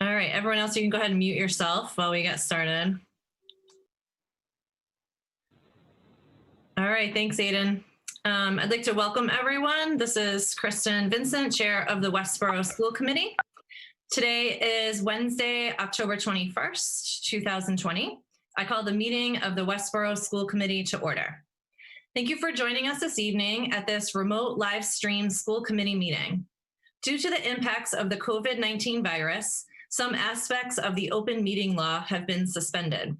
All right, everyone else, you can go ahead and mute yourself while we get started. All right, thanks, Aiden. I'd like to welcome everyone. This is Kristen Vincent, Chair of the Westboro School Committee. Today is Wednesday, October 21st, 2020. I call the meeting of the Westboro School Committee to order. Thank you for joining us this evening at this remote live stream school committee meeting. Due to the impacts of the COVID-19 virus, some aspects of the open meeting law have been suspended.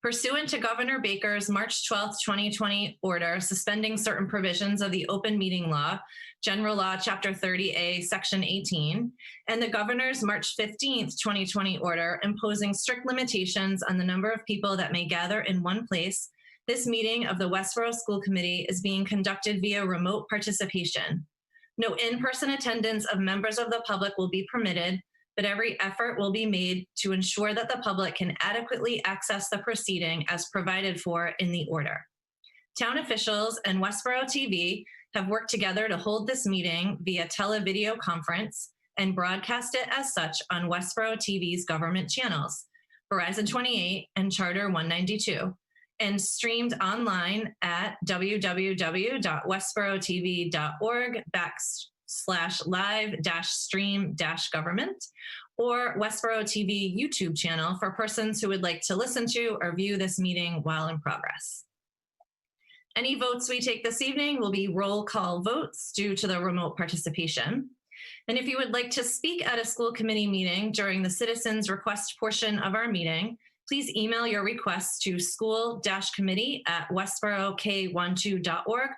Pursuant to Governor Baker's March 12, 2020 order suspending certain provisions of the open meeting law, General Law, Chapter 30A, Section 18, and the Governor's March 15, 2020 order imposing strict limitations on the number of people that may gather in one place, this meeting of the Westboro School Committee is being conducted via remote participation. No in-person attendance of members of the public will be permitted, but every effort will be made to ensure that the public can adequately access the proceeding as provided for in the order. Town officials and Westboro TV have worked together to hold this meeting via televideo conference and broadcast it as such on Westboro TV's government channels, Verizon 28 and Charter 192, and streamed online at www.westborotv.org/live-stream-government or Westboro TV YouTube channel for persons who would like to listen to or view this meeting while in progress. Any votes we take this evening will be roll call votes due to the remote participation. And if you would like to speak at a school committee meeting during the citizens request portion of our meeting, please email your requests to school-committee@westborok12.org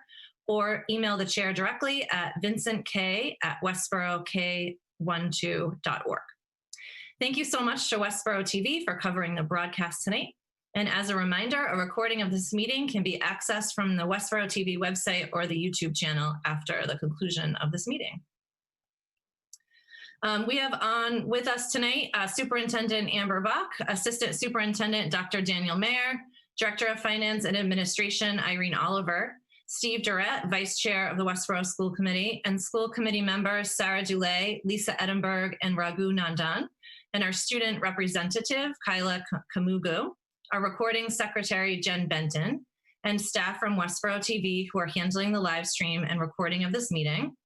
or email the chair directly at vincentk@westborok12.org. Thank you so much to Westboro TV for covering the broadcast tonight. And as a reminder, a recording of this meeting can be accessed from the Westboro TV website or the YouTube channel after the conclusion of this meeting. We have on with us tonight Superintendent Amber Bach, Assistant Superintendent Dr. Daniel Mayer, Director of Finance and Administration Irene Oliver, Steve Durrett, Vice Chair of the Westboro School Committee, and School Committee members Sarah Dulay, Lisa Edinburgh, and Raghu Nandan, and our student representative Kyla Kamugu, our recording secretary Jen Benton, and staff from Westboro TV who are handling the live stream and recording of this meeting.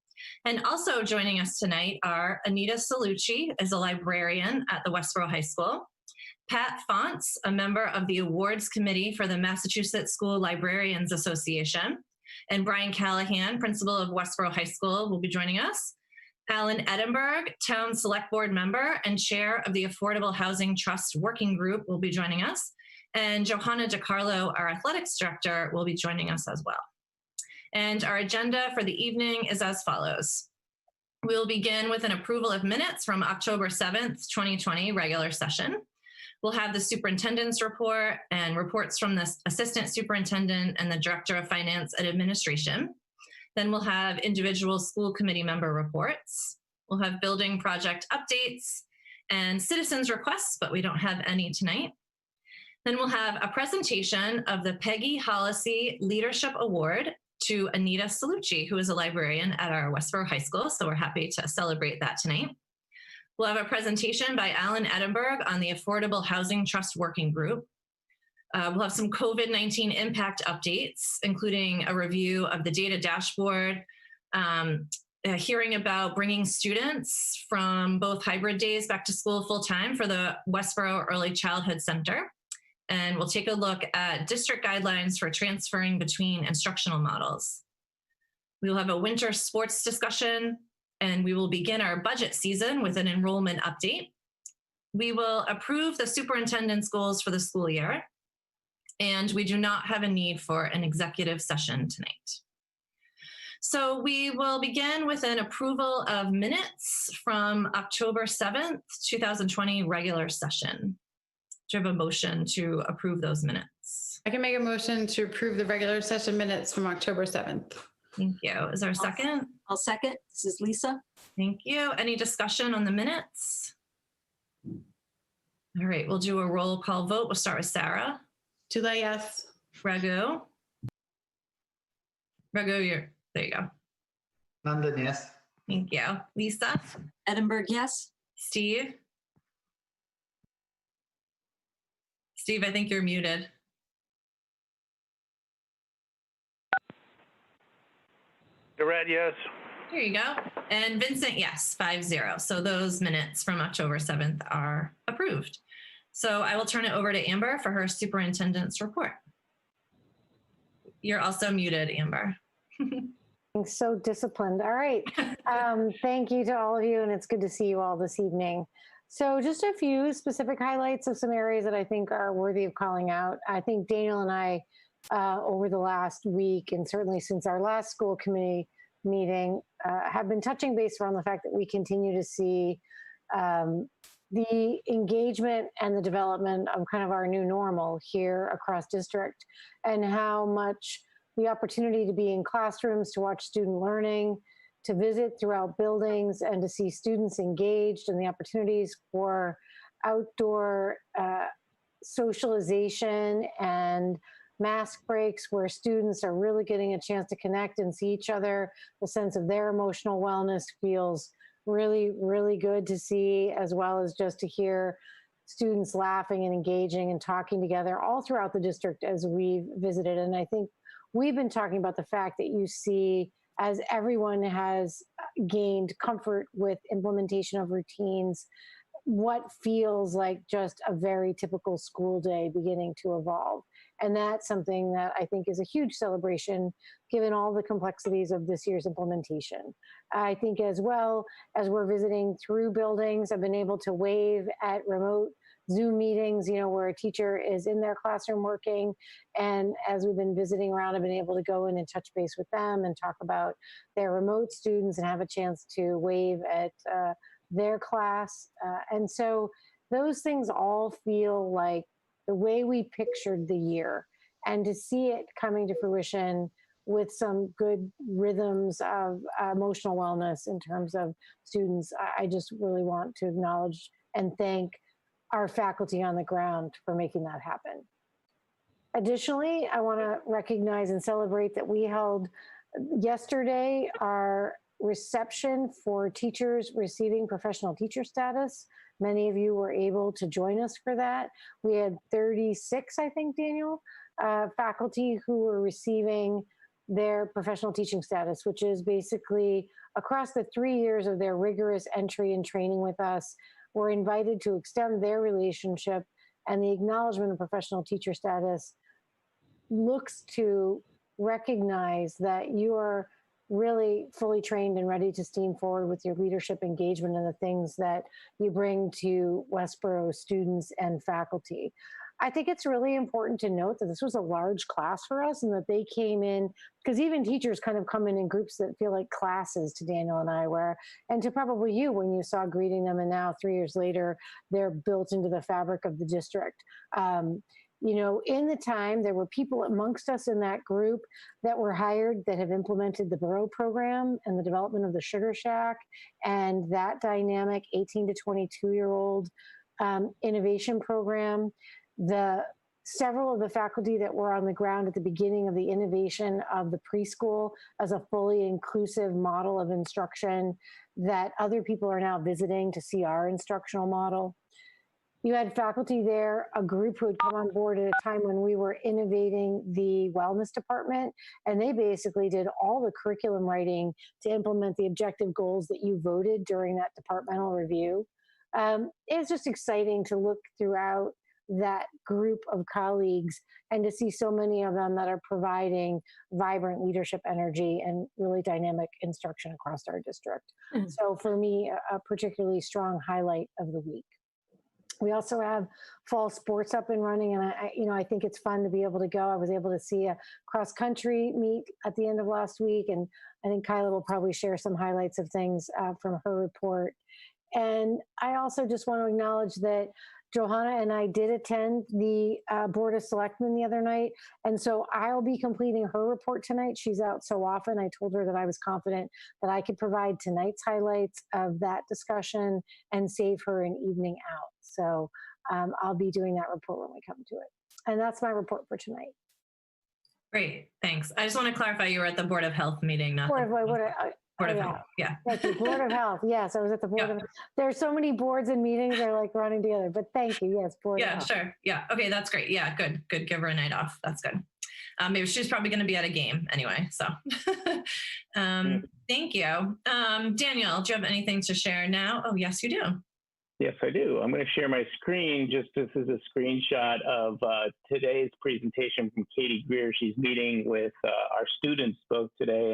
And also joining us tonight are Anita Salucci, as a librarian at the Westboro High School, Pat Fonts, a member of the Awards Committee for the Massachusetts School Librarians Association, and Brian Callahan, principal of Westboro High School, will be joining us. Alan Edinburgh, Town Select Board member and chair of the Affordable Housing Trust Working Group, will be joining us. And Johanna DiCarlo, our athletics director, will be joining us as well. And our agenda for the evening is as follows. We'll begin with an approval of minutes from October 7th, 2020 regular session. We'll have the superintendent's report and reports from the assistant superintendent and the director of finance and administration. Then we'll have individual school committee member reports. We'll have building project updates and citizens requests, but we don't have any tonight. Then we'll have a presentation of the Peggy Hollisey Leadership Award to Anita Salucci, who is a librarian at our Westboro High School, so we're happy to celebrate that tonight. We'll have a presentation by Alan Edinburgh on the Affordable Housing Trust Working Group. We'll have some COVID-19 impact updates, including a review of the data dashboard, hearing about bringing students from both hybrid days back to school full-time for the Westboro Early Childhood Center. And we'll take a look at district guidelines for transferring between instructional models. We will have a winter sports discussion, and we will begin our budget season with an enrollment update. We will approve the superintendent's goals for the school year, and we do not have a need for an executive session tonight. So we will begin with an approval of minutes from October 7th, 2020 regular session. Do you have a motion to approve those minutes? I can make a motion to approve the regular session minutes from October 7th. Thank you. Is there a second? I'll second. This is Lisa. Thank you. Any discussion on the minutes? All right, we'll do a roll call vote. We'll start with Sarah. Dulay, yes. Raghu, there you go. Nandan, yes. Thank you. Lisa? Edinburgh, yes. Steve? Steve, I think you're muted. Durrett, yes. There you go. And Vincent, yes, 5-0. So those minutes from October 7th are approved. So I will turn it over to Amber for her superintendent's report. You're also muted, Amber. So disciplined. All right. Thank you to all of you, and it's good to see you all this evening. So just a few specific highlights of some areas that I think are worthy of calling out. I think Daniel and I, over the last week, and certainly since our last school committee meeting, have been touching base around the fact that we continue to see the engagement and the development of kind of our new normal here across district, and how much the opportunity to be in classrooms, to watch student learning, to visit throughout buildings, and to see students engaged, and the opportunities for outdoor socialization and mask breaks where students are really getting a chance to connect and see each other. The sense of their emotional wellness feels really, really good to see, as well as just to hear students laughing and engaging and talking together all throughout the district as we've visited. And I think we've been talking about the fact that you see, as everyone has gained comfort with implementation of routines, what feels like just a very typical school day beginning to evolve. And that's something that I think is a huge celebration, given all the complexities of this year's implementation. I think as well as we're visiting through buildings, I've been able to wave at remote Zoom meetings, you know, where a teacher is in their classroom working. And as we've been visiting around, I've been able to go in and touch base with them and talk about their remote students and have a chance to wave at their class. And so those things all feel like the way we pictured the year, and to see it coming to fruition with some good rhythms of emotional wellness in terms of students. I just really want to acknowledge and thank our faculty on the ground for making that happen. Additionally, I want to recognize and celebrate that we held yesterday our reception for teachers receiving professional teacher status. Many of you were able to join us for that. We had 36, I think, Daniel, faculty who were receiving their professional teaching status, which is basically across the 3 years of their rigorous entry and training with us, were invited to extend their relationship, and the acknowledgement of professional teacher status looks to recognize that you are really fully trained and ready to steam forward with your leadership engagement and the things that you bring to Westboro students and faculty. I think it's really important to note that this was a large class for us, and that they came in, because even teachers kind of come in groups that feel like classes to Daniel and I were, and to probably you when you saw greeting them, and now 3 years later, they're built into the fabric of the district. You know, in the time, there were people amongst us in that group that were hired that have implemented the Borough program and the development of the Sugar Shack, and that dynamic 18 to 22-year-old innovation program. Several of the faculty that were on the ground at the beginning of the innovation of the preschool as a fully inclusive model of instruction that other people are now visiting to see our instructional model. You had faculty there, a group who had come on board at a time when we were innovating the wellness department, and they basically did all the curriculum writing to implement the objective goals that you voted during that departmental review. It's just exciting to look throughout that group of colleagues and to see so many of them that are providing vibrant leadership energy and really dynamic instruction across our district. Mm-hmm. So for me, a particularly strong highlight of the week. We also have fall sports up and running, and I think it's fun to be able to go. I was able to see a cross country meet at the end of last week, and I think Kyla will probably share some highlights of things from her report. And I also just want to acknowledge that Johanna and I did attend the Board of Selectmen the other night, and so I'll be completing her report tonight. She's out so often. I told her that I was confident that I could provide tonight's highlights of that discussion and save her an evening out. So I'll be doing that report when we come to it. And that's my report for tonight. Great, thanks. I just want to clarify, you were at the Board of Health meeting, not Board of Oh, Health. Yeah. Thank you. Board of Health. Yes, I was at the Board Yeah. of. There's so many boards and meetings they're like running together. But thank you. Yes, Board of Yeah, Health. sure. Yeah. Okay, that's great. Yeah, good. Good. Give her a night off. That's good. Maybe she's probably going to be at a game anyway. So thank you. Daniel, do you have anything to share now? Oh, yes, you do. Yes, I do. I'm going to share my screen. This is a screenshot of today's presentation from Katie Greer. She's meeting with our students both today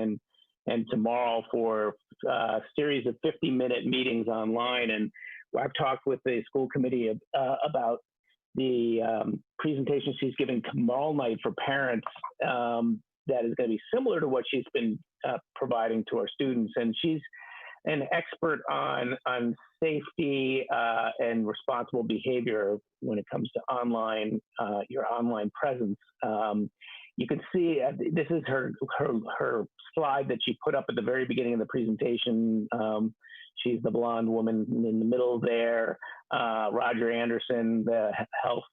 and tomorrow for a series of 50-minute meetings online. And I've talked with the school committee about the presentation she's giving tomorrow night for parents that is going to be similar to what she's been providing to our students. And she's an expert on safety and responsible behavior when it comes to your online presence. You can see this is her slide that she put up at the very beginning of the presentation. She's the blonde woman in the middle there. Roger Anderson, the health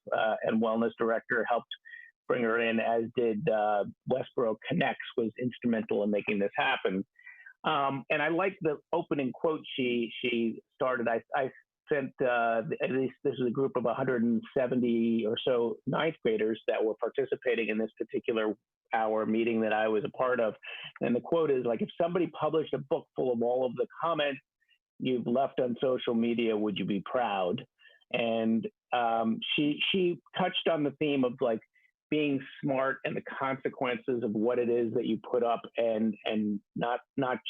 and wellness director, helped bring her in, as did Westboro Connects, was instrumental in making this happen. And I like the opening quote she started. I sent, at least this is a group of 170 or so ninth graders that were participating in this particular hour meeting that I was a part of. And the quote is like, if somebody published a book full of all of the comments you've left on social media, would you be proud? And she touched on the theme of like being smart and the consequences of what it is that you put up, and not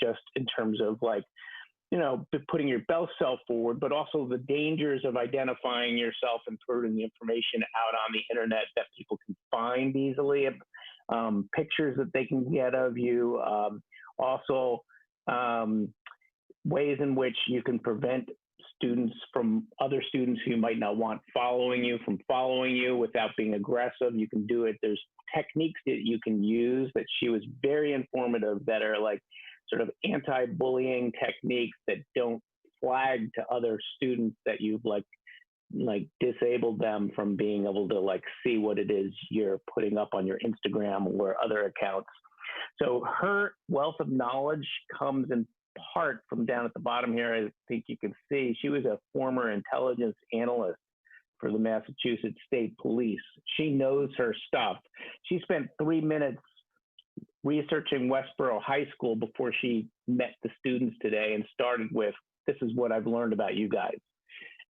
just in terms of like, you know, putting your best self forward, but also the dangers of identifying yourself and putting the information out on the internet that people can find easily, pictures that they can get of you, also ways in which you can prevent other students who might not want following you without being aggressive. You can do it. There's techniques that you can use that she was very informative, that are like sort of anti-bullying techniques that don't flag to other students that you've like disabled them from being able to like see what it is you're putting up on your Instagram or other accounts. So her wealth of knowledge comes in part from down at the bottom here. I think you can see she was a former intelligence analyst for the Massachusetts State Police. She knows her stuff. She spent 3 minutes researching Westboro High School before she met the students today and started with, this is what I've learned about you guys.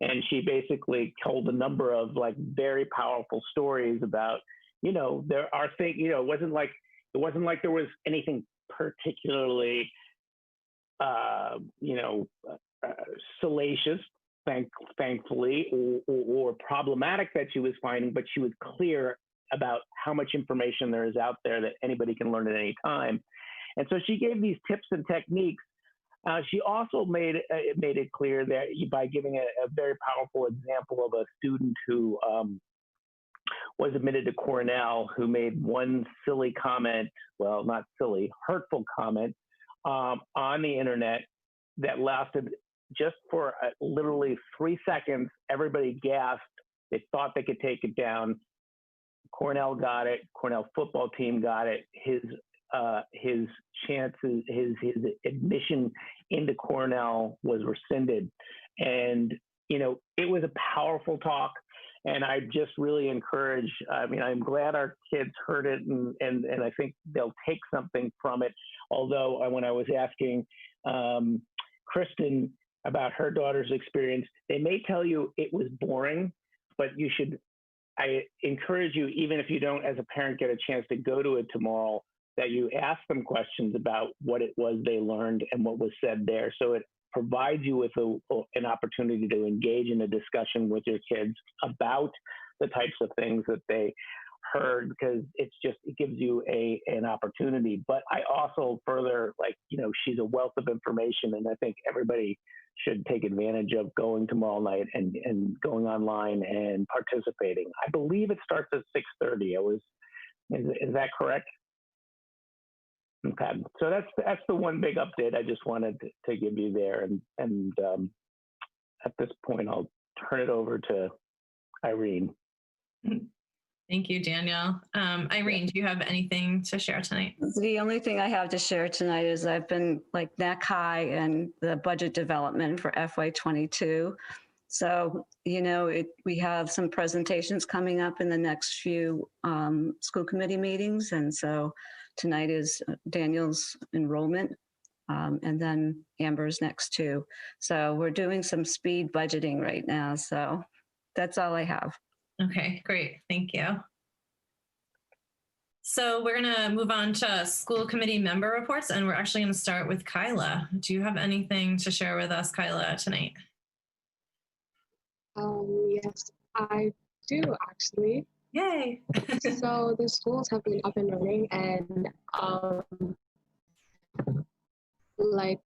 And she basically told a number of like very powerful stories about, you know, there are things, you know, it wasn't like there was anything particularly salacious, thankfully, or problematic that she was finding, but she was clear about how much information there is out there that anybody can learn at any time. And so she gave these tips and techniques. She also made it clear that by giving a very powerful example of a student who was admitted to Cornell, who made one silly comment, well, not silly, hurtful comment on the internet that lasted just for literally 3 seconds. Everybody gasped. They thought they could take it down. Cornell got it. Cornell football team got it. His chances, his admission into Cornell was rescinded. And, you know, it was a powerful talk. And I just really encourage, I mean, I'm glad our kids heard it, and I think they'll take something from it. Although when I was asking Kristen about her daughter's experience, they may tell you it was boring, but I encourage you, even if you don't as a parent get a chance to go to it tomorrow, that you ask them questions about what it was they learned and what was said there. So it provides you with an opportunity to engage in a discussion with your kids about the types of things that they heard, because it gives you an opportunity. But I also further, like, you know, she's a wealth of information, and I think everybody should take advantage of going tomorrow night and going online and participating. I believe it starts at 6:30. Is that correct? Okay, so that's the one big update I just wanted to give you there, and at this point I'll turn it over to Irene. Thank you, Daniel. Irene, do you have anything to share tonight? The only thing I have to share tonight is I've been like neck high in the budget development for FY22. So, we have some presentations coming up in the next few school committee meetings. And so tonight is Daniel's enrollment, and then Amber's next too. So we're doing some speed budgeting right now. So that's all I have. Okay, great. Thank you. So we're going to move on to school committee member reports, and we're actually going to start with Kyla. Do you have anything to share with us, Kyla, tonight? Yes, I do actually. Yay. So the schools have been up and running, and like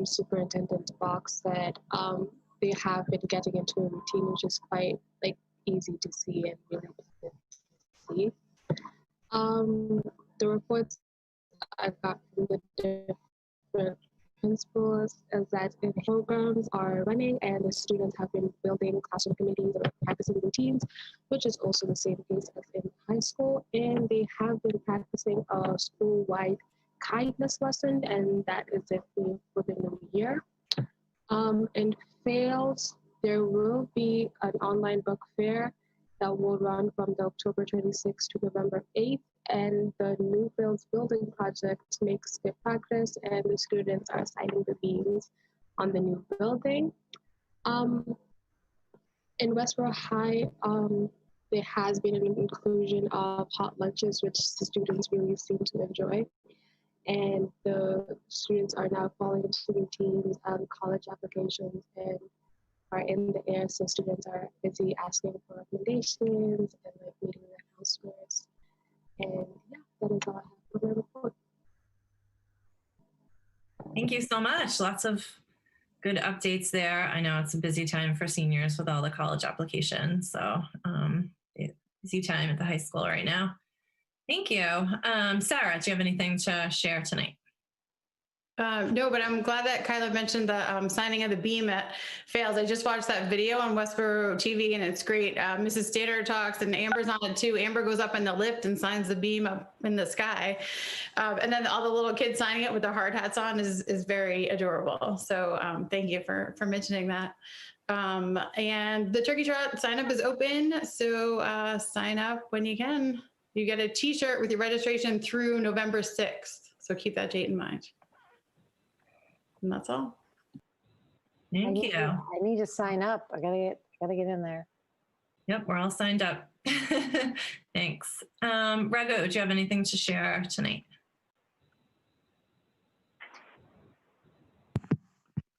Superintendent Box said, they have been getting into a routine, which is quite easy to see and really good to see. The reports I got from the different principals is that the programs are running and the students have been building classroom committees and practicing routines, which is also the same case as in high school. And they have been practicing a school-wide kindness lesson, and that is it for the new year. In fails, there will be an online book fair that will run from the October 26th to November 8th. And the New Fields Building Project makes good progress, and the students are signing the beams on the new building. In Westboro High, there has been an inclusion of hot lunches, which the students really seem to enjoy. And the students are now falling into routines and college applications and are in the air, so students are busy asking for recommendations and meeting their counselors. And yeah, that is all I have for my report. Thank you so much. Lots of good updates there. I know it's a busy time for seniors with all the college applications. So busy time at the high school right now. Thank you. Sarah, do you have anything to share tonight? No, but I'm glad that Kyla mentioned the signing of the beam at Fails. I just watched that video on Westboro TV, and it's great. Mrs. Stater talks, and Amber's on it too. Amber goes up in the lift and signs the beam up in the sky. And then all the little kids signing it with their hard hats on is very adorable. So thank you for mentioning that. And the Turkey Trot sign up is open. So sign up when you can. You get a t-shirt with your registration through November 6th. So keep that date in mind. And that's all. Thank you. I need to sign up. I gotta get in there. Yep, we're all signed up. Thanks. Raghu, do you have anything to share tonight?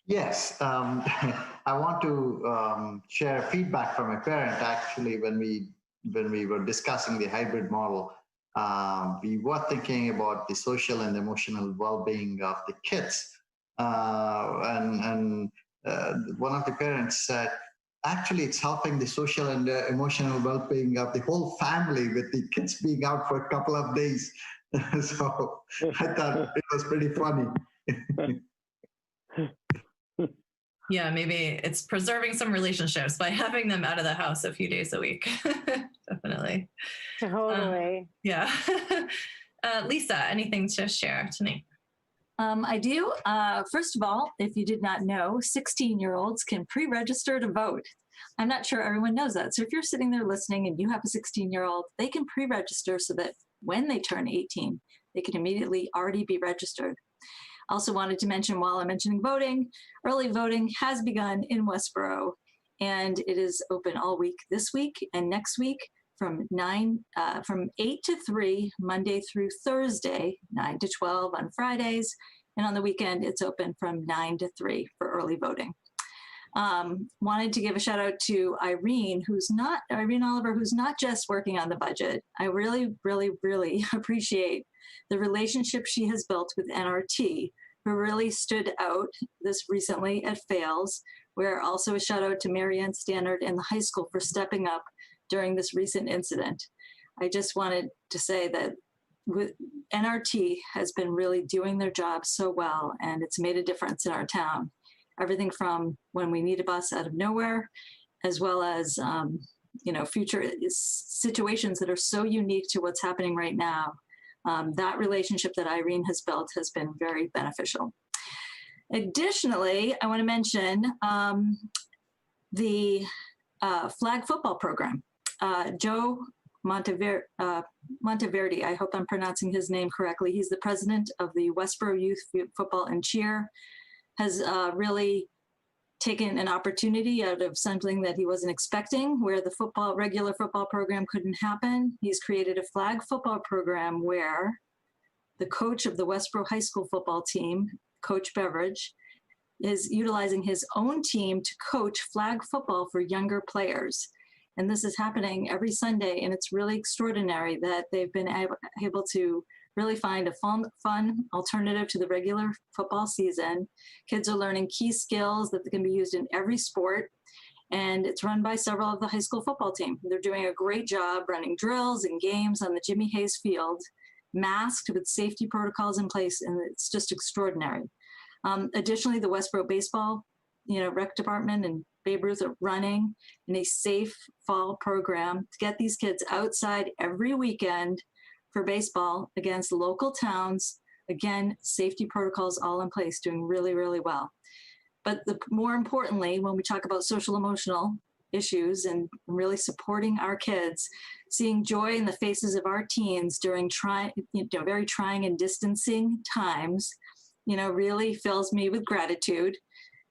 Yes, I want to share feedback from a parent. Actually, when we were discussing the hybrid model, we were thinking about the social and emotional well-being of the kids. And one of the parents said, actually, it's helping the social and emotional well-being of the whole family with the kids being out for a couple of days. So I thought it was pretty funny. Yeah, maybe it's preserving some relationships by having them out of the house a few days a week. Definitely. Totally. Yeah. Lisa, anything to share tonight? I do. First of all, if you did not know, 16-year-olds can pre-register to vote. I'm not sure everyone knows that. So if you're sitting there listening and you have a 16-year-old, they can pre-register so that when they turn 18, they can immediately already be registered. Also wanted to mention, while I'm mentioning voting, early voting has begun in Westboro, and it is open all week this week and next week from 8 to 3, Monday through Thursday, 9 to 12 on Fridays, and on the weekend it's open from 9 to 3 for early voting. Wanted to give a shout out to Irene Oliver, who's not just working on the budget. I really, really, really appreciate the relationship she has built with NRT, who really stood out this recently at Fails, where also a shout out to Marianne Stannard and the high school for stepping up during this recent incident. I just wanted to say that NRT has been really doing their job so well, and it's made a difference in our town. Everything from when we need a bus out of nowhere, as well as future situations that are so unique to what's happening right now. That relationship that Irene has built has been very beneficial. Additionally, I want to mention the flag football program. Joe Monteverdi, I hope I'm pronouncing his name correctly. He's the president of the Westboro Youth Football and Cheer, has really taken an opportunity out of something that he wasn't expecting, where the regular football program couldn't happen. He's created a flag football program where the coach of the Westboro High School football team, Coach Beveridge, is utilizing his own team to coach flag football for younger players. And this is happening every Sunday, and it's really extraordinary that they've been able to really find a fun alternative to the regular football season. Kids are learning key skills that can be used in every sport, and it's run by several of the high school football team. They're doing a great job running drills and games on the Jimmy Hayes Field, masked with safety protocols in place, and it's just extraordinary. Additionally, the Westboro baseball, rec department and Babe Ruth are running in a safe fall program to get these kids outside every weekend for baseball against local towns. Again, safety protocols all in place, doing really, really well. But more importantly, when we talk about social emotional issues and really supporting our kids, seeing joy in the faces of our teens during very trying and distancing times, really fills me with gratitude.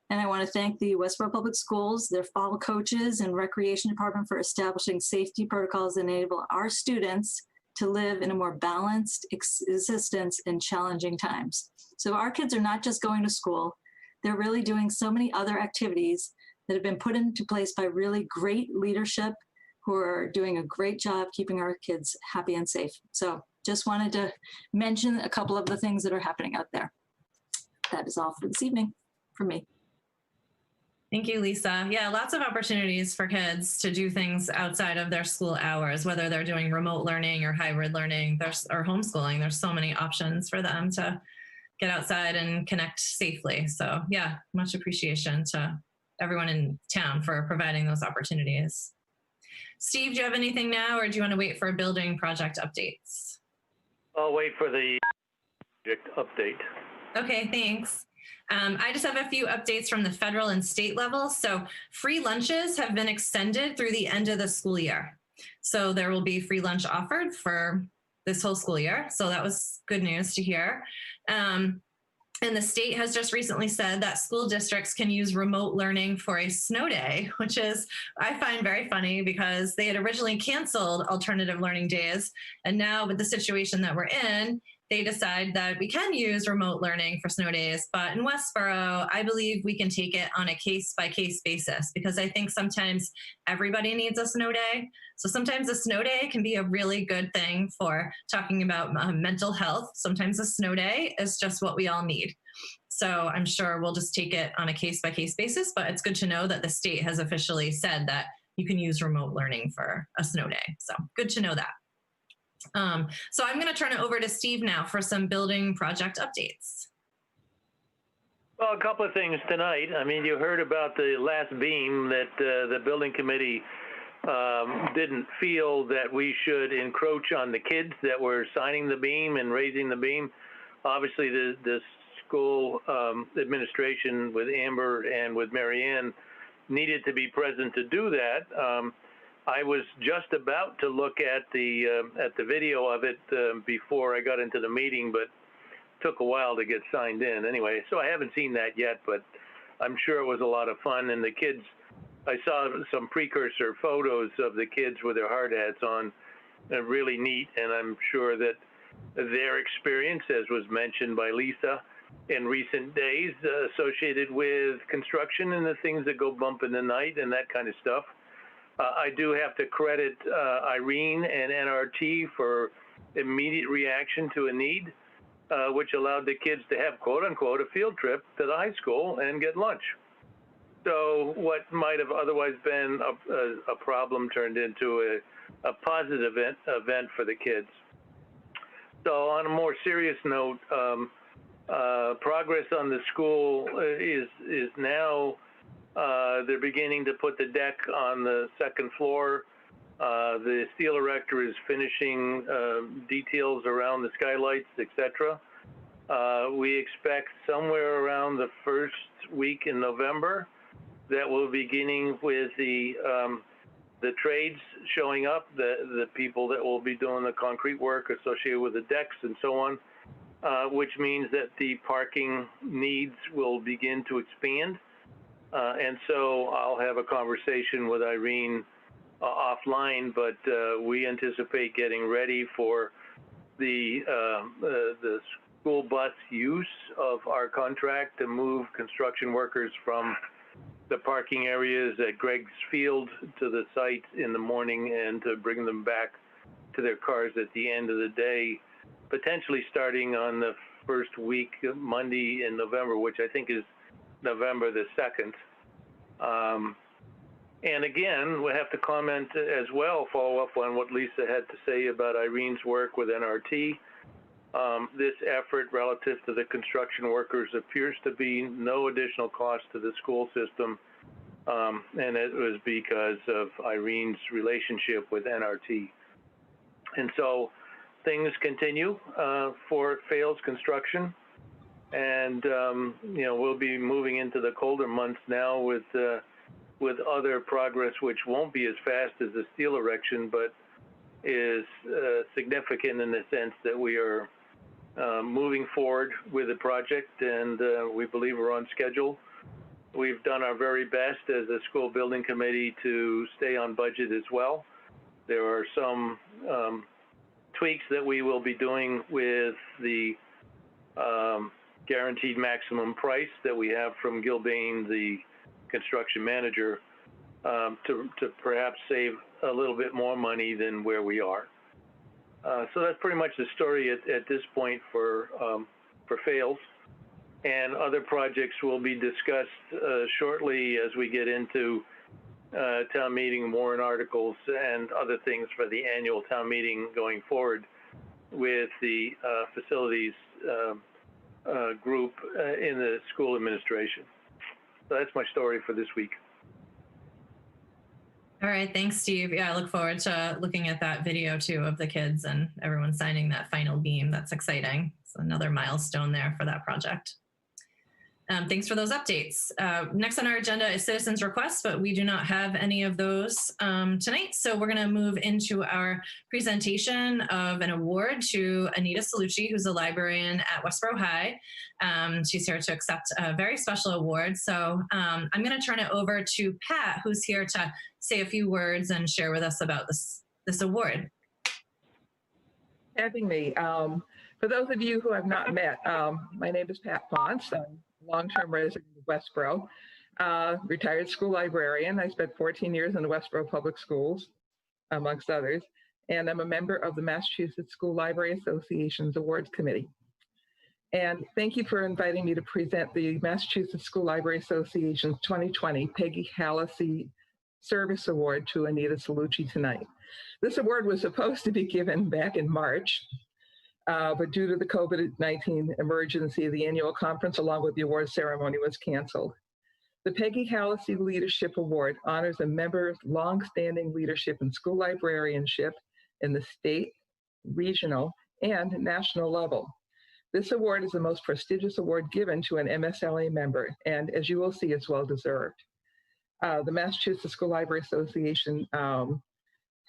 And I want to thank the Westboro Public Schools, their fall coaches and recreation department for establishing safety protocols that enable our students to live in a more balanced existence in challenging times. So our kids are not just going to school, they're really doing so many other activities that have been put into place by really great leadership who are doing a great job keeping our kids happy and safe. So just wanted to mention a couple of the things that are happening out there. That is all for this evening from me. Thank you, Lisa. Yeah, lots of opportunities for kids to do things outside of their school hours, whether they're doing remote learning or hybrid learning or homeschooling. There's so many options for them to get outside and connect safely. So yeah, much appreciation to everyone in town for providing those opportunities. Steve, do you have anything now, or do you want to wait for building project updates? I'll wait for the project update. Okay, thanks. I just have a few updates from the federal and state level. So free lunches have been extended through the end of the school year. So there will be free lunch offered for this whole school year. So that was good news to hear. And the state has just recently said that school districts can use remote learning for a snow day, which is, I find very funny because they had originally canceled alternative learning days. And now with the situation that we're in, they decide that we can use remote learning for snow days. But in Westboro, I believe we can take it on a case-by-case basis, because I think sometimes everybody needs a snow day. So sometimes a snow day can be a really good thing for talking about mental health. Sometimes a snow day is just what we all need. So I'm sure we'll just take it on a case-by-case basis, but it's good to know that the state has officially said that you can use remote learning for a snow day. So good to know that. So I'm going to turn it over to Steve now for some building project updates. Well, a couple of things tonight. I mean, you heard about the last beam that the building committee didn't feel that we should encroach on the kids that were signing the beam and raising the beam. Obviously, the school administration with Amber and with Marianne needed to be present to do that. I was just about to look at the video of it before I got into the meeting, but took a while to get signed in. Anyway, so I haven't seen that yet, but I'm sure it was a lot of fun. And the kids, I saw some precursor photos of the kids with their hard hats on, really neat. And I'm sure that their experience, as was mentioned by Lisa, in recent days associated with construction and the things that go bump in the night and that kind of stuff. I do have to credit Irene and NRT for immediate reaction to a need, which allowed the kids to have, quote unquote, a field trip to the high school and get lunch. So what might have otherwise been a problem turned into a positive event for the kids. So on a more serious note, progress on the school is now They're beginning to put the deck on the second floor. The steel erector is finishing details around the skylights, etc. We expect somewhere around the first week in November that we'll be beginning with the trades showing up, the people that will be doing the concrete work associated with the decks and so on, which means that the parking needs will begin to expand. And so I'll have a conversation with Irene offline, but we anticipate getting ready for the school bus use of our contract to move construction workers from the parking areas at Greg's Field to the site in the morning and to bring them back to their cars at the end of the day, potentially starting on the first week, Monday in November, which I think is November the 2nd. And again, we have to comment as well, follow up on what Lisa had to say about Irene's work with NRT. This effort relative to the construction workers appears to be no additional cost to the school system, and it was because of Irene's relationship with NRT. And so things continue for Fales Construction, and you know, we'll be moving into the colder months now with other progress, which won't be as fast as the steel erection, but is significant in the sense that we are moving forward with the project, and we believe we're on schedule. We've done our very best as a school building committee to stay on budget as well. There are some tweaks that we will be doing with the guaranteed maximum price that we have from Gilbane, the construction manager, to perhaps save a little bit more money than where we are. So that's pretty much the story at this point for Fales. And other projects will be discussed shortly as we get into town meeting warrant articles and other things for the annual town meeting going forward with the facilities group in the school administration. So that's my story for this week. All right, thanks, Steve. Yeah, I look forward to looking at that video too of the kids and everyone signing that final beam. That's exciting. It's another milestone there for that project. Thanks for those updates. Next on our agenda is citizens' requests, but we do not have any of those tonight. So we're going to move into our presentation of an award to Anita Salucci, who's a librarian at Westboro High. She's here to accept a very special award. So I'm going to turn it over to Pat, who's here to say a few words and share with us about this award. Having me. For those of you who have not met, my name is Pat Ponce. I'm a long-term resident of Westboro, retired school librarian. I spent 14 years in the Westboro Public Schools, amongst others, and I'm a member of the Massachusetts School Library Association's Awards Committee. And thank you for inviting me to present the Massachusetts School Library Association's 2020 Peggy Hallisey Service Award to Anita Salucci tonight. This award was supposed to be given back in March, but due to the COVID-19 emergency, the annual conference along with the award ceremony was canceled. The Peggy Hallisey Leadership Award honors a member's longstanding leadership in school librarianship in the state, regional, and national level. This award is the most prestigious award given to an MSLA member, and as you will see, it's well deserved. The Massachusetts School Library Association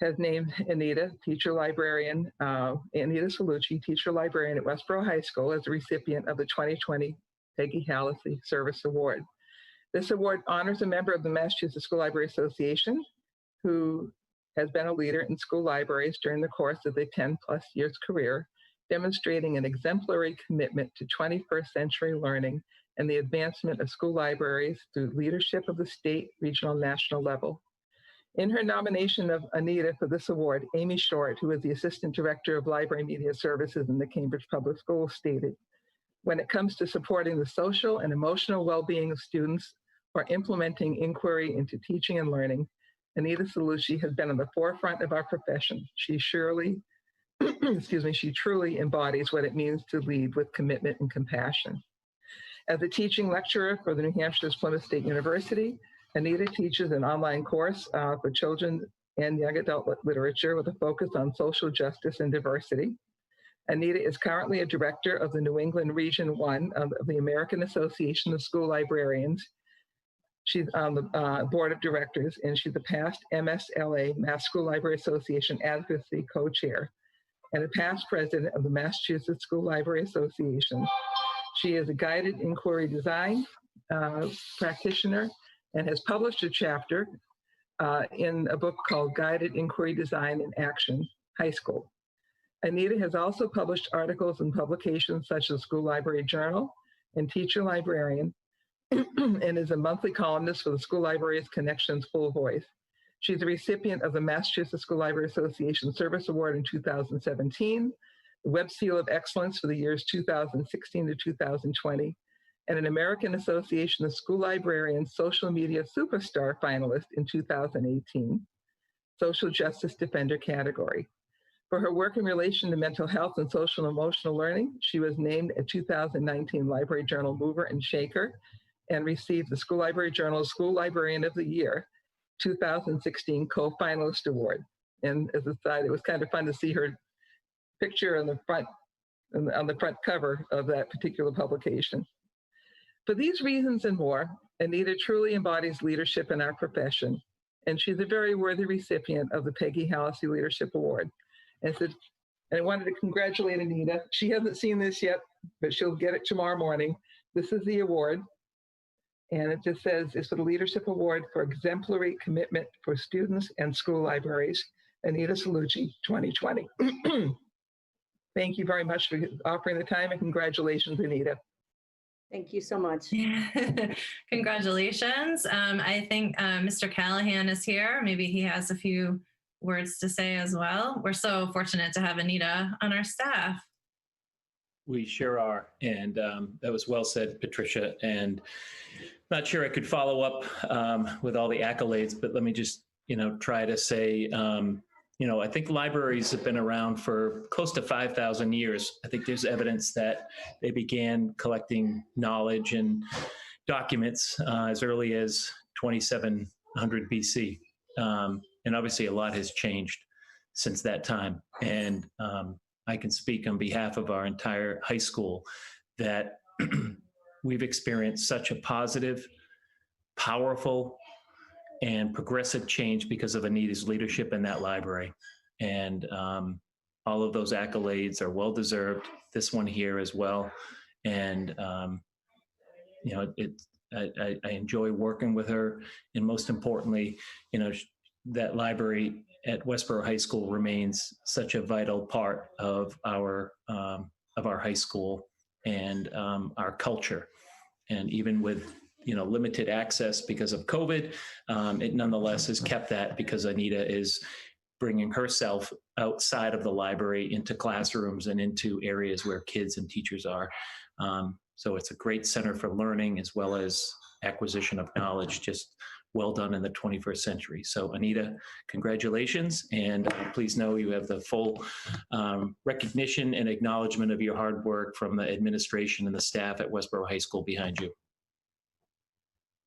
has named Anita, teacher librarian, Anita Salucci, teacher librarian at Westboro High School, as the recipient of the 2020 Peggy Hallisey Service Award. This award honors a member of the Massachusetts School Library Association who has been a leader in school libraries during the course of their 10+ years career, demonstrating an exemplary commitment to 21st century learning and the advancement of school libraries through leadership of the state, regional, national level. In her nomination of Anita for this award, Amy Short, who is the Assistant Director of Library Media Services in the Cambridge Public Schools, stated, "When it comes to supporting the social and emotional well-being of students or implementing inquiry into teaching and learning, Anita Salucci has been on the forefront of our profession. She surely, she truly embodies what it means to lead with commitment and compassion." As a teaching lecturer for the New Hampshire's Plymouth State University, Anita teaches an online course for children and young adult literature with a focus on social justice and diversity. Anita is currently a director of the New England Region 1 of the American Association of School Librarians. She's on the board of directors, and she's a past MSLA, Mass School Library Association Advocacy Co-Chair, and a past president of the Massachusetts School Library Association. She is a guided inquiry design practitioner and has published a chapter in a book called Guided Inquiry Design in Action, High School. Anita has also published articles in publications such as School Library Journal and Teacher Librarian, and is a monthly columnist for the School Libraries Connections Full Voice. She's a recipient of the Massachusetts School Library Association Service Award in 2017, the Web Seal of Excellence for the years 2016 to 2020, and an American Association of School Librarians Social Media Superstar finalist in 2018, Social Justice Defender category. For her work in relation to mental health and social and emotional learning, she was named a 2019 Library Journal Mover and Shaker and received the School Library Journal School Librarian of the Year 2016 co-finalist award. And as a side, it was kind of fun to see her picture on the front cover of that particular publication. For these reasons and more, Anita truly embodies leadership in our profession, and she's a very worthy recipient of the Peggy Hallisey Leadership Award. And I wanted to congratulate Anita. She hasn't seen this yet, but she'll get it tomorrow morning. This is the award. And it just says it's for the Leadership Award for Exemplary Commitment for Students and School Libraries, Anita Salucci, 2020. Thank you very much for offering the time, and congratulations, Anita. Thank you so much. Congratulations. I think Mr. Callahan is here. Maybe he has a few words to say as well. We're so fortunate to have Anita on our staff. We sure are. And that was well said, Patricia. And not sure I could follow up with all the accolades, but let me just, try to say, I think libraries have been around for close to 5,000 years. I think there's evidence that they began collecting knowledge and documents as early as 2700 BC. And obviously a lot has changed since that time. And I can speak on behalf of our entire high school that we've experienced such a positive, powerful, and progressive change because of Anita's leadership in that library. And all of those accolades are well-deserved, this one here as well. And, I enjoy working with her. And most importantly, that library at Westboro High School remains such a vital part of our high school and our culture. And even with limited access because of COVID, it nonetheless has kept that because Anita is bringing herself outside of the library into classrooms and into areas where kids and teachers are. So it's a great center for learning as well as acquisition of knowledge, just well done in the 21st century. So Anita, congratulations. And please know you have the full recognition and acknowledgement of your hard work from the administration and the staff at Westboro High School behind you.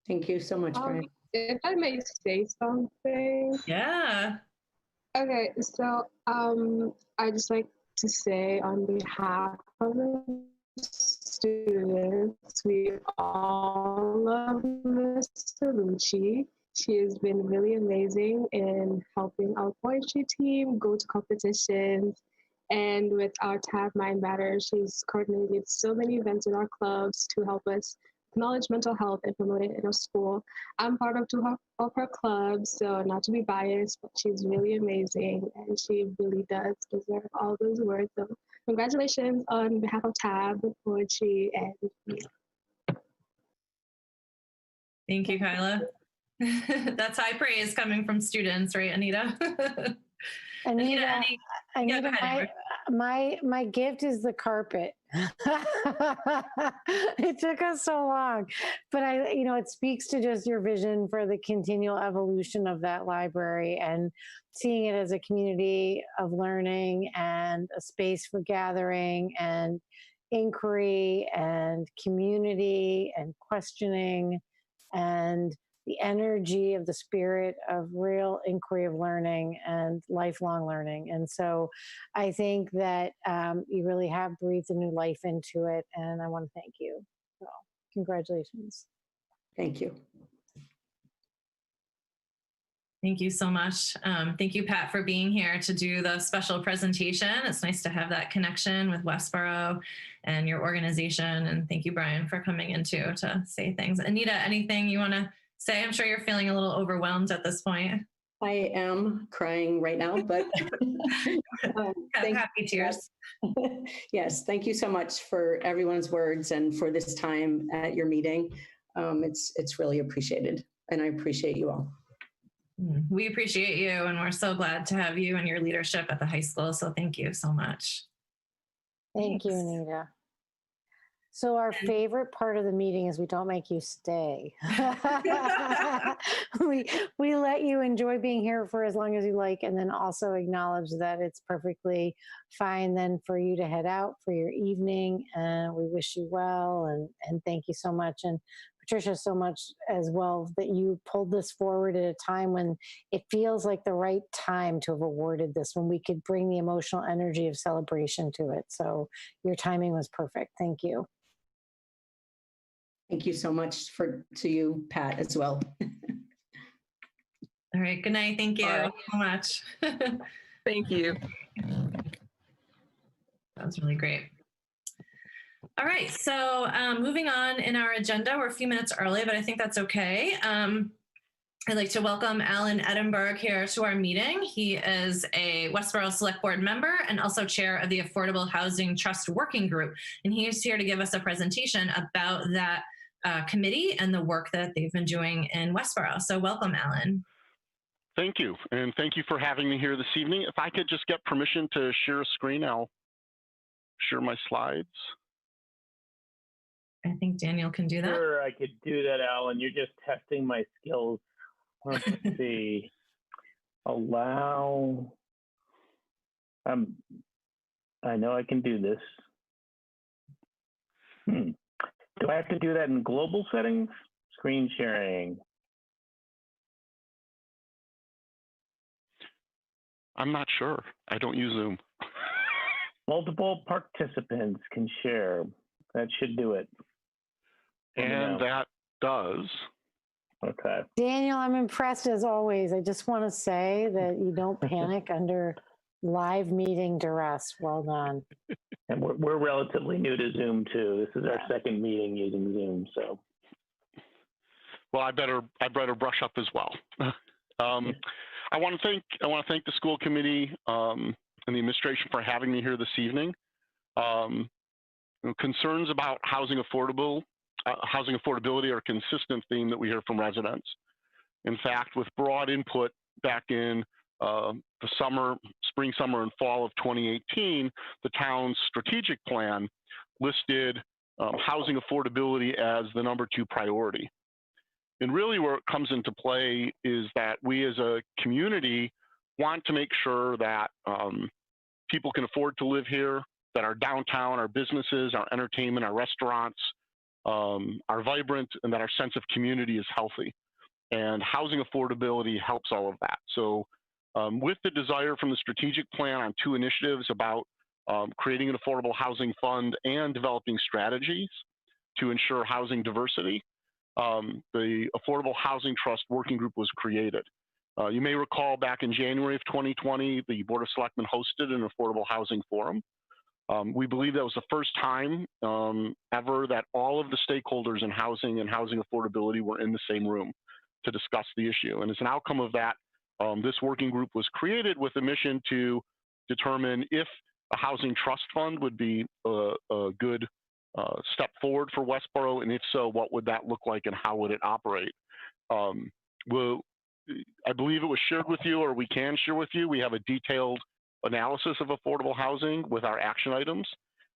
Thank you so much, Brian. If I may say something. Yeah. Okay, so I just like to say on behalf of the students, we all love Ms. Salucci. She has been really amazing in helping our poetry team go to competitions. And with our TAB Mind Matters, she's coordinated so many events in our clubs to help us acknowledge mental health and promote it in our school. I'm part of two of her clubs, so not to be biased, but she's really amazing and she really does deserve all those words. So congratulations on behalf of TAB, poetry, and me. Thank you, Kyla. That's high praise coming from students, right, Anita? Anita, Anita, my gift is the carpet. It took us so long, but it speaks to just your vision for the continual evolution of that library and seeing it as a community of learning and a space for gathering and inquiry and community and questioning and the energy of the spirit of real inquiry of learning and lifelong learning. And so I think that you really have breathed a new life into it, and I want to thank you. So congratulations. Thank you. Thank you so much. Thank you, Pat, for being here to do the special presentation. It's nice to have that connection with Westboro and your organization. And thank you, Brian, for coming in too to say things. Anita, anything you want to say? I'm sure you're feeling a little overwhelmed at this point. I am crying right now, but happy tears. Yes, thank you so much for everyone's words and for this time at your meeting. It's really appreciated, and I appreciate you all. We appreciate you, and we're so glad to have you and your leadership at the high school. So thank you so much. Thank you, Anita. So our favorite part of the meeting is we don't make you stay. we let you enjoy being here for as long as you like, and then also acknowledge that it's perfectly fine then for you to head out for your evening. And we wish you well, and thank you so much. And Patricia, so much as well that you pulled this forward at a time when it feels like the right time to have awarded this, when we could bring the emotional energy of celebration to it. So your timing was perfect. Thank you. Thank you so much to you, Pat, as well. All right. Good night. Thank you so much. Thank you. That was really great. All right, so moving on in our agenda, we're a few minutes early, but I think that's okay. I'd like to welcome Alan Edinburgh here to our meeting. He is a Westboro Select Board member and also chair of the Affordable Housing Trust Working Group. And he is here to give us a presentation about that committee and the work that they've been doing in Westboro. So welcome, Alan. Thank you, and thank you for having me here this evening. If I could just get permission to share a screen, I'll share my slides. I think Daniel can do that. Sure, I could do that, Alan. You're just testing my skills. Let's see. Allow. I know I can do this. Do I have to do that in global settings? Screen sharing. I'm not sure. I don't use Zoom. Multiple participants can share. That should do it. And that does. Okay. Daniel, I'm impressed as always. I just want to say that you don't panic under live meeting duress. Well done. And we're relatively new to Zoom too. This is our second meeting using Zoom, so. Well, I better brush up as well. I want to thank the school committee and the administration for having me here this evening. Concerns about housing affordability are a consistent theme that we hear from residents. In fact, with broad input back in the spring, summer, and fall of 2018, the town's strategic plan listed housing affordability as the #2 priority. And really where it comes into play is that we as a community want to make sure that people can afford to live here, that our downtown, our businesses, our entertainment, our restaurants are vibrant, and that our sense of community is healthy. And housing affordability helps all of that. So with the desire from the strategic plan on 2 initiatives about creating an affordable housing fund and developing strategies to ensure housing diversity, the Affordable Housing Trust Working Group was created. You may recall back in January of 2020, the Board of Selectmen hosted an affordable housing forum. We believe that was the first time ever that all of the stakeholders in housing and housing affordability were in the same room to discuss the issue. And as an outcome of that, this working group was created with a mission to determine if a housing trust fund would be a good step forward for Westboro, and if so, what would that look like and how would it operate? I believe it was shared with you, or we can share with you. We have a detailed analysis of affordable housing with our action items.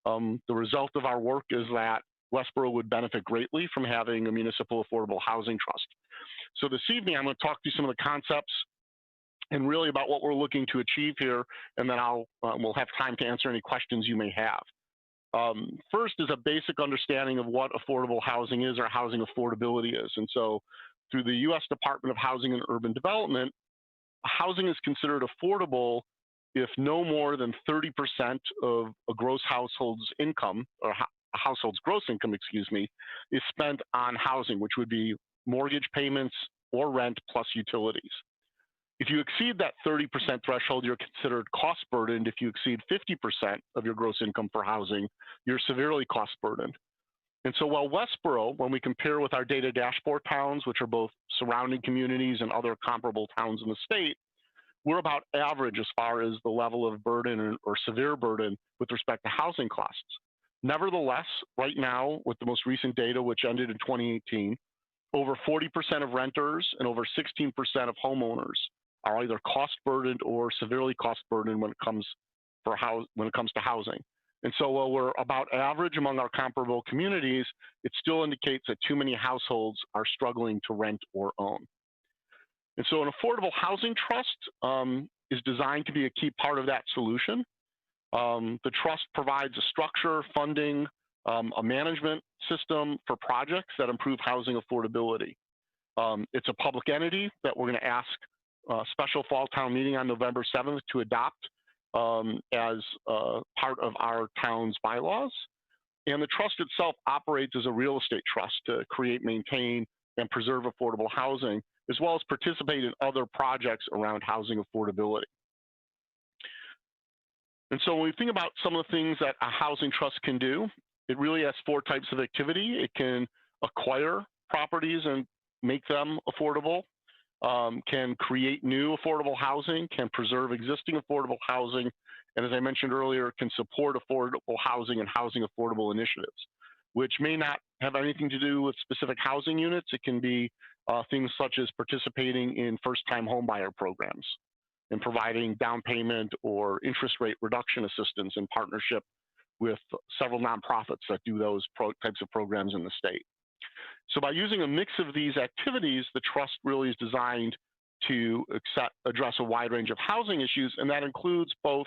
The result of our work is that Westboro would benefit greatly from having a municipal affordable housing trust. So this evening, I'm going to talk through some of the concepts and really about what we're looking to achieve here, and then we'll have time to answer any questions you may have. First is a basic understanding of what affordable housing is, or housing affordability is. And so through the U.S. Department of Housing and Urban Development, housing is considered affordable if no more than 30% of a gross household's income, or a household's gross income, excuse me, is spent on housing, which would be mortgage payments or rent plus utilities. If you exceed that 30% threshold, you're considered cost burdened. If you exceed 50% of your gross income for housing, you're severely cost burdened. And so while Westboro, when we compare with our data dashboard towns, which are both surrounding communities and other comparable towns in the state, we're about average as far as the level of burden or severe burden with respect to housing costs. Nevertheless, right now, with the most recent data, which ended in 2018, over 40% of renters and over 16% of homeowners are either cost burdened or severely cost burdened when it comes to housing. And so while we're about average among our comparable communities, it still indicates that too many households are struggling to rent or own. And so an affordable housing trust is designed to be a key part of that solution. The trust provides a structure, funding, a management system for projects that improve housing affordability. It's a public entity that we're going to ask a special fall town meeting on November 7th to adopt as part of our town's bylaws. And the trust itself operates as a real estate trust to create, maintain, and preserve affordable housing, as well as participate in other projects around housing affordability. And so when we think about some of the things that a housing trust can do, it really has 4 types of activity. It can acquire properties and make them affordable, can create new affordable housing, can preserve existing affordable housing, and as I mentioned earlier, can support affordable housing and housing affordable initiatives, which may not have anything to do with specific housing units. It can be things such as participating in first-time homebuyer programs and providing down payment or interest rate reduction assistance in partnership with several nonprofits that do those types of programs in the state. So by using a mix of these activities, the trust really is designed to address a wide range of housing issues, and that includes both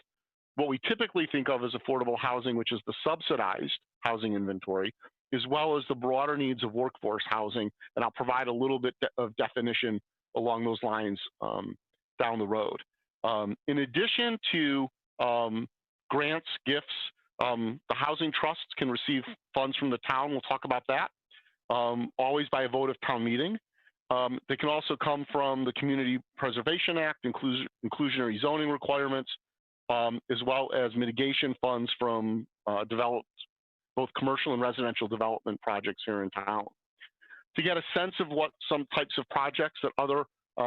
what we typically think of as affordable housing, which is the subsidized housing inventory, as well as the broader needs of workforce housing. And I'll provide a little bit of definition along those lines down the road. In addition to grants, gifts, the housing trusts can receive funds from the town. We'll talk about that, always by a vote of town meeting. They can also come from the Community Preservation Act, inclusionary zoning requirements, as well as mitigation funds from both commercial and residential development projects here in town. To get a sense of what some types of projects that other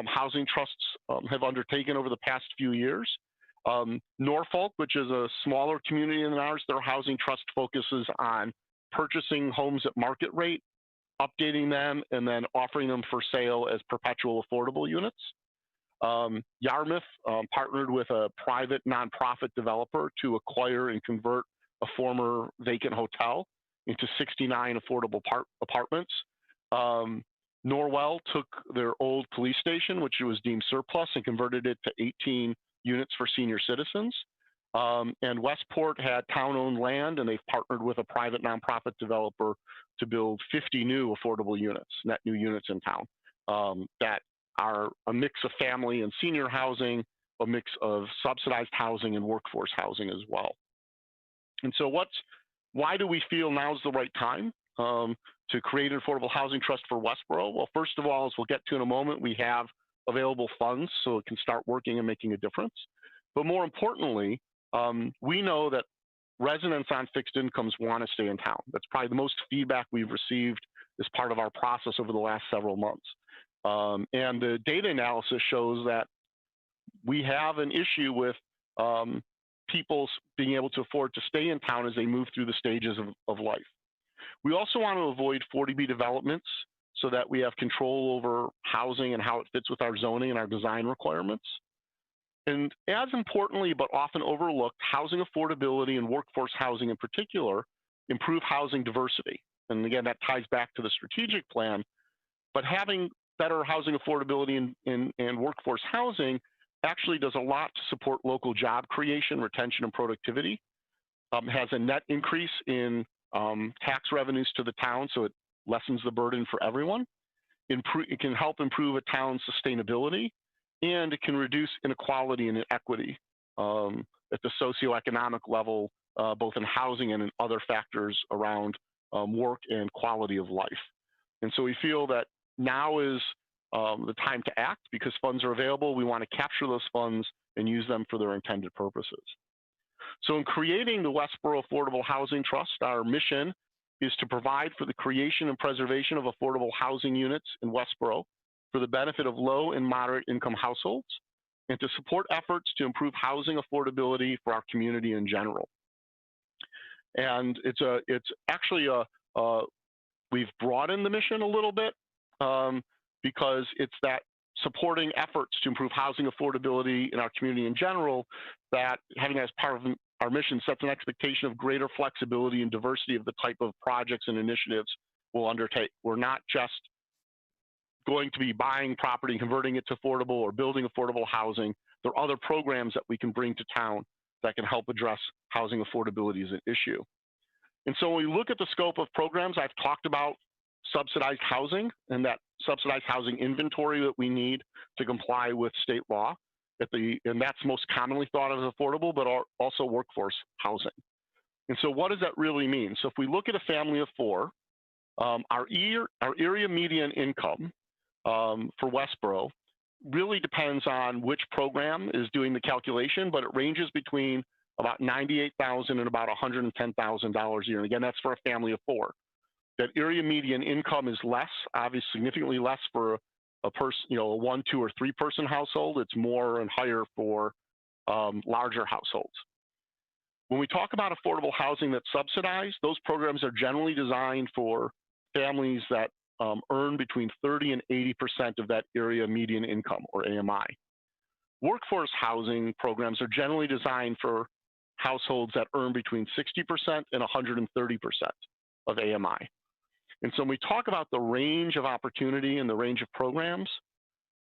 housing trusts have undertaken over the past few years, Norfolk, which is a smaller community than ours, their housing trust focuses on purchasing homes at market rate, updating them, and then offering them for sale as perpetual affordable units. Yarmouth partnered with a private nonprofit developer to acquire and convert a former vacant hotel into 69 affordable apartments. Norwell took their old police station, which was deemed surplus, and converted it to 18 units for senior citizens. And Westport had town-owned land, and they've partnered with a private nonprofit developer to build 50 new affordable units, net new units in town, that are a mix of family and senior housing, a mix of subsidized housing and workforce housing as well. And so why do we feel now's the right time to create an affordable housing trust for Westboro? Well, first of all, as we'll get to in a moment, we have available funds so it can start working and making a difference. But more importantly, we know that residents on fixed incomes want to stay in town. That's probably the most feedback we've received as part of our process over the last several months. And the data analysis shows that we have an issue with people being able to afford to stay in town as they move through the stages of life. We also want to avoid 40B developments so that we have control over housing and how it fits with our zoning and our design requirements. And as importantly, but often overlooked, housing affordability and workforce housing in particular improve housing diversity. And again, that ties back to the strategic plan, but having better housing affordability and workforce housing actually does a lot to support local job creation, retention, and productivity. Has a net increase in tax revenues to the town, so it lessens the burden for everyone. it can help improve a town's sustainability, and it can reduce inequality and inequity at the socioeconomic level, both in housing and in other factors around work and quality of life. And so we feel that now is the time to act because funds are available. We want to capture those funds and use them for their intended purposes. So in creating the Westboro Affordable Housing Trust, our mission is to provide for the creation and preservation of affordable housing units in Westboro for the benefit of low and moderate income households, and to support efforts to improve housing affordability for our community in general. And it's actually we've broadened the mission a little bit because it's that supporting efforts to improve housing affordability in our community in general that having as part of our mission sets an expectation of greater flexibility and diversity of the type of projects and initiatives we'll undertake. We're not just going to be buying property and converting it to affordable or building affordable housing. There are other programs that we can bring to town that can help address housing affordability as an issue. And so when we look at the scope of programs, I've talked about subsidized housing and that subsidized housing inventory that we need to comply with state law. And that's most commonly thought of as affordable, but also workforce housing. And so what does that really mean? So if we look at a family of four, our area median income for Westboro really depends on which program is doing the calculation, but it ranges between about $98,000 and about $110,000 a year. And again, that's for a family of four. That area median income is less, obviously significantly less for a person, a 1, 2, or 3 person household. It's more and higher for larger households. When we talk about affordable housing that's subsidized, those programs are generally designed for families that earn between 30 and 80% of that area median income, or AMI. Workforce housing programs are generally designed for households that earn between 60% and 130% of AMI. And so when we talk about the range of opportunity and the range of programs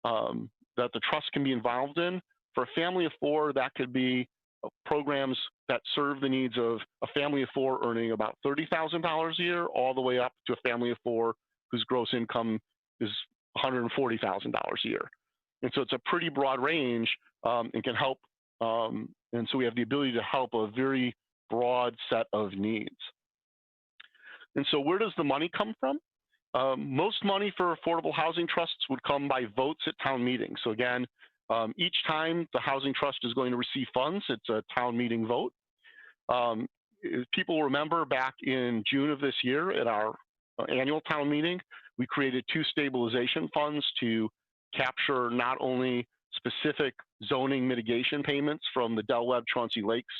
that the trust can be involved in, for a family of four, that could be programs that serve the needs of a family of four earning about $30,000 a year, all the way up to a family of four whose gross income is $140,000 a year. And so it's a pretty broad range and can help. And so we have the ability to help a very broad set of needs. And so where does the money come from? Most money for affordable housing trusts would come by votes at town meetings. So again, each time the housing trust is going to receive funds, it's a town meeting vote. People remember back in June of this year at our annual town meeting, we created 2 stabilization funds to capture not only specific zoning mitigation payments from the Del Webb Chauncey Lakes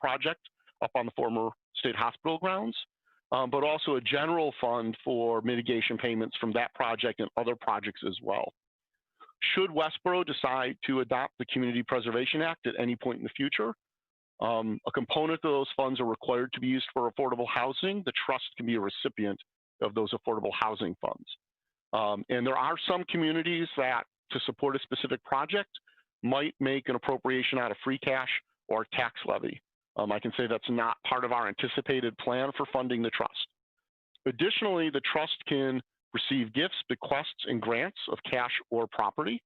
project up on the former state hospital grounds, but also a general fund for mitigation payments from that project and other projects as well. Should Westboro decide to adopt the Community Preservation Act at any point in the future, a component of those funds are required to be used for affordable housing. The trust can be a recipient of those affordable housing funds. And there are some communities that, to support a specific project, might make an appropriation out of free cash or tax levy. I can say that's not part of our anticipated plan for funding the trust. Additionally, the trust can receive gifts, bequests, and grants of cash or property.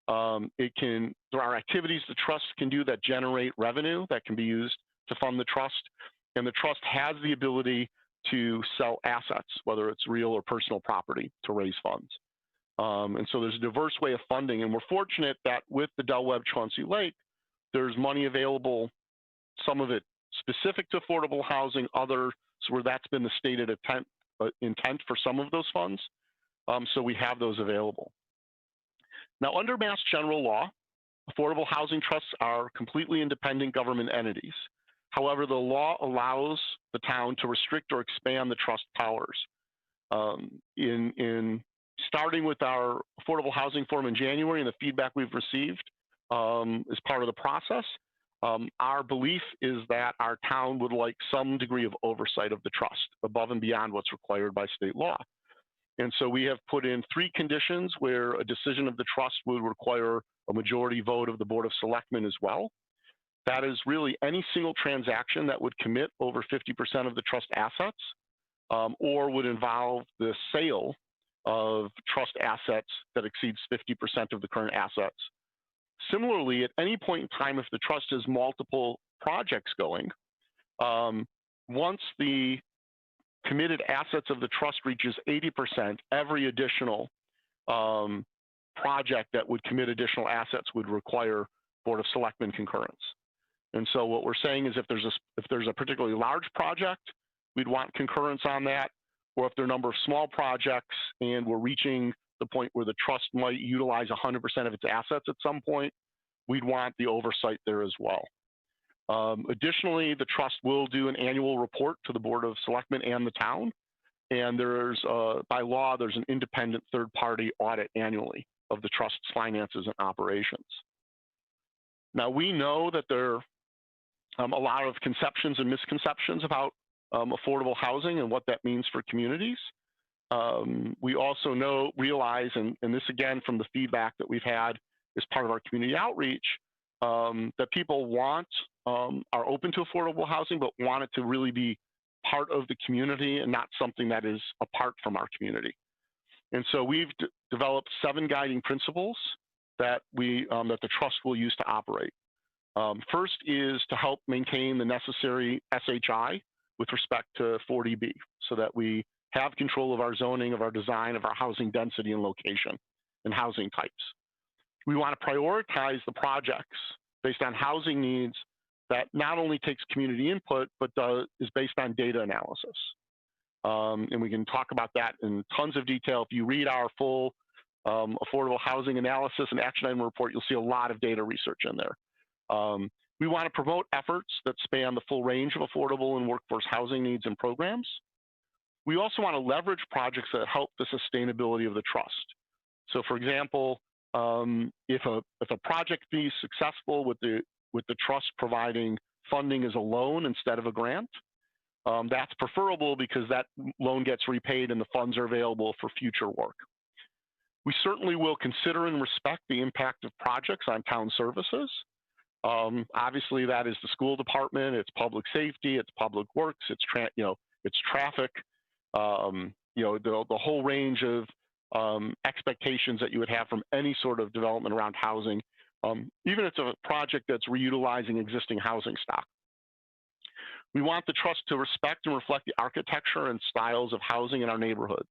There are activities the trust can do that generate revenue that can be used to fund the trust, and the trust has the ability to sell assets, whether it's real or personal property, to raise funds. And so there's a diverse way of funding, and we're fortunate that with the Del Webb Chauncey Lake, there's money available, some of it specific to affordable housing, others where that's been the stated intent for some of those funds. So we have those available. Now, under Mass General Law, affordable housing trusts are completely independent government entities. However, the law allows the town to restrict or expand the trust powers. In starting with our affordable housing forum in January and the feedback we've received as part of the process, our belief is that our town would like some degree of oversight of the trust above and beyond what's required by state law. And so we have put in 3 conditions where a decision of the trust would require a majority vote of the Board of Selectmen as well. That is really any single transaction that would commit over 50% of the trust assets or would involve the sale of trust assets that exceeds 50% of the current assets. Similarly, at any point in time, if the trust has multiple projects going, once the committed assets of the trust reaches 80%, every additional project that would commit additional assets would require Board of Selectmen concurrence. And so what we're saying is if there's a particularly large project, we'd want concurrence on that, or if there are a number of small projects and we're reaching the point where the trust might utilize 100% of its assets at some point, we'd want the oversight there as well. Additionally, the trust will do an annual report to the Board of Selectmen and the town, and there's, by law, there's an independent third-party audit annually of the trust's finances and operations. Now, we know that there are a lot of conceptions and misconceptions about affordable housing and what that means for communities. We also realize, and this again from the feedback that we've had as part of our community outreach, that people are open to affordable housing, but want it to really be part of the community and not something that is apart from our community. And so we've developed 7 guiding principles that that the trust will use to operate. First is to help maintain the necessary SHI with respect to 40B, so that we have control of our zoning, of our design, of our housing density and location and housing types. We want to prioritize the projects based on housing needs that not only takes community input, but is based on data analysis. And we can talk about that in tons of detail. If you read our full affordable housing analysis and action item report, you'll see a lot of data research in there. We want to promote efforts that span the full range of affordable and workforce housing needs and programs. We also want to leverage projects that help the sustainability of the trust. So for example, if a project be successful with the trust providing funding as a loan instead of a grant, that's preferable because that loan gets repaid and the funds are available for future work. We certainly will consider and respect the impact of projects on town services. Obviously, that is the school department, it's public safety, it's public works, it's traffic, the whole range of expectations that you would have from any sort of development around housing, even if it's a project that's reutilizing existing housing stock. We want the trust to respect and reflect the architecture and styles of housing in our neighborhoods.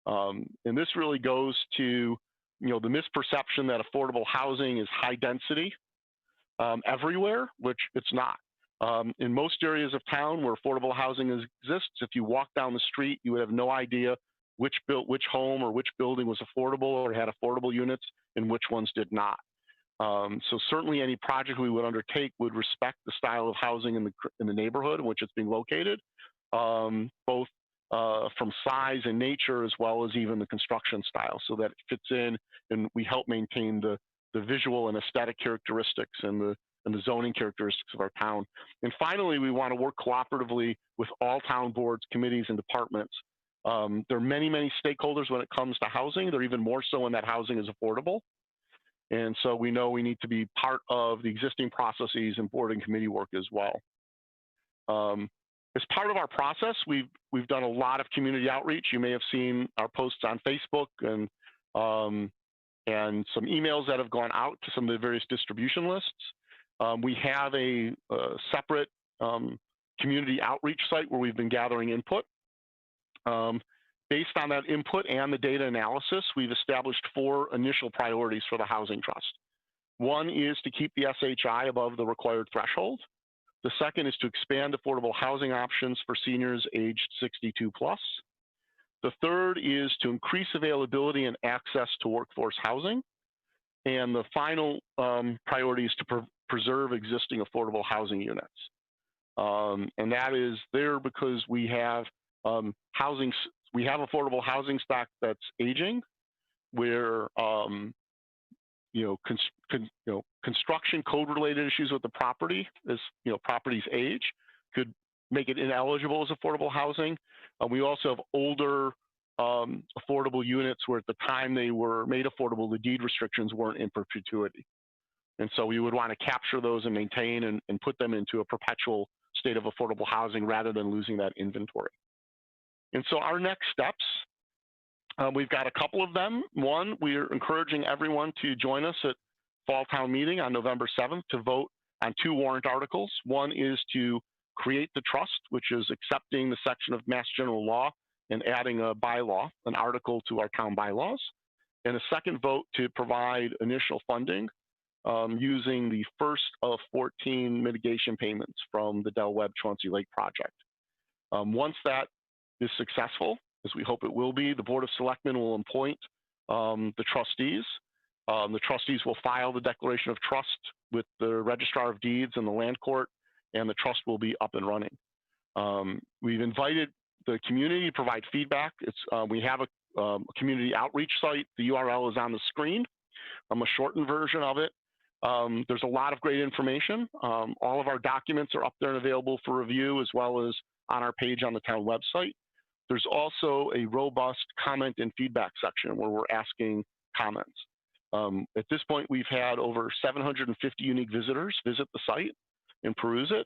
And this really goes to the misperception that affordable housing is high density everywhere, which it's not. In most areas of town where affordable housing exists, if you walk down the street, you would have no idea which home or which building was affordable or had affordable units and which ones did not. So certainly any project we would undertake would respect the style of housing in the neighborhood in which it's being located, both from size and nature as well as even the construction style, so that it fits in and we help maintain the visual and aesthetic characteristics and the zoning characteristics of our town. And finally, we want to work cooperatively with all town boards, committees, and departments. There are many, many stakeholders when it comes to housing. They're even more so when that housing is affordable. And so we know we need to be part of the existing processes and board and committee work as well. As part of our process, we've done a lot of community outreach. You may have seen our posts on Facebook and some emails that have gone out to some of the various distribution lists. We have a separate community outreach site where we've been gathering input. Based on that input and the data analysis, we've established 4 initial priorities for the Housing Trust. One is to keep the SHI above the required threshold. The second is to expand affordable housing options for seniors aged 62 plus. The third is to increase availability and access to workforce housing. And the final priority is to preserve existing affordable housing units. And that is there because we have affordable housing stock that's aging, where construction code-related issues with the property, as property's age, could make it ineligible as affordable housing. We also have older affordable units where at the time they were made affordable, the deed restrictions weren't in perpetuity. And so we would want to capture those and maintain and put them into a perpetual state of affordable housing rather than losing that inventory. And so our next steps We've got a couple of them. One, we're encouraging everyone to join us at Fall Town Meeting on November 7th to vote on 2 warrant articles. One is to create the trust, which is accepting the section of Mass General Law and adding a bylaw, an article to our town bylaws. And a second vote to provide initial funding using the first of 14 mitigation payments from the Del Webb Chauncey Lake project. Once that is successful, as we hope it will be, the Board of Selectmen will appoint the trustees. The trustees will file the declaration of trust with the Registrar of Deeds and the Land Court, and the trust will be up and running. We've invited the community to provide feedback. We have a community outreach site. The URL is on the screen. A shortened version of it. There's a lot of great information. All of our documents are up there and available for review, as well as on our page on the town website. There's also a robust comment and feedback section where we're asking comments. At this point, we've had over 750 unique visitors visit the site and peruse it.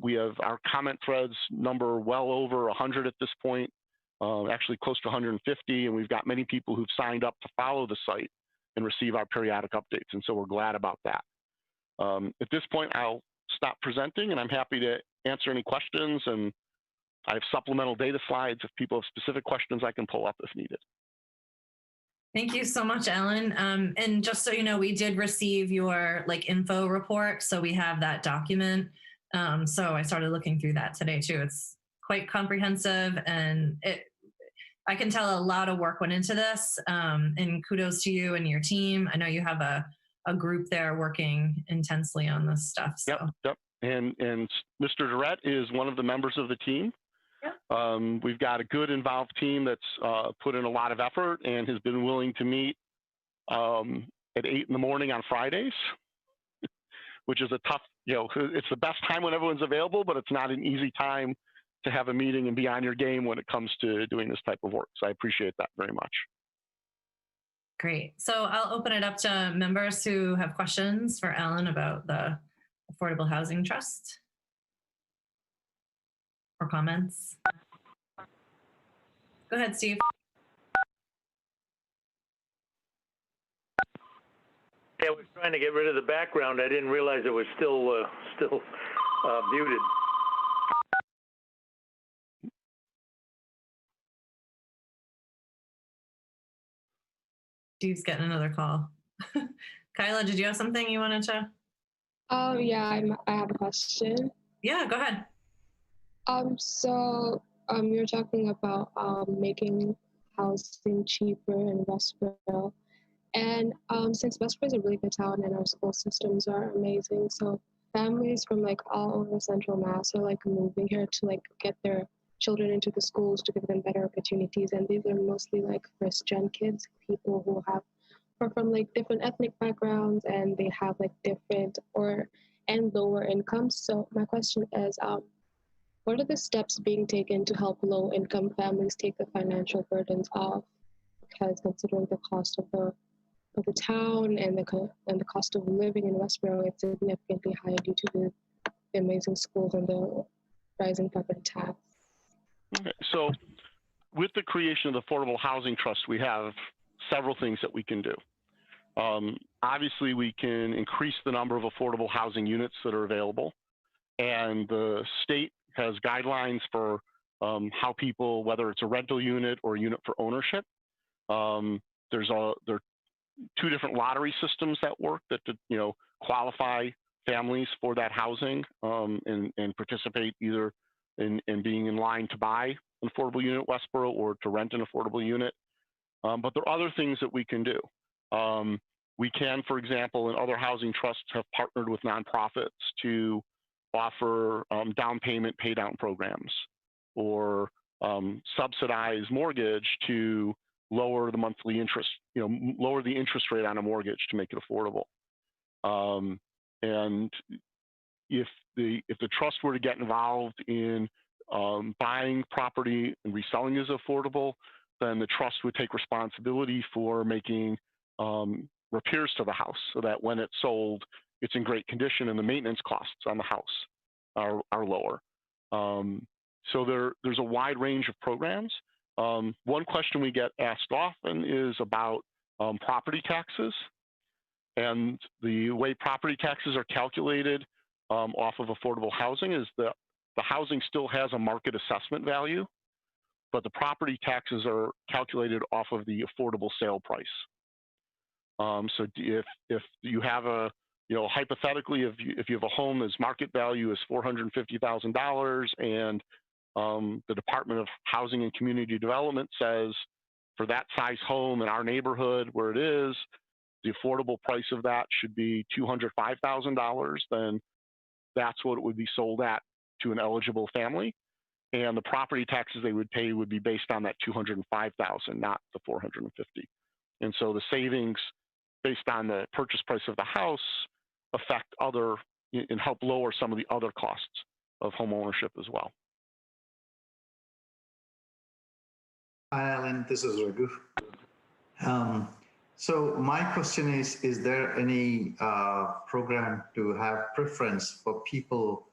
We have our comment threads number well over 100 at this point, actually close to 150, and we've got many people who've signed up to follow the site and receive our periodic updates, and so we're glad about that. At this point, I'll stop presenting, and I'm happy to answer any questions, and I have supplemental data slides. If people have specific questions, I can pull up if needed. Thank you so much, Ellen. And just so you know, we did receive your info report, so we have that document. So I started looking through that today too. It's quite comprehensive, and I can tell a lot of work went into this. And kudos to you and your team. I know you have a group there working intensely on this stuff. So. Yep. And Mr. Durrett is one of the members of the team. Yep. We've got a good involved team that's put in a lot of effort and has been willing to meet at 8 in the morning on Fridays, which is a tough, it's the best time when everyone's available, but it's not an easy time to have a meeting and be on your game when it comes to doing this type of work. So I appreciate that very much. Great. So I'll open it up to members who have questions for Ellen about the Affordable Housing Trust or comments. Go ahead, Steve. Yeah, I was trying to get rid of the background. I didn't realize it was still muted. Steve's getting another call. Kyla, did you have something you wanted to? Oh, yeah, I have a question. Yeah, go ahead. So you're talking about making housing cheaper in Westboro. And since Westboro is a really good town and our school systems are amazing, so families from all over Central Mass are moving here to get their children into the schools to give them better opportunities. And these are mostly first-gen kids, people who are from different ethnic backgrounds, and they have different and lower incomes. So my question is, what are the steps being taken to help low-income families take the financial burdens off? Because considering the cost of the town and the cost of living in Westboro, it's significantly higher due to the amazing schools and the rising property tax. Okay, so with the creation of the Affordable Housing Trust, we have several things that we can do. Obviously, we can increase the number of affordable housing units that are available, and the state has guidelines for how people, whether it's a rental unit or a unit for ownership. There are 2 different lottery systems that work that qualify families for that housing and participate either in being in line to buy an affordable unit at Westboro or to rent an affordable unit. But there are other things that we can do. We can, for example, and other housing trusts have partnered with nonprofits to offer down payment pay down programs or subsidize mortgage to lower the monthly interest, lower the interest rate on a mortgage to make it affordable. And if the trust were to get involved in buying property and reselling as affordable, then the trust would take responsibility for making repairs to the house so that when it's sold, it's in great condition and the maintenance costs on the house are lower. So there's a wide range of programs. One question we get asked often is about property taxes. And the way property taxes are calculated off of affordable housing is that the housing still has a market assessment value, but the property taxes are calculated off of the affordable sale price. So if you have a, hypothetically, if you have a home that's market value is $450,000 and the Department of Housing and Community Development says for that size home in our neighborhood where it is, the affordable price of that should be $205,000, then that's what it would be sold at to an eligible family. And the property taxes they would pay would be based on that $205,000, not the $450,000. And so the savings based on the purchase price of the house affect other and help lower some of the other costs of home ownership as well. Hi, Alan. This is Raghu. So my question is there any program to have preference for people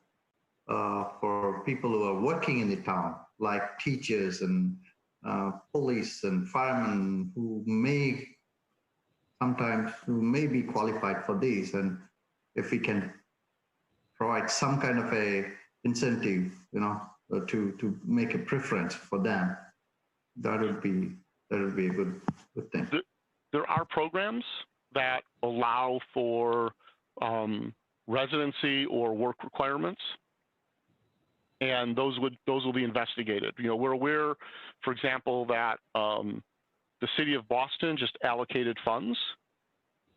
who are working in the town, like teachers and police and firemen who may be qualified for these, and if we can provide some kind of a incentive, to make a preference for them, that would be a good thing. There are programs that allow for residency or work requirements, and those will be investigated. We're aware, for example, that the city of Boston just allocated funds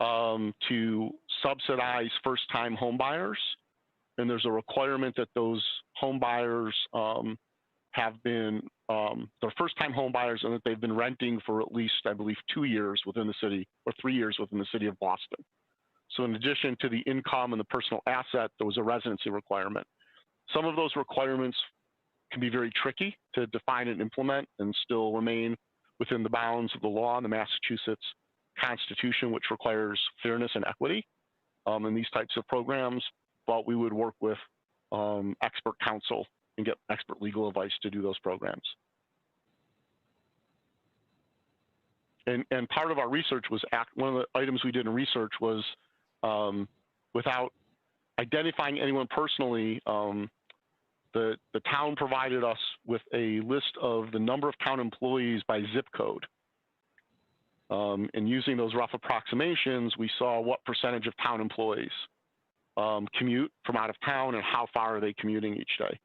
to subsidize first-time home buyers, and there's a requirement that those home buyers have been they're first-time home buyers and that they've been renting for at least, I believe, 2 years within the city or 3 years within the city of Boston. So in addition to the income and the personal asset, there was a residency requirement. Some of those requirements can be very tricky to define and implement and still remain within the bounds of the law and the Massachusetts Constitution, which requires fairness and equity in these types of programs, but we would work with expert counsel and get expert legal advice to do those programs. And part of our research was, one of the items we did in research was, without identifying anyone personally, the town provided us with a list of the number of town employees by zip code. And using those rough approximations, we saw what percentage of town employees commute from out of town and how far are they commuting each day.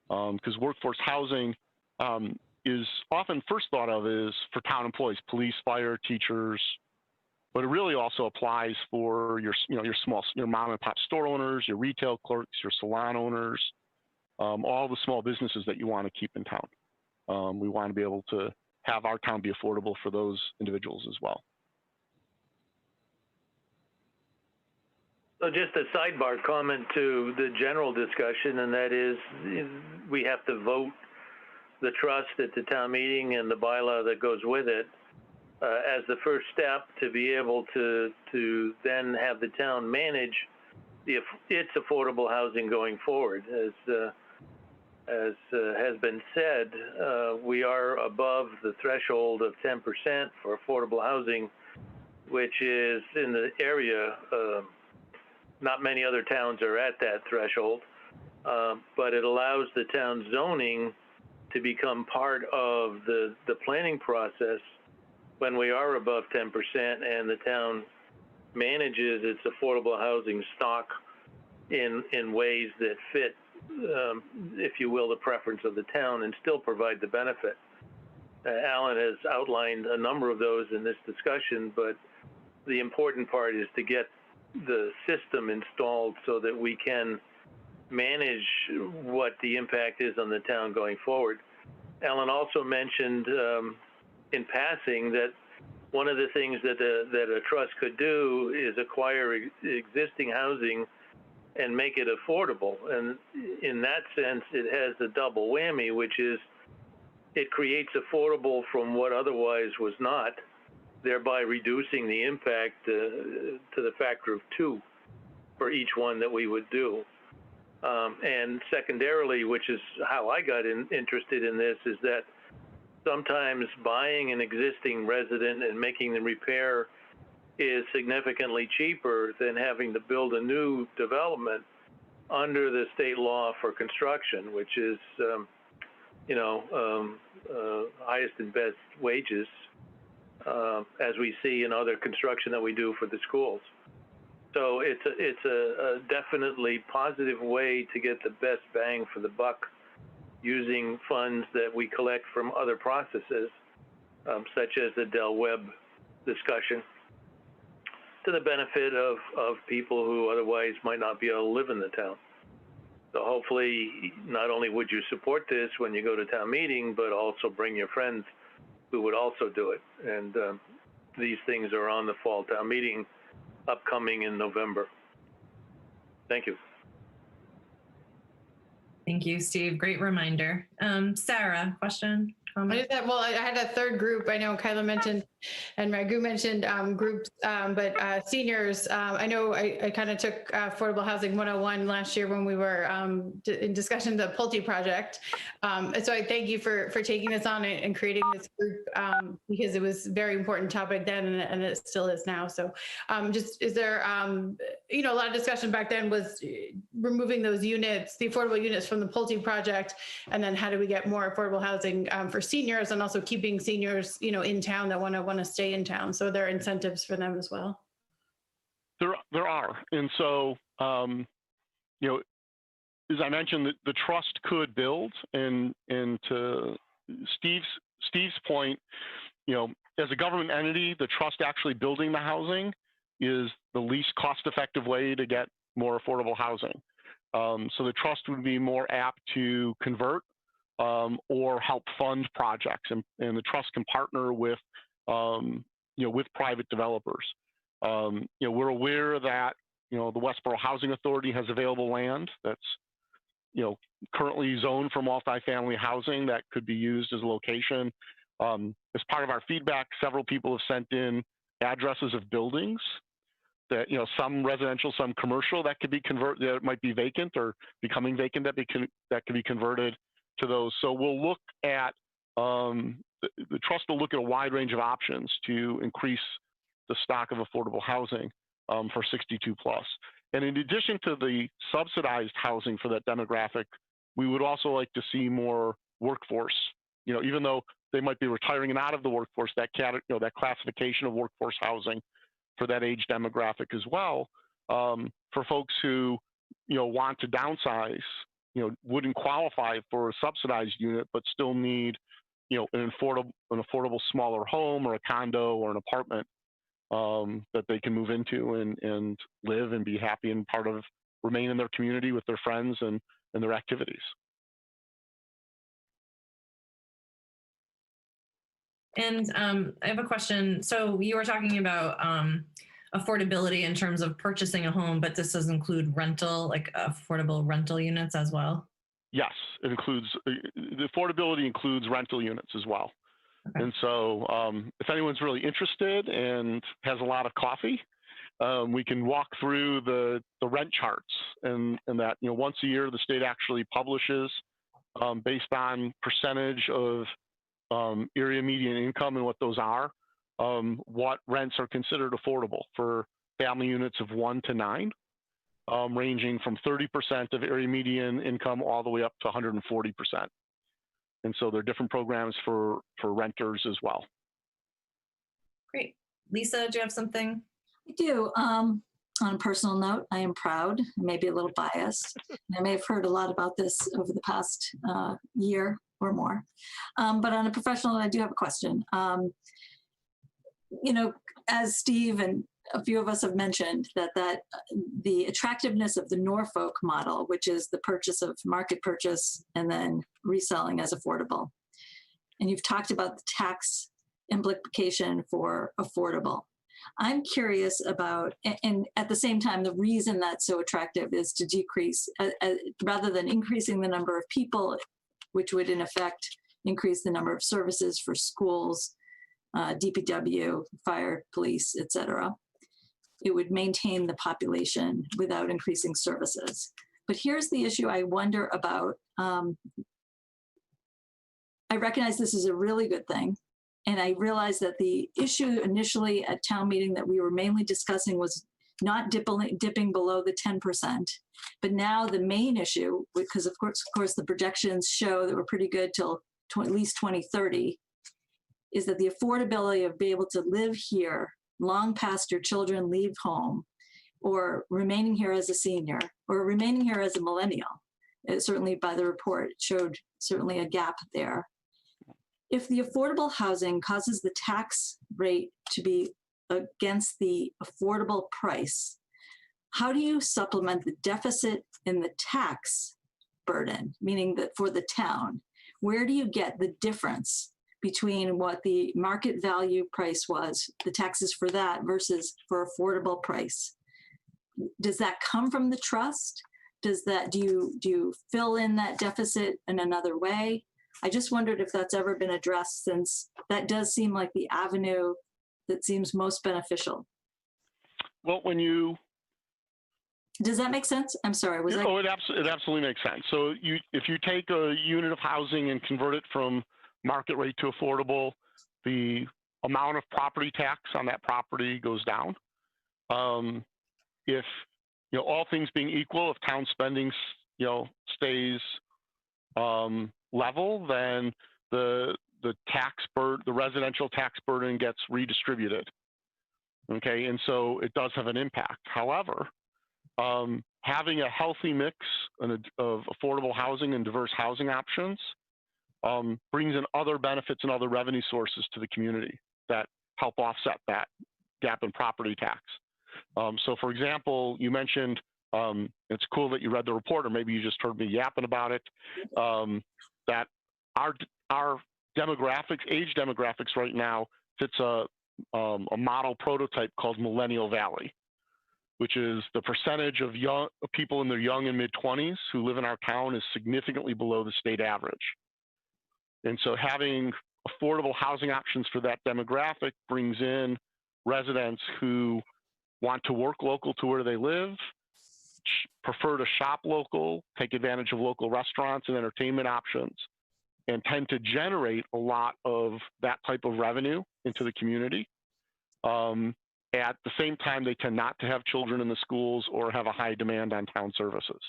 Because workforce housing is often first thought of is for town employees, police, fire, teachers, but it really also applies for your mom and pop store owners, your retail clerks, your salon owners, all the small businesses that you want to keep in town. We want to be able to have our town be affordable for those individuals as well. So just a sidebar comment to the general discussion, and that is we have to vote the trust at the town meeting and the bylaw that goes with it as the first step to be able to then have the town manage its affordable housing going forward. As has been said, we are above the threshold of 10% for affordable housing, which is in the area. Not many other towns are at that threshold, but it allows the town zoning to become part of the planning process when we are above 10% and the town manages its affordable housing stock in ways that fit, if you will, the preference of the town and still provide the benefit. Alan has outlined a number of those in this discussion, but the important part is to get the system installed so that we can manage what the impact is on the town going forward. Alan also mentioned in passing that one of the things that a trust could do is acquire existing housing and make it affordable. And in that sense, it has the double whammy, which is it creates affordable from what otherwise was not, thereby reducing the impact to the factor of 2 for each one that we would do. And secondarily, which is how I got interested in this, is that sometimes buying an existing resident and making the repair is significantly cheaper than having to build a new development under the state law for construction, which is, highest and best wages, as we see in other construction that we do for the schools. So it's a definitely positive way to get the best bang for the buck using funds that we collect from other processes, such as the Del Webb discussion, to the benefit of people who otherwise might not be able to live in the town. So hopefully, not only would you support this when you go to town meeting, but also bring your friends who would also do it. And these things are on the fall town meeting upcoming in November. Thank you. Thank you, Steve. Great reminder. Sarah, question? Comment? I had a third group. I know Kyla mentioned and Raghu mentioned groups, but seniors, I know I kind of took Affordable Housing 101 last year when we were in discussion the Pulte project. And so I thank you for taking this on and creating this group because it was a very important topic then and it still is now. So is there, a lot of discussion back then was removing those units, the affordable units from the Pulte project, and then how do we get more affordable housing for seniors and also keeping seniors, in town that want to stay in town. So there are incentives for them as well. There are. And so, as I mentioned, the trust could build, and to Steve's point, as a government entity, the trust actually building the housing is the least cost-effective way to get more affordable housing. So the trust would be more apt to convert or help fund projects, and the trust can partner with private developers. We're aware that the Westboro Housing Authority has available land that's currently zoned for multifamily housing that could be used as a location. As part of our feedback, several people have sent in addresses of buildings that some residential, some commercial that could be converted, that might be vacant or becoming vacant, that could be converted to those. So we'll look at the trust will look at a wide range of options to increase the stock of affordable housing for 62 plus. And in addition to the subsidized housing for that demographic, we would also like to see more workforce. Even though they might be retiring and out of the workforce, that that classification of workforce housing for that age demographic as well, for folks who want to downsize, wouldn't qualify for a subsidized unit, but still need an affordable smaller home or a condo or an apartment that they can move into and live and be happy and remain in their community with their friends and their activities. And I have a question. So you were talking about affordability in terms of purchasing a home, but this does include rental, like affordable rental units as well? Yes, it includes, the affordability includes rental units as well. Okay. And so if anyone's really interested and has a lot of coffee, we can walk through the rent charts and that, once a year, the state actually publishes based on percentage of area median income and what those are, what rents are considered affordable for family units of 1 to 9. Ranging from 30% of area median income all the way up to 140%. And so there are different programs for renters as well. Great. Lisa, do you have something? I do. On a personal note, I am proud, maybe a little biased. I may have heard a lot about this over the past year or more. But on a professional note, I do have a question. As Steve and a few of us have mentioned, that the attractiveness of the Norfolk model, which is the purchase of market purchase and then reselling as affordable. And you've talked about the tax implication for affordable. I'm curious about, and at the same time, the reason that's so attractive is to decrease, rather than increasing the number of people, which would in effect increase the number of services for schools, DPW, fire, police, et cetera. It would maintain the population without increasing services. But here's the issue I wonder about. I recognize this is a really good thing. And I realized that the issue initially at town meeting that we were mainly discussing was not dipping below the 10%. But now the main issue, because of course the projections show that we're pretty good till at least 2030, is that the affordability of being able to live here long past your children leave home, or remaining here as a senior, or remaining here as a millennial. Certainly by the report, it showed certainly a gap there. If the affordable housing causes the tax rate to be against the affordable price, how do you supplement the deficit in the tax burden, meaning that for the town? Where do you get the difference between what the market value price was, the taxes for that, versus for affordable price? Does that come from the trust? Do you fill in that deficit in another way? I just wondered if that's ever been addressed, since that does seem like the avenue that seems most beneficial. Well, does that make sense? I'm sorry. It absolutely makes sense. So if you take a unit of housing and convert it from market rate to affordable, the amount of property tax on that property goes down. If all things being equal, if town spending stays level, then the residential tax burden gets redistributed. Okay, and so it does have an impact. However, having a healthy mix of affordable housing and diverse housing options brings in other benefits and other revenue sources to the community that help offset that gap in property tax. So, for example, you mentioned, it's cool that you read the report, or maybe you just heard me yapping about it, that our age demographics right now fits a model prototype called Millennial Valley, which is the percentage of people in their young and mid-20s who live in our town is significantly below the state average. And so having affordable housing options for that demographic brings in residents who want to work local to where they live, prefer to shop local, take advantage of local restaurants and entertainment options, and tend to generate a lot of that type of revenue into the community. At the same time, they tend not to have children in the schools or have a high demand on town services.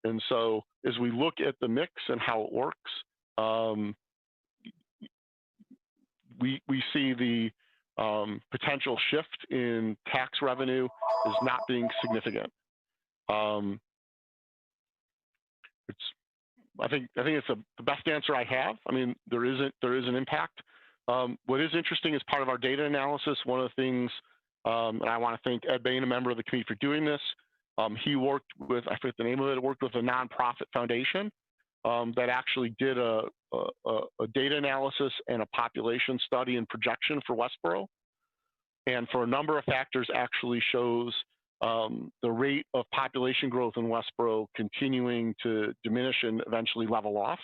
And so as we look at the mix and how it works, we see the potential shift in tax revenue as not being significant. I think it's the best answer I have. I mean, there is an impact. What is interesting is part of our data analysis. One of the things, and I want to thank Ed Bain, a member of the committee, for doing this. He worked with, I forget the name of it, worked with a nonprofit foundation that actually did a data analysis and a population study and projection for Westboro. And for a number of factors actually shows the rate of population growth in Westboro continuing to diminish and eventually level off,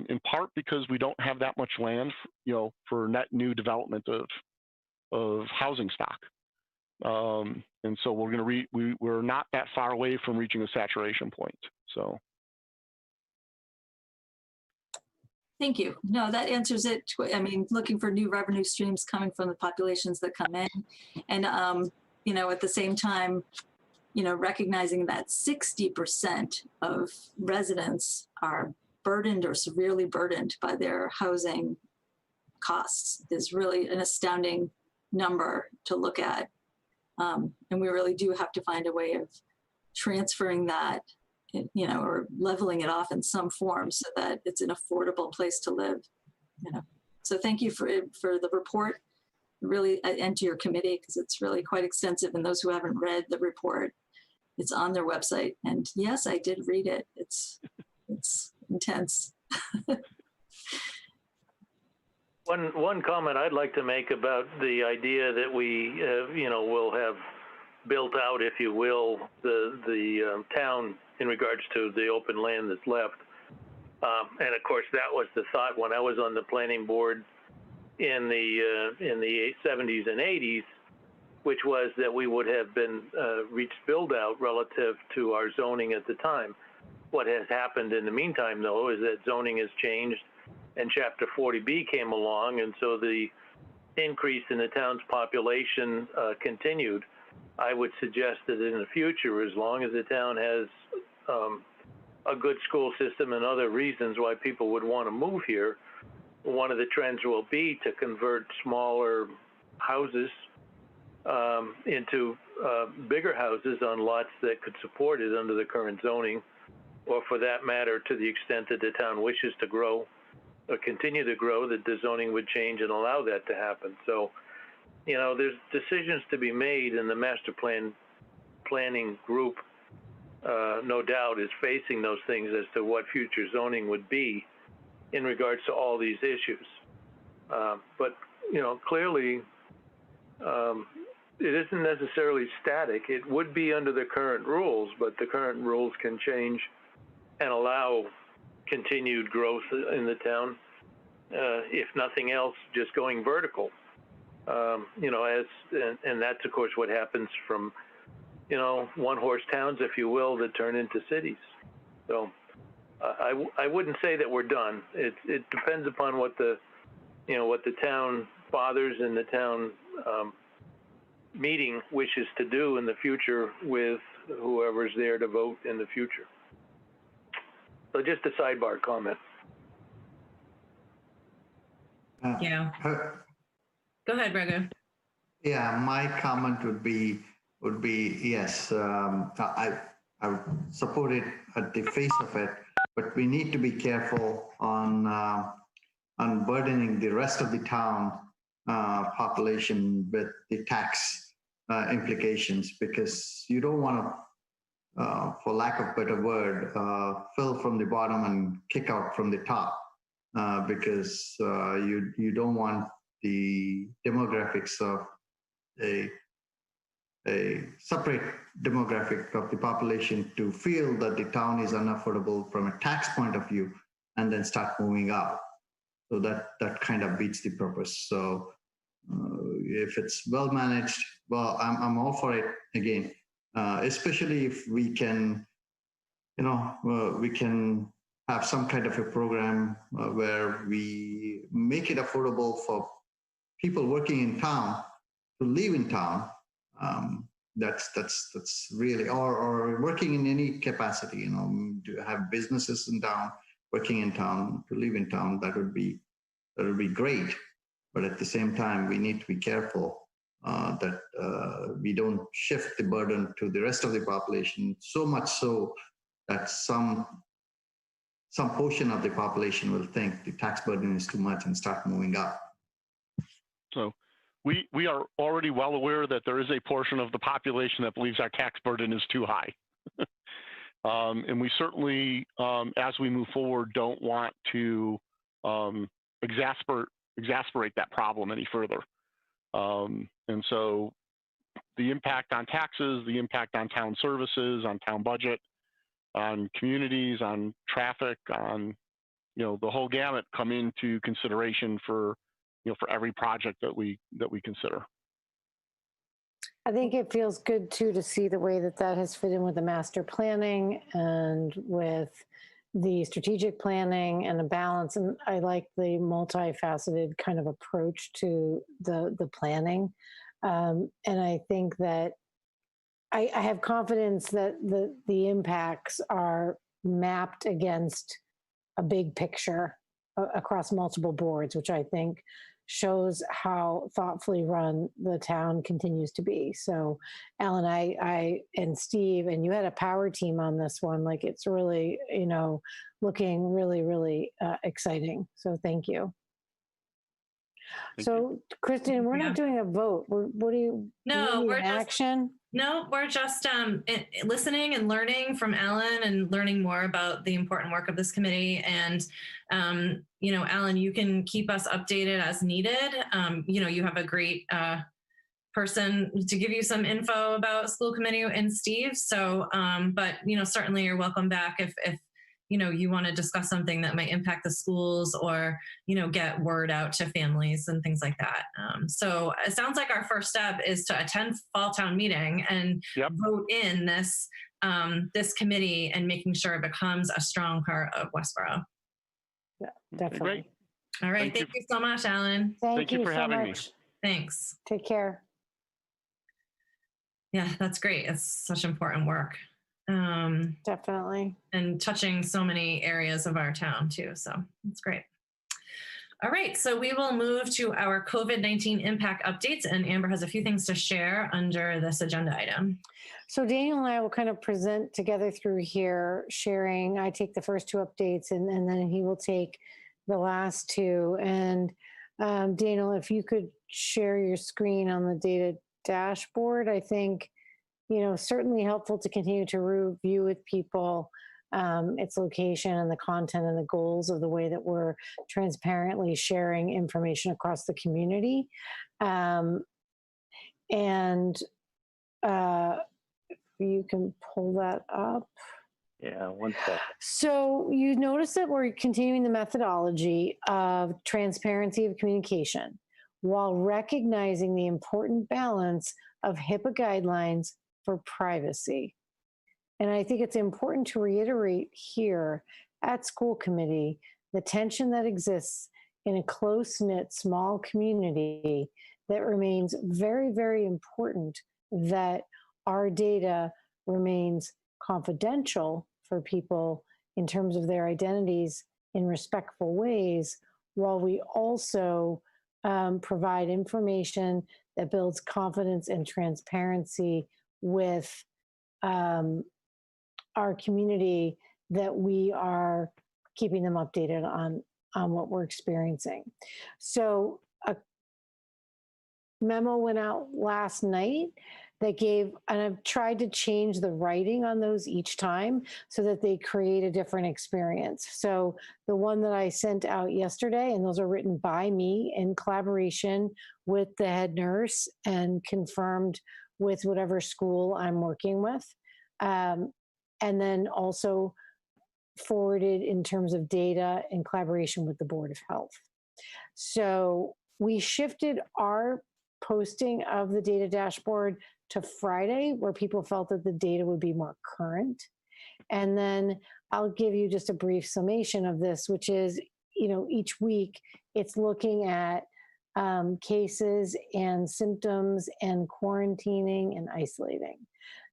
in part because we don't have that much land, for net new development of housing stock. And so we're not that far away from reaching a saturation point. So. Thank you. No, that answers it. I mean, looking for new revenue streams coming from the populations that come in. And, at the same time, recognizing that 60% of residents are burdened or severely burdened by their housing costs is really an astounding number to look at. And we really do have to find a way of transferring that, or leveling it off in some form so that it's an affordable place to live. So thank you for the report, really, and to your committee, because it's really quite extensive. And those who haven't read the report, it's on their website. And yes, I did read it. It's intense. One comment I'd like to make about the idea that we, will have built out, if you will, the town in regards to the open land that's left. And of course, that was the thought when I was on the planning board in the 70s and 80s, which was that we would have been reached build out relative to our zoning at the time. What has happened in the meantime, though, is that zoning has changed and Chapter 40B came along, and so the increase in the town's population continued. I would suggest that in the future, as long as the town has a good school system and other reasons why people would want to move here, one of the trends will be to convert smaller houses into bigger houses on lots that could support it under the current zoning, or for that matter, to the extent that the town wishes to grow or continue to grow, that the zoning would change and allow that to happen. So, you know, there's decisions to be made, and the master planning group, no doubt, is facing those things as to what future zoning would be in regards to all these issues. But, you know, clearly, it isn't necessarily static. It would be under the current rules, but the current rules can change and allow continued growth in the town. If nothing else, just going vertical. You know, and that's of course what happens from, you know, one-horse towns, if you will, that turn into cities. So I wouldn't say that we're done. It depends upon what the, you know, what the town fathers and the town meeting wishes to do in the future with whoever's there to vote in the future. So just a sidebar comment. Yeah. Go ahead, Raghu. Yeah, my comment would be yes, I would support it at the face of it, but we need to be careful on burdening the rest of the town population with the tax implications, because you don't want to, for lack of a better word, fill from the bottom and kick out from the top, because you don't want the demographics of a separate demographic of the population to feel that the town is unaffordable from a tax point of view and then start moving up. So that kind of beats the purpose. So if it's well managed, well, I'm all for it again, especially if we can, you know, we can have some kind of a program where we make it affordable for people working in town to live in town. That's really, or working in any capacity, you know, to have businesses in town, working in town, to live in town. That would be great. But at the same time, we need to be careful that we don't shift the burden to the rest of the population, so much so that some portion of the population will think the tax burden is too much and start moving up. So we are already well aware that there is a portion of the population that believes our tax burden is too high. And we certainly, as we move forward, don't want to exasperate that problem any further. And so the impact on taxes, the impact on town services, on town budget, on communities, on traffic, on, you know, the whole gamut come into consideration for, you know, for every project that we consider. I think it feels good too to see the way that has fit in with the master planning and with the strategic planning and the balance. And I like the multifaceted kind of approach to the planning. And I think that I have confidence that the impacts are mapped against a big picture across multiple boards, which I think shows how thoughtfully run the town continues to be. So Alan, I and Steve, and you had a power team on this one. Like, it's really, you know, looking really, really exciting. So thank you. So Kristen, we're not doing a vote. What do you? No, we're just action. No, we're just listening and learning from Alan and learning more about the important work of this committee. And, you know, Alan, you can keep us updated as needed. You know, you have a great person to give you some info about school committee and Steve. So, but, you know, certainly you're welcome back if you know, you want to discuss something that might impact the schools or, you know, get word out to families and things like that. So it sounds like our first step is to attend fall town meeting and vote in this this committee and making sure it becomes a strong part of Westboro. Yeah, definitely. Great. All right. Thank you so much, Alan. Thank you for so having me. much. Thanks. Take care. Yeah, that's great. It's such important work. Definitely. And touching so many areas of our town too. So it's great. All right, so we will move to our COVID-19 impact updates, and Amber has a few things to share under this agenda item. So Daniel and I will kind of present together through here, sharing. I take the first two updates, and then he will take the last two. And Daniel, if you could share your screen on the data dashboard, I think, certainly helpful to continue to review with people its location and the content and the goals of the way that we're transparently sharing information across the community. You can pull that up. Yeah, one sec. So you notice that we're continuing the methodology of transparency of communication while recognizing the important balance of HIPAA guidelines for privacy. And I think it's important to reiterate here at school committee the tension that exists in a close-knit small community that remains very, very important that our data remains confidential for people in terms of their identities in respectful ways, while we also provide information that builds confidence and transparency with our community, that we are keeping them updated on what we're experiencing. So a memo went out last night that gave, and I've tried to change the writing on those each time so that they create a different experience. So the one that I sent out yesterday, and those are written by me in collaboration with the head nurse and confirmed with whatever school I'm working with. And then also forwarded in terms of data in collaboration with the Board of Health. So we shifted our posting of the data dashboard to Friday, where people felt that the data would be more current. And then I'll give you just a brief summation of this, which is, each week it's looking at cases and symptoms and quarantining and isolating.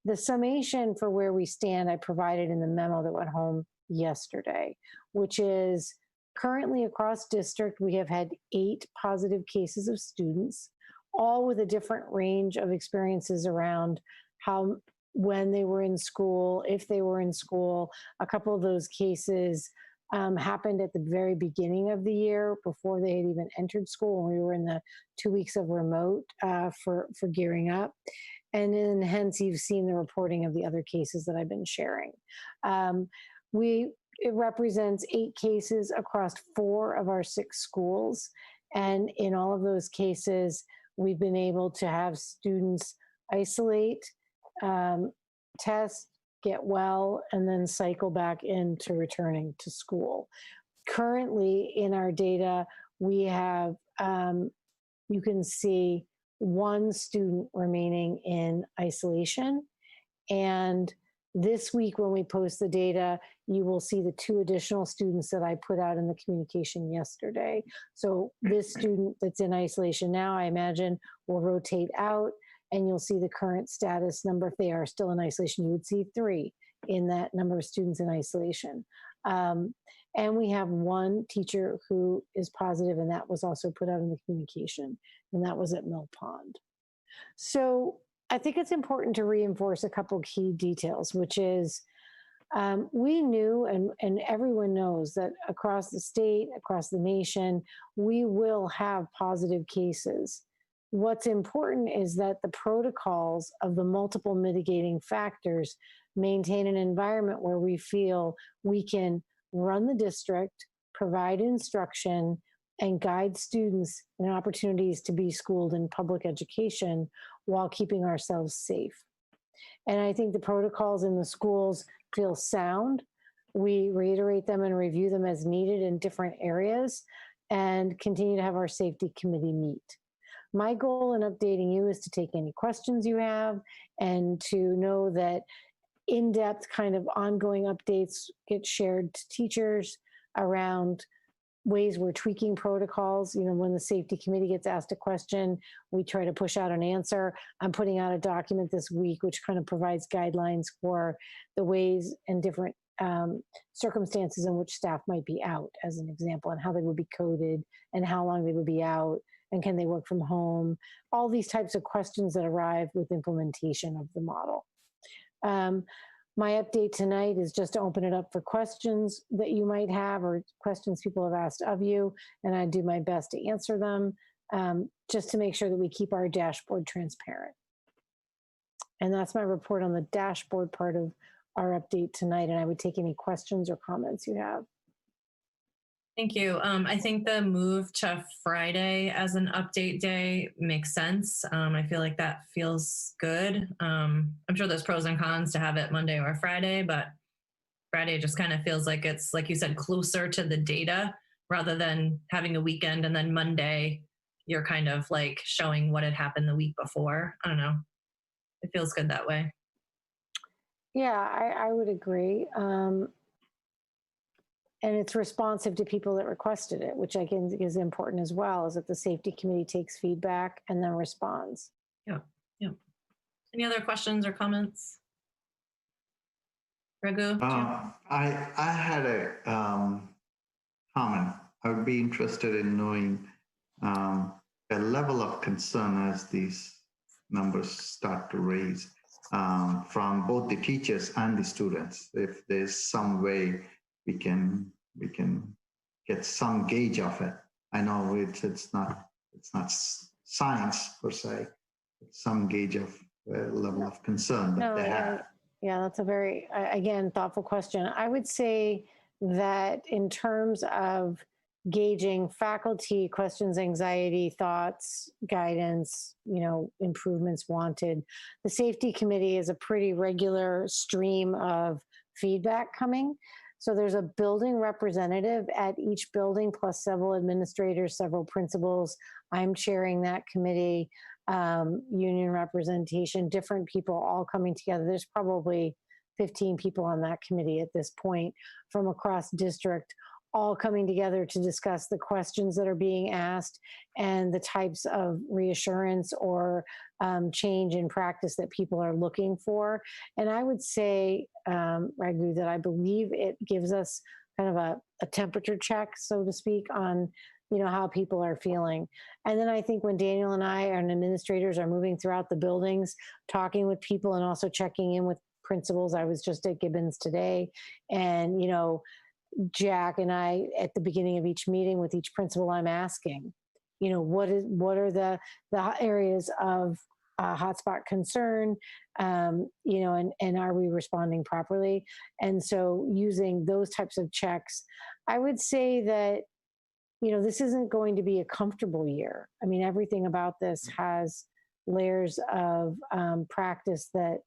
The summation for where we stand, I provided in the memo that went home yesterday, which is currently across district, we have had 8 positive cases of students, all with a different range of experiences around when they were in school, if they were in school. A couple of those cases happened at the very beginning of the year before they had even entered school. We were in the 2 weeks of remote for gearing up. And then hence you've seen the reporting of the other cases that I've been sharing. It represents 8 cases across 4 of our 6 schools. And in all of those cases, we've been able to have students isolate, test, get well, and then cycle back into returning to school. Currently in our data, we have, you can see 1 student remaining in isolation. And this week, when we post the data, you will see the 2 additional students that I put out in the communication yesterday. So this student that's in isolation now, I imagine, will rotate out, and you'll see the current status number. If they are still in isolation, you would see 3 in that number of students in isolation. And we have 1 teacher who is positive, and that was also put out in the communication, and that was at Mill Pond. So I think it's important to reinforce a couple of key details, which is we knew, and everyone knows, that across the state, across the nation, we will have positive cases. What's important is that the protocols of the multiple mitigating factors maintain an environment where we feel we can run the district, provide instruction, and guide students in opportunities to be schooled in public education while keeping ourselves safe. And I think the protocols in the schools feel sound. We reiterate them and review them as needed in different areas and continue to have our safety committee meet. My goal in updating you is to take any questions you have and to know that in-depth kind of ongoing updates get shared to teachers around ways we're tweaking protocols. You know, when the safety committee gets asked a question, we try to push out an answer. I'm putting out a document this week, which kind of provides guidelines for the ways and different circumstances in which staff might be out, as an example, and how they would be coded and how long they would be out and can they work from home, all these types of questions that arrive with implementation of the model. My update tonight is just to open it up for questions that you might have or questions people have asked of you, and I do my best to answer them, just to make sure that we keep our dashboard transparent. And that's my report on the dashboard part of our update tonight, and I would take any questions or comments you have. Thank you. I think the move to Friday as an update day makes sense. I feel like that feels good. I'm sure there's pros and cons to have it Monday or Friday, but Friday just kind of feels like it's, like you said, closer to the data rather than having a weekend and then Monday you're kind of like showing what had happened the week before. I don't know. It feels good that way. Yeah, I would agree. And it's responsive to people that requested it, which I think is important as well, is that the safety committee takes feedback and then responds. Yeah, yeah. Any other questions or comments? Raghu? I had a comment. I would be interested in knowing the level of concern as these numbers start to raise from both the teachers and the students. If there's some way we can get some gauge of it. I know it's not science per se, but some gauge of level of concern that they have. Yeah, that's a very, again, thoughtful question. I would say that in terms of gauging faculty questions, anxiety, thoughts, guidance, improvements wanted, the safety committee is a pretty regular stream of feedback coming. So there's a building representative at each building, plus several administrators, several principals. I'm chairing that committee, union representation, different people all coming together. There's probably 15 people on that committee at this point from across district, all coming together to discuss the questions that are being asked and the types of reassurance or change in practice that people are looking for. And I would say, Raghu, that I believe it gives us kind of a temperature check, so to speak, on how people are feeling. And then I think when Daniel and I and administrators are moving throughout the buildings, talking with people and also checking in with principals. I was just at Gibbons today, and Jack and I, at the beginning of each meeting with each principal, I'm asking, what are the areas of hotspot concern, and are we responding properly? And so using those types of checks, I would say that, this isn't going to be a comfortable year. I mean, everything about this has layers of practice that,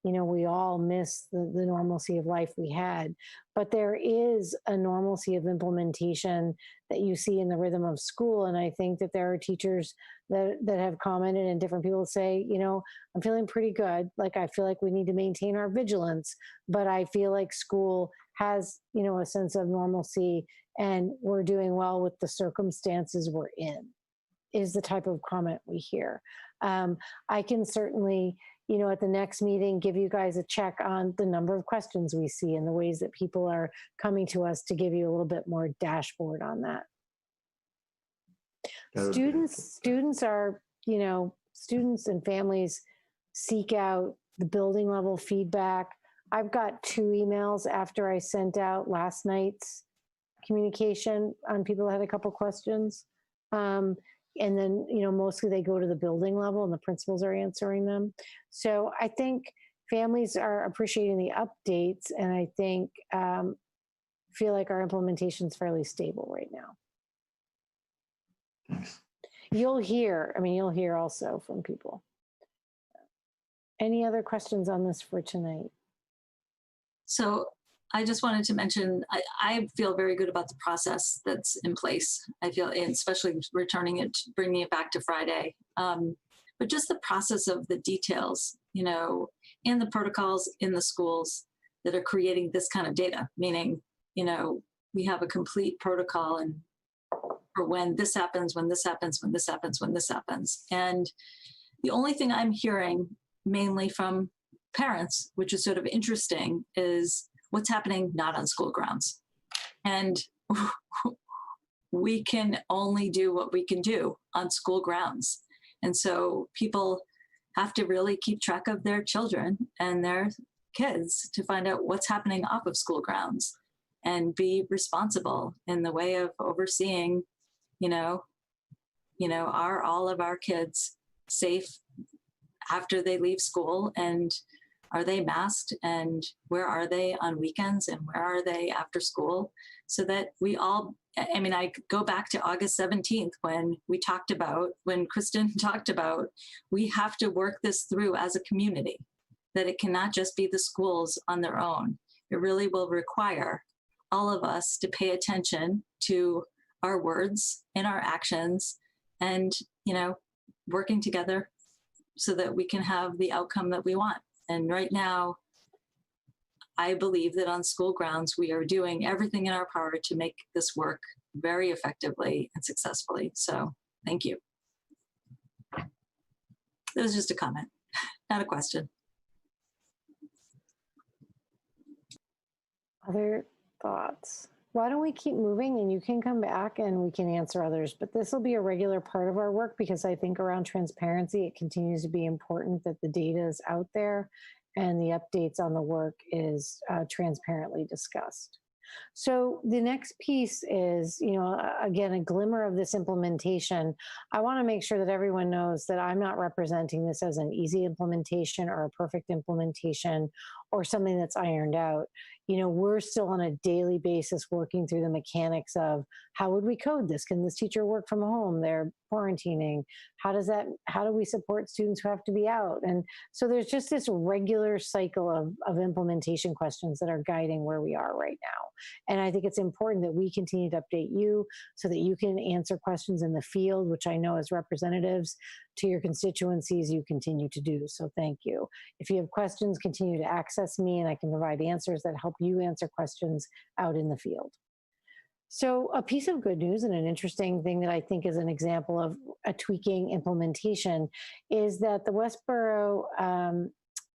we all miss the normalcy of life we had, but there is a normalcy of implementation that you see in the rhythm of school. And I think that there are teachers that have commented and different people say, I'm feeling pretty good. Like, I feel like we need to maintain our vigilance, but I feel like school has, a sense of normalcy and we're doing well with the circumstances we're in, is the type of comment we hear. I can certainly, at the next meeting, give you guys a check on the number of questions we see and the ways that people are coming to us to give you a little bit more dashboard on that. Students are, students and families seek out the building level feedback. I've got 2 emails after I sent out last night's communication on people that had a couple questions. And then, mostly they go to the building level and the principals are answering them. So I think families are appreciating the updates, and I think feel like our implementation is fairly stable right now. Thanks. You'll hear also from people. Any other questions on this for tonight? So I just wanted to mention, I feel very good about the process that's in place. I feel, and especially bringing it back to Friday. But just the process of the details, and the protocols in the schools that are creating this kind of data, meaning, we have a complete protocol and for when this happens, when this happens, when this happens, when this happens. And the only thing I'm hearing mainly from parents, which is sort of interesting, is what's happening not on school grounds. And we can only do what we can do on school grounds. And so people have to really keep track of their children and their kids to find out what's happening off of school grounds and be responsible in the way of overseeing, are all of our kids safe after they leave school, and are they masked, and where are they on weekends, and where are they after school, so that we all, I go back to August 17th when Kristen talked about, we have to work this through as a community, that it cannot just be the schools on their own. It really will require all of us to pay attention to our words and our actions and, working together so that we can have the outcome that we want. And right now, I believe that on school grounds, we are doing everything in our power to make this work very effectively and successfully. So thank you. It was just a comment, not a question. Other thoughts? Why don't we keep moving, and you can come back and we can answer others, but this will be a regular part of our work because I think around transparency, it continues to be important that the data is out there and the updates on the work is transparently discussed. So the next piece is, again, a glimmer of this implementation. I want to make sure that everyone knows that I'm not representing this as an easy implementation or a perfect implementation or something that's ironed out. We're still on a daily basis working through the mechanics of how would we code this? Can this teacher work from home? They're quarantining. How do we support students who have to be out? And so there's just this regular cycle of implementation questions that are guiding where we are right now. And I think it's important that we continue to update you so that you can answer questions in the field, which I know as representatives to your constituencies, you continue to do. So thank you. If you have questions, continue to access me and I can provide answers that help you answer questions out in the field. So a piece of good news and an interesting thing that I think is an example of a tweaking implementation is that the Westboro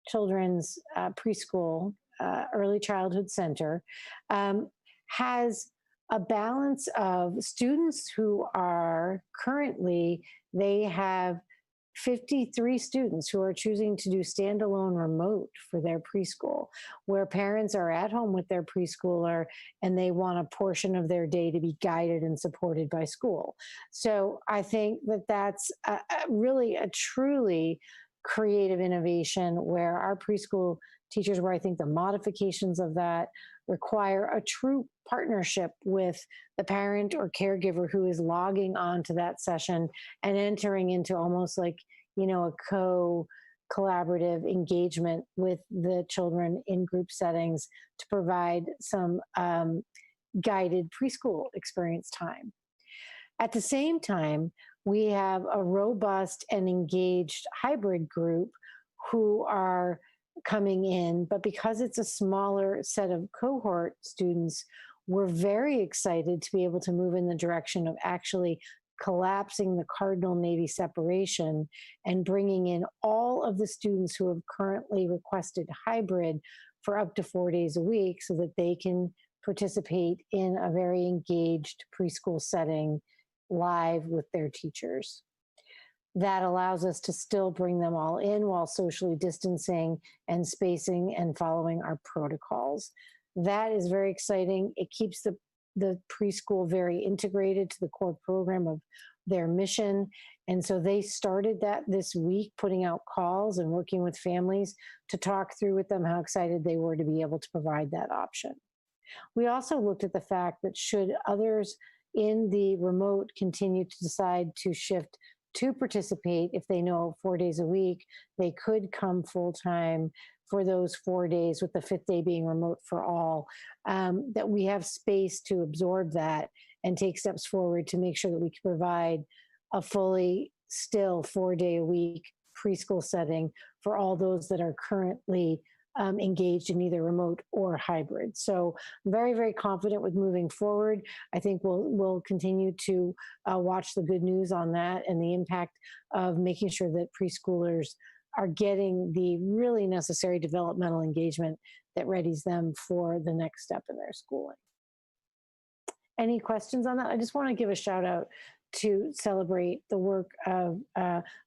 Children's Preschool Early Childhood Center has a balance of students who are currently, they have 53 students who are choosing to do standalone remote for their preschool, where parents are at home with their preschooler and they want a portion of their day to be guided and supported by school. So I think that that's really a truly creative innovation where our preschool teachers, where I think the modifications of that require a true partnership with the parent or caregiver who is logging on to that session and entering into almost like, a collaborative engagement with the children in group settings to provide some guided preschool experience time. At the same time, we have a robust and engaged hybrid group who are coming in, but because it's a smaller set of cohort students, we're very excited to be able to move in the direction of actually collapsing the cardinal navy separation and bringing in all of the students who have currently requested hybrid for up to 4 days a week so that they can participate in a very engaged preschool setting live with their teachers. That allows us to still bring them all in while socially distancing and spacing and following our protocols. That is very exciting. It keeps the preschool very integrated to the core program of their mission. And so they started that this week, putting out calls and working with families to talk through with them how excited they were to be able to provide that option. We also looked at the fact that should others in the remote continue to decide to shift to participate, if they know 4 days a week, they could come full-time for those 4 days, with the 5th day being remote for all, that we have space to absorb that and take steps forward to make sure that we can provide a fully still 4 day a week preschool setting for all those that are currently engaged in either remote or hybrid. So I'm very, very confident with moving forward. I think we'll continue to watch the good news on that and the impact of making sure that preschoolers are getting the really necessary developmental engagement that readies them for the next step in their schooling. Any questions on that? I just want to give a shout out to celebrate the work of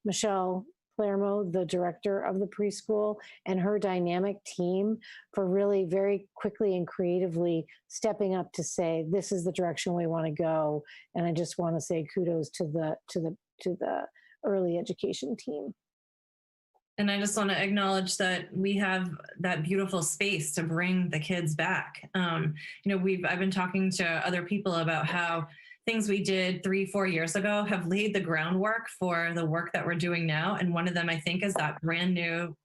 Michelle Palermo, the director of the preschool, and her dynamic team for really very quickly and creatively stepping up to say, this is the direction we want to go. And I just want to say kudos to the early education team. And I just want to acknowledge that we have that beautiful space to bring the kids back. You know, I've been talking to other people about how things we did 3-4 years ago have laid the groundwork for the work that we're doing now. And one of them, I think, is that brand new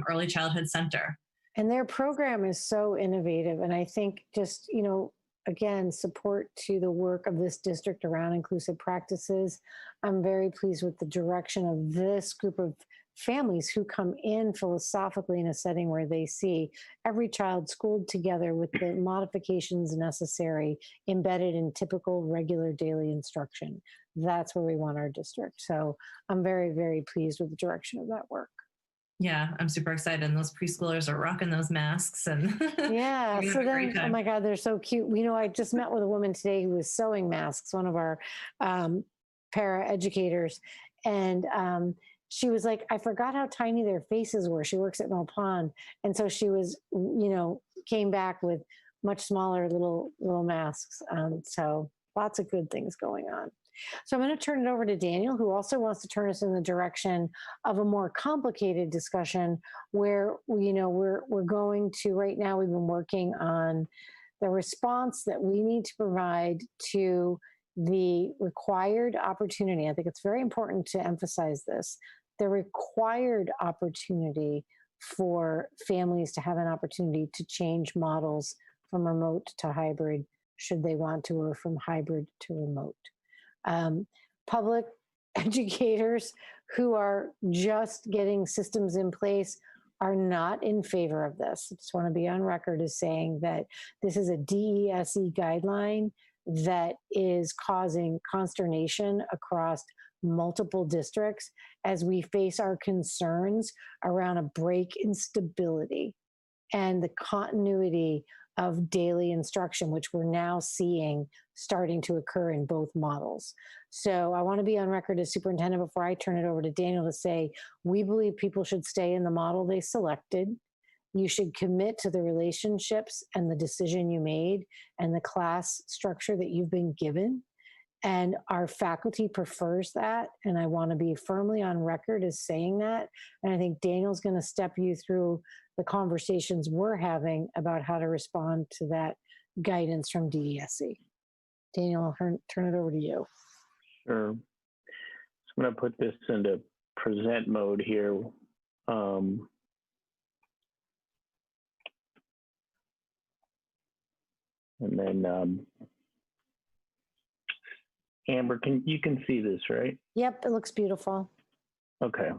early childhood center. And their program is so innovative. And I think just, you know, again, support to the work of this district around inclusive practices. I'm very pleased with the direction of this group of families who come in philosophically in a setting where they see every child schooled together with the modifications necessary embedded in typical regular daily instruction. That's where we want our district. So I'm very, very pleased with the direction of that work. Yeah, I'm super excited. And those preschoolers are rocking those masks. And yeah, so then, oh my God, they're so cute. You know, I just met with a woman today who was sewing masks, one of our para educators. And she was like, I forgot how tiny their faces were. She works at Mill Pond. And so she was, you know, came back with much smaller little masks. So lots of good things going on. So I'm going to turn it over to Daniel, who also wants to turn us in the direction of a more complicated discussion where, you know, we're going to, right now we've been working on the response that we need to provide to the required opportunity. I think it's very important to emphasize this. The required opportunity for families to have an opportunity to change models from remote to hybrid, should they want to, or from hybrid to remote. Public educators who are just getting systems in place are not in favor of this. I just want to be on record as saying that this is a DESE guideline that is causing consternation across multiple districts as we face our concerns around a break in stability and the continuity of daily instruction, which we're now seeing starting to occur in both models. So I want to be on record as superintendent before I turn it over to Daniel to say, we believe people should stay in the model they selected. You should commit to the relationships and the decision you made and the class structure that you've been given. And our faculty prefers that. And I want to be firmly on record as saying that. And I think Daniel's going to step you through the conversations we're having about how to respond to that guidance from DESE. Daniel, I'll turn it over to you. Sure. So I'm going to put this into present mode here. And then Amber, you can see this, right? Yep, it looks beautiful. Okay.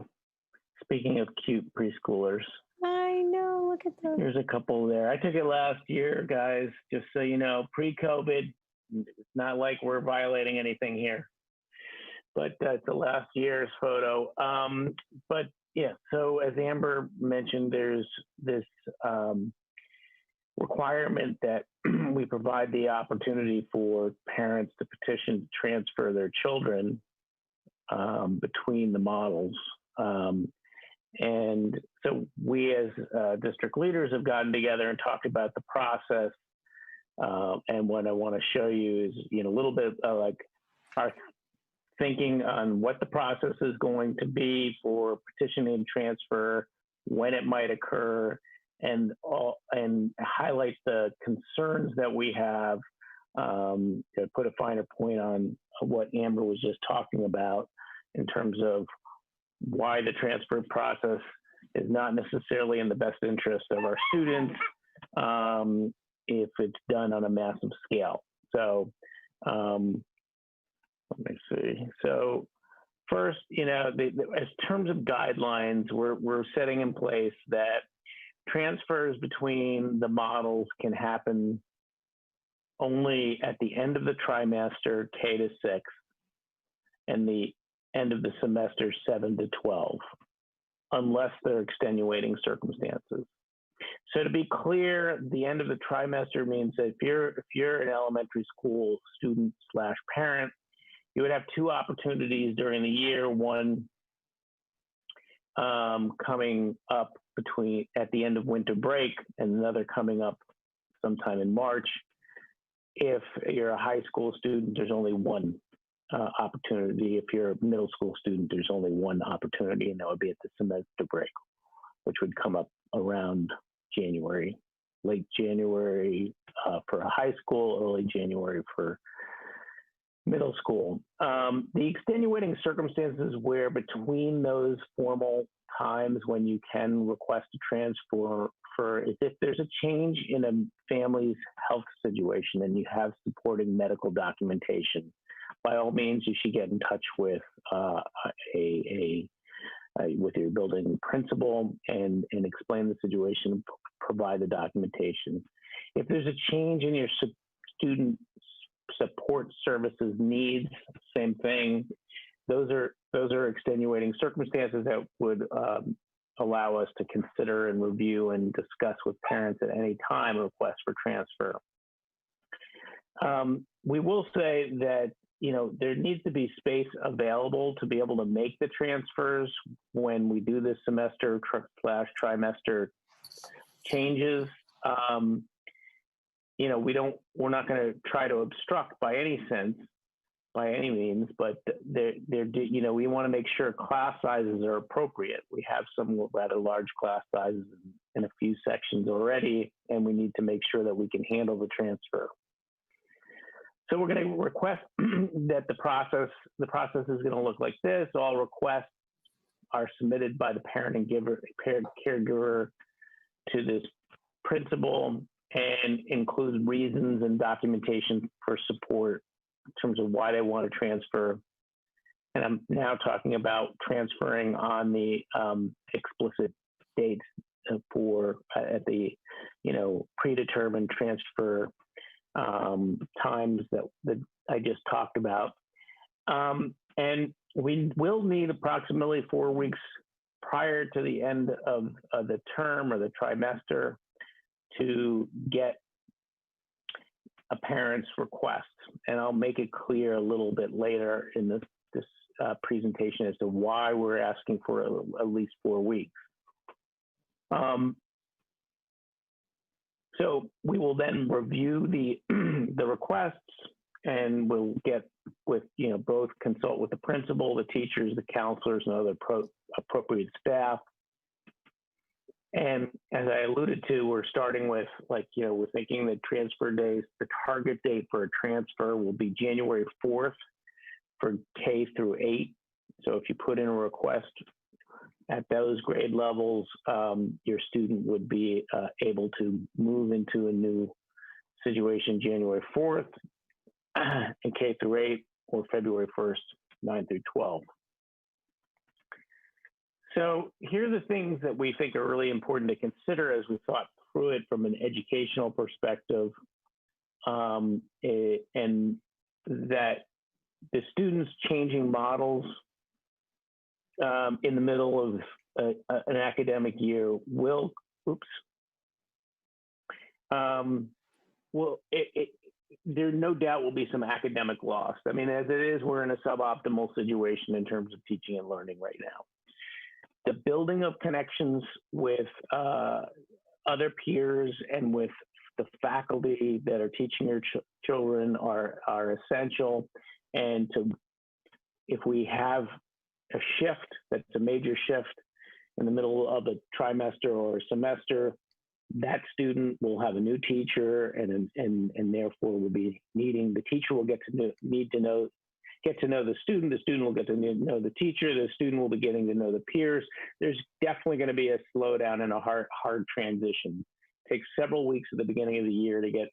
Speaking of cute preschoolers. I know, look at those. There's a couple there. I took it last year, guys, just so you know, pre-COVID. It's not like we're violating anything here. But it's the last year's photo. But yeah, so as Amber mentioned, there's this requirement that we provide the opportunity for parents to petition to transfer their children between the models. And so we as district leaders have gotten together and talked about the process. And what I want to show you is, you know, a little bit like our thinking on what the process is going to be for petitioning transfer, when it might occur, and highlight the concerns that we have, to put a finer point on what Amber was just talking about in terms of why the transfer process is not necessarily in the best interest of our students if it's done on a massive scale. So let me see. So first, you know, as terms of guidelines, we're setting in place that transfers between the models can happen only at the end of the trimester, K to 6, and the end of the semester, 7 to 12, unless there are extenuating circumstances. So to be clear, the end of the trimester means that if you're an elementary school student / parent, you would have 2 opportunities during the year, one coming up at the end of winter break and another coming up sometime in March. If you're a high school student, there's only one opportunity. If you're a middle school student, there's only one opportunity, and that would be at the semester break, which would come up around January, late January for a high school, early January for middle school. The extenuating circumstances where between those formal times when you can request a transfer is if there's a change in a family's health situation and you have supporting medical documentation. By all means, you should get in touch with with your building principal and explain the situation, provide the documentation. If there's a change in your student support services needs, same thing. Those are extenuating circumstances that would allow us to consider and review and discuss with parents at any time a request for transfer. We will say that there needs to be space available to be able to make the transfers when we do this semester / trimester changes. We're not going to try to obstruct by any means, but we want to make sure class sizes are appropriate. We have some rather large class sizes in a few sections already, and we need to make sure that we can handle the transfer. So we're going to request that the process is going to look like this. All requests are submitted by the parent and caregiver to this principal and include reasons and documentation for support in terms of why they want to transfer. And I'm now talking about transferring on the explicit dates at the predetermined transfer times that I just talked about. And we will need approximately 4 weeks prior to the end of the term or the trimester to get a parent's request. And I'll make it clear a little bit later in this presentation as to why we're asking for at least 4 weeks. So we will then review the requests, and we'll get with, both consult with the principal, the teachers, the counselors, and other appropriate staff. And as I alluded to, we're starting with, we're thinking the transfer days, the target date for a transfer will be January 4th for K through 8. So if you put in a request at those grade levels, your student would be able to move into a new situation January 4th in K through 8 or February 1st, 9 through 12. So here are the things that we think are really important to consider as we thought through it from an educational perspective, and that the students changing models in the middle of an academic year there no doubt will be some academic loss. I mean, as it is, we're in a suboptimal situation in terms of teaching and learning right now. The building of connections with other peers and with the faculty that are teaching your children are essential. And if we have a shift, that's a major shift in the middle of a trimester or a semester, that student will have a new teacher and therefore will be needing, the teacher will get to know the student will get to know the teacher, the student will be getting to know the peers. There's definitely going to be a slowdown and a hard transition. It takes several weeks at the beginning of the year to get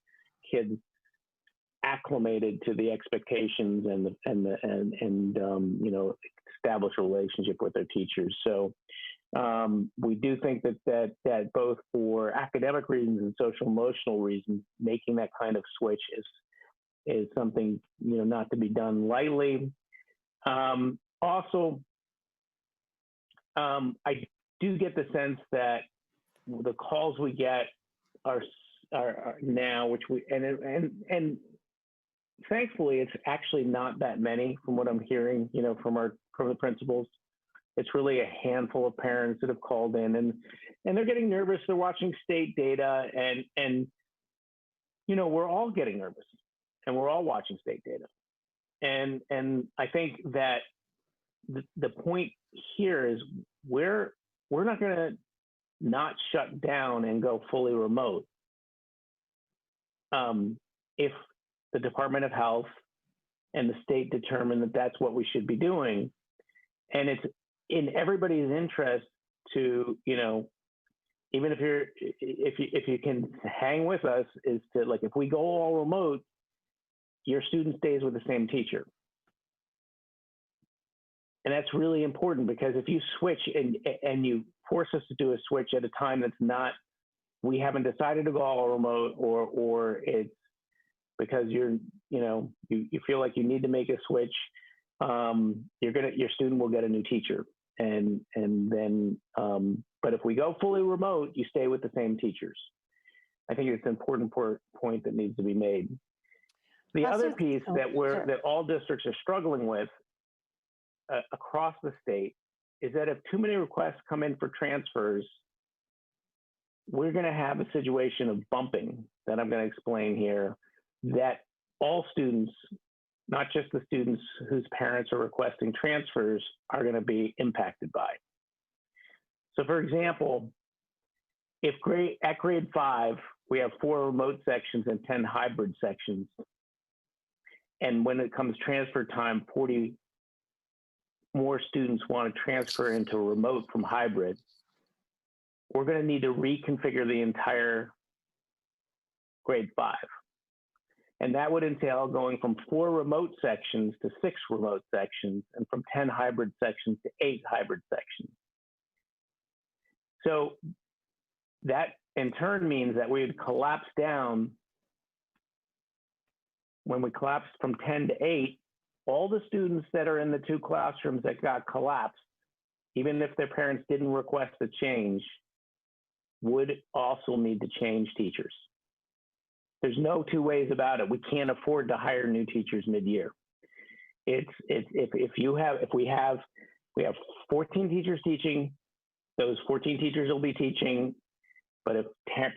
kids acclimated to the expectations and establish a relationship with their teachers. So We do think that both for academic reasons and social emotional reasons, making that kind of switch is something, not to be done lightly. Also, I do get the sense that the calls we get are now, which and thankfully it's actually not that many from what I'm hearing, from the principals. It's really a handful of parents that have called in, and they're getting nervous. They're watching state data, and we're all getting nervous, and we're all watching state data, and I think that the point here is we're not going to not shut down and go fully remote. If the Department of Health and the state determine that that's what we should be doing, and it's in everybody's interest to, even if you can hang with us, is to, like, if we go all remote, your student stays with the same teacher. And that's really important, because if you switch and you force us to do a switch at a time that's not, we haven't decided to go all remote, or it's because you feel like you need to make a switch, your student will get a new teacher. And then, but if we go fully remote, you stay with the same teachers. I think it's an important point that needs to be made. The other piece that all districts are struggling with across the state is that if too many requests come in for transfers, we're going to have a situation of bumping that I'm going to explain here, that all students, not just the students whose parents are requesting transfers, are going to be impacted by. So for example, if at grade 5, we have 4 remote sections and 10 hybrid sections, and when it comes transfer time, 40 more students want to transfer into remote from hybrid, we're going to need to reconfigure the entire grade 5. And that would entail going from 4 remote sections to 6 remote sections, and from 10 hybrid sections to 8 hybrid sections. So that in turn means that we would collapse down. When we collapsed from 10 to 8, all the students that are in the 2 classrooms that got collapsed, even if their parents didn't request a change, would also need to change teachers. There's no 2 ways about it. We can't afford to hire new teachers mid-year. If we have 14 teachers teaching, those 14 teachers will be teaching. But if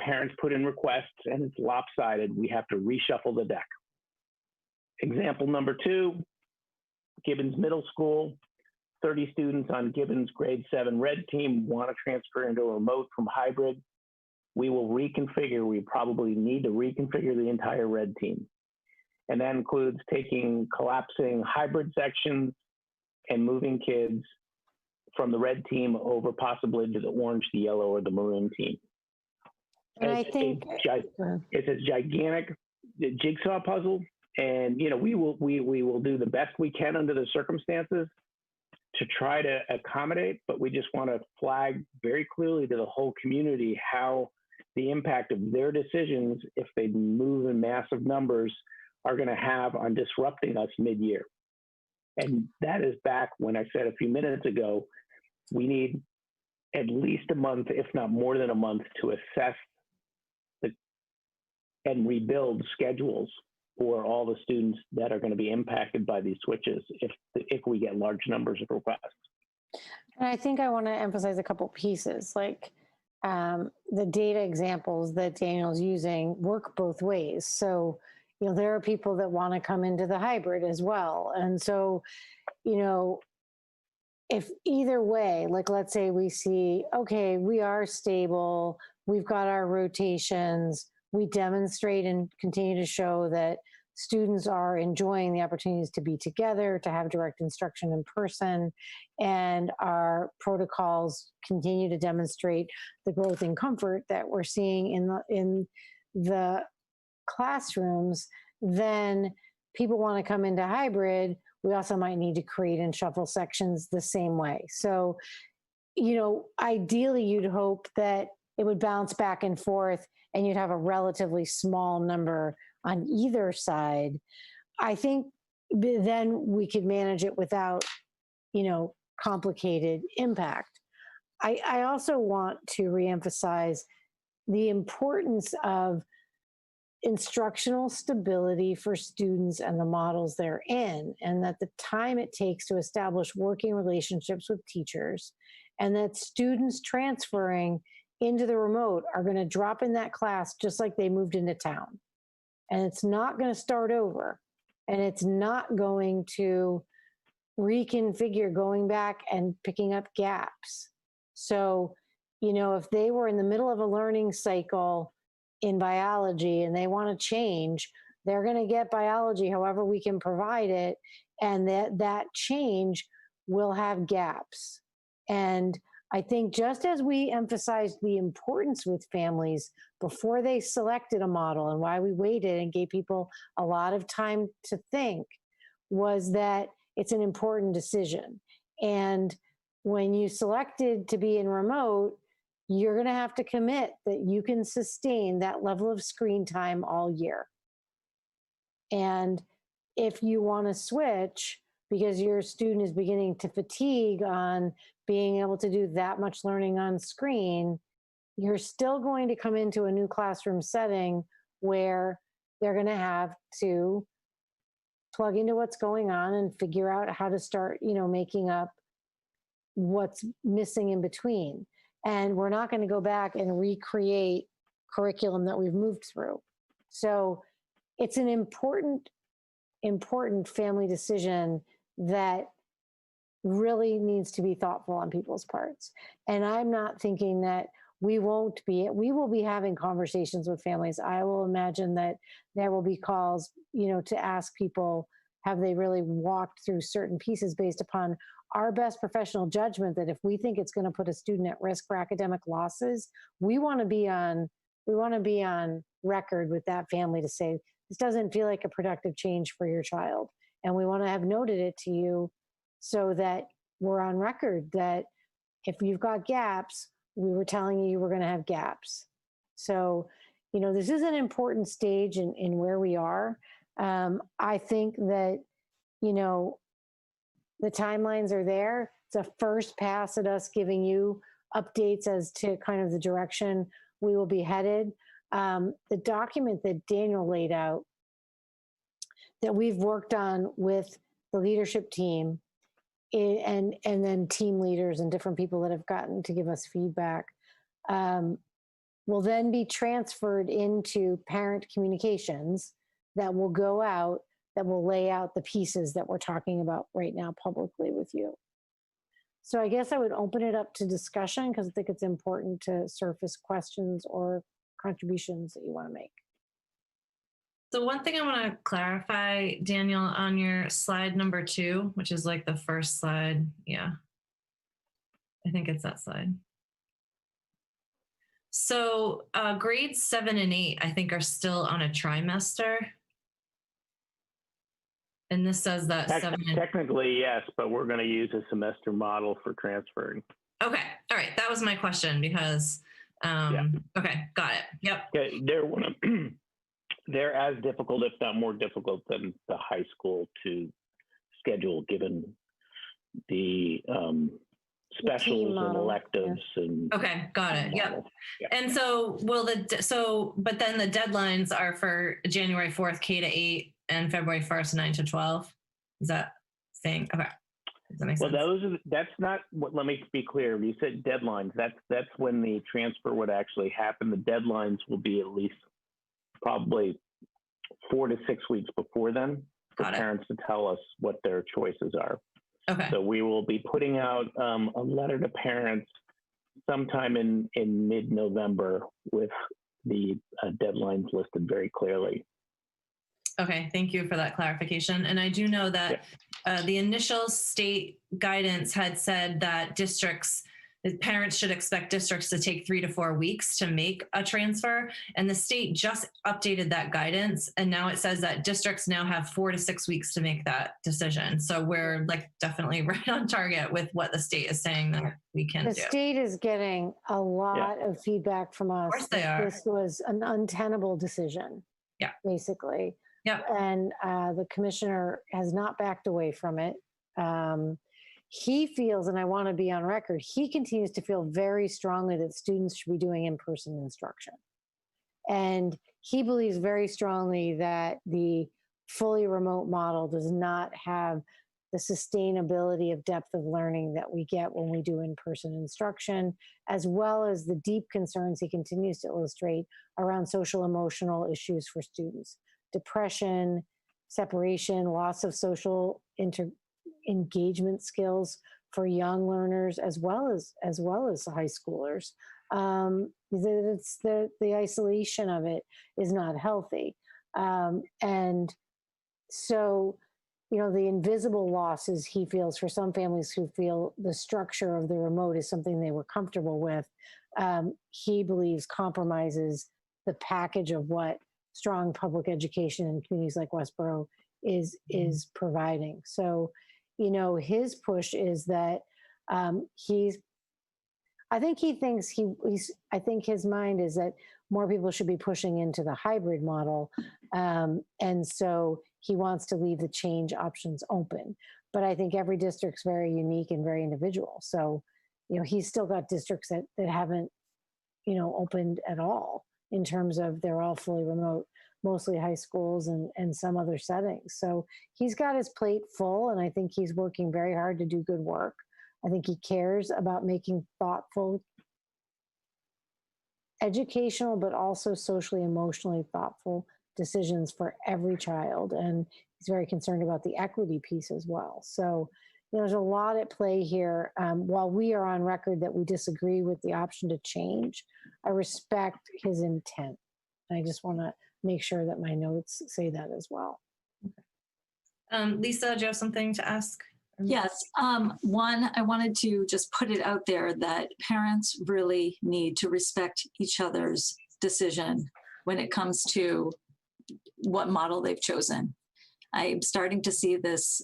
parents put in requests and it's lopsided, we have to reshuffle the deck. Example number 2, Gibbons Middle School, 30 students on Gibbons grade 7 red team want to transfer into a remote from hybrid. We will reconfigure. We probably need to reconfigure the entire red team. And that includes collapsing hybrid sections and moving kids from the red team over possibly to the orange, the yellow, or the maroon team. And I think it's a gigantic jigsaw puzzle, and we will do the best we can under the circumstances to try to accommodate. But we just want to flag very clearly to the whole community how the impact of their decisions, if they move in massive numbers, are going to have on disrupting us mid-year. And that is back when I said a few minutes ago, we need at least a month, if not more than a month, to assess and rebuild schedules for all the students that are going to be impacted by these switches if we get large numbers of requests. And I think I want to emphasize a couple pieces, like the data examples that Daniel's using work both ways. So, there are people that want to come into the hybrid as well. And so, if either way, like let's say we see, okay, we are stable, we've got our rotations, we demonstrate and continue to show that students are enjoying the opportunities to be together, to have direct instruction in person, and our protocols continue to demonstrate the growth and comfort that we're seeing in the classrooms, then people want to come into hybrid. We also might need to create and shuffle sections the same way. So ideally you'd hope that it would bounce back and forth and you'd have a relatively small number on either side. I think then we could manage it without, complicated impact. I also want to reemphasize the importance of instructional stability for students and the models they're in, and that the time it takes to establish working relationships with teachers, and that students transferring into the remote are going to drop in that class just like they moved into town. And it's not going to start over. And it's not going to reconfigure going back and picking up gaps. So, if they were in the middle of a learning cycle in biology and they want to change, they're going to get biology however we can provide it. And that change will have gaps. And I think just as we emphasized the importance with families before they selected a model, and why we waited and gave people a lot of time to think, was that it's an important decision. And when you selected to be in remote, you're going to have to commit that you can sustain that level of screen time all year. And if you want to switch because your student is beginning to fatigue on being able to do that much learning on screen, you're still going to come into a new classroom setting where they're going to have to plug into what's going on and figure out how to start, making up what's missing in between. And we're not going to go back and recreate curriculum that we've moved through. So it's an important family decision that really needs to be thoughtful on people's parts. And I'm not thinking that we will be having conversations with families. I will imagine that there will be calls, to ask people, have they really walked through certain pieces based upon our best professional judgment, that if we think it's going to put a student at risk for academic losses, we want to be on record with that family to say, this doesn't feel like a productive change for your child. And we want to have noted it to you so that we're on record that if you've got gaps, we were telling you were going to have gaps. So, this is an important stage in where we are. I think that, the timelines are there. It's a first pass at us giving you updates as to kind of the direction we will be headed. The document that Daniel laid out that we've worked on with the leadership team and then team leaders and different people that have gotten to give us feedback will then be transferred into parent communications that will go out, that will lay out the pieces that we're talking about right now publicly with you. So I guess I would open it up to discussion because I think it's important to surface questions or contributions that you want to make. So one thing I want to clarify, Daniel, on your slide number 2, which is like the first slide. Yeah, I think it's that slide. So grades 7 and 8, I think, are still on a trimester. And this says that technically, yes, but we're going to use a semester model for transferring. Okay. All right. That was my question because, okay, got it. Yep. Okay. They're as difficult, if not more difficult, than the high school to schedule, given the specials and electives and. Okay, got it. Yep. Yeah. And so but then the deadlines are for January 4th, K to 8, and February 1st, 9 to 12. Is that saying? Okay. Does that make sense? Well, that's not what. Let me be clear. You said deadlines. That's when the transfer would actually happen. The deadlines will be at least probably 4 to 6 weeks before then for parents to tell us what their choices are. Okay. So we will be putting out a letter to parents sometime in mid-November with the deadlines listed very clearly. Okay, thank you for that clarification. And I do know that the initial state guidance had said that districts parents should expect districts to take 3 to 4 weeks to make a transfer. And the state just updated that guidance. And now it says that districts now have 4 to 6 weeks to make that decision. So we're like definitely right on target with what the state is saying that we can The do. state is getting a lot of feedback from us. Of course they are. This was an untenable decision. Yeah. Basically. Yeah. And the commissioner has not backed away from it. He feels, and I want to be on record, he continues to feel very strongly that students should be doing in-person instruction. And he believes very strongly that the fully remote model does not have the sustainability of depth of learning that we get when we do in-person instruction, as well as the deep concerns he continues to illustrate around social emotional issues for students. Depression, separation, loss of social engagement skills for young learners as well as high schoolers. It's the isolation of it is not healthy. And so, you know, the invisible losses he feels for some families who feel the structure of the remote is something they were comfortable with, he believes compromises the package of what strong public education in communities like Westboro is providing. So, you know, his push is that I think his mind is that more people should be pushing into the hybrid model. And so he wants to leave the change options open. But I think every district's very unique and very individual. So, you know, he's still got districts that haven't, you know, opened at all in terms of they're all fully remote, mostly high schools and some other settings. So he's got his plate full, and I think he's working very hard to do good work. I think he cares about making thoughtful, educational, but also socially, emotionally thoughtful decisions for every child. And he's very concerned about the equity piece as well. So, you know, there's a lot at play here. While we are on record that we disagree with the option to change, I respect his intent. I just want to make sure that my notes say that as well. Lisa, do you have something to ask? Yes. One, I wanted to just put it out there that parents really need to respect each other's decision when it comes to what model they've chosen. I'm starting to see this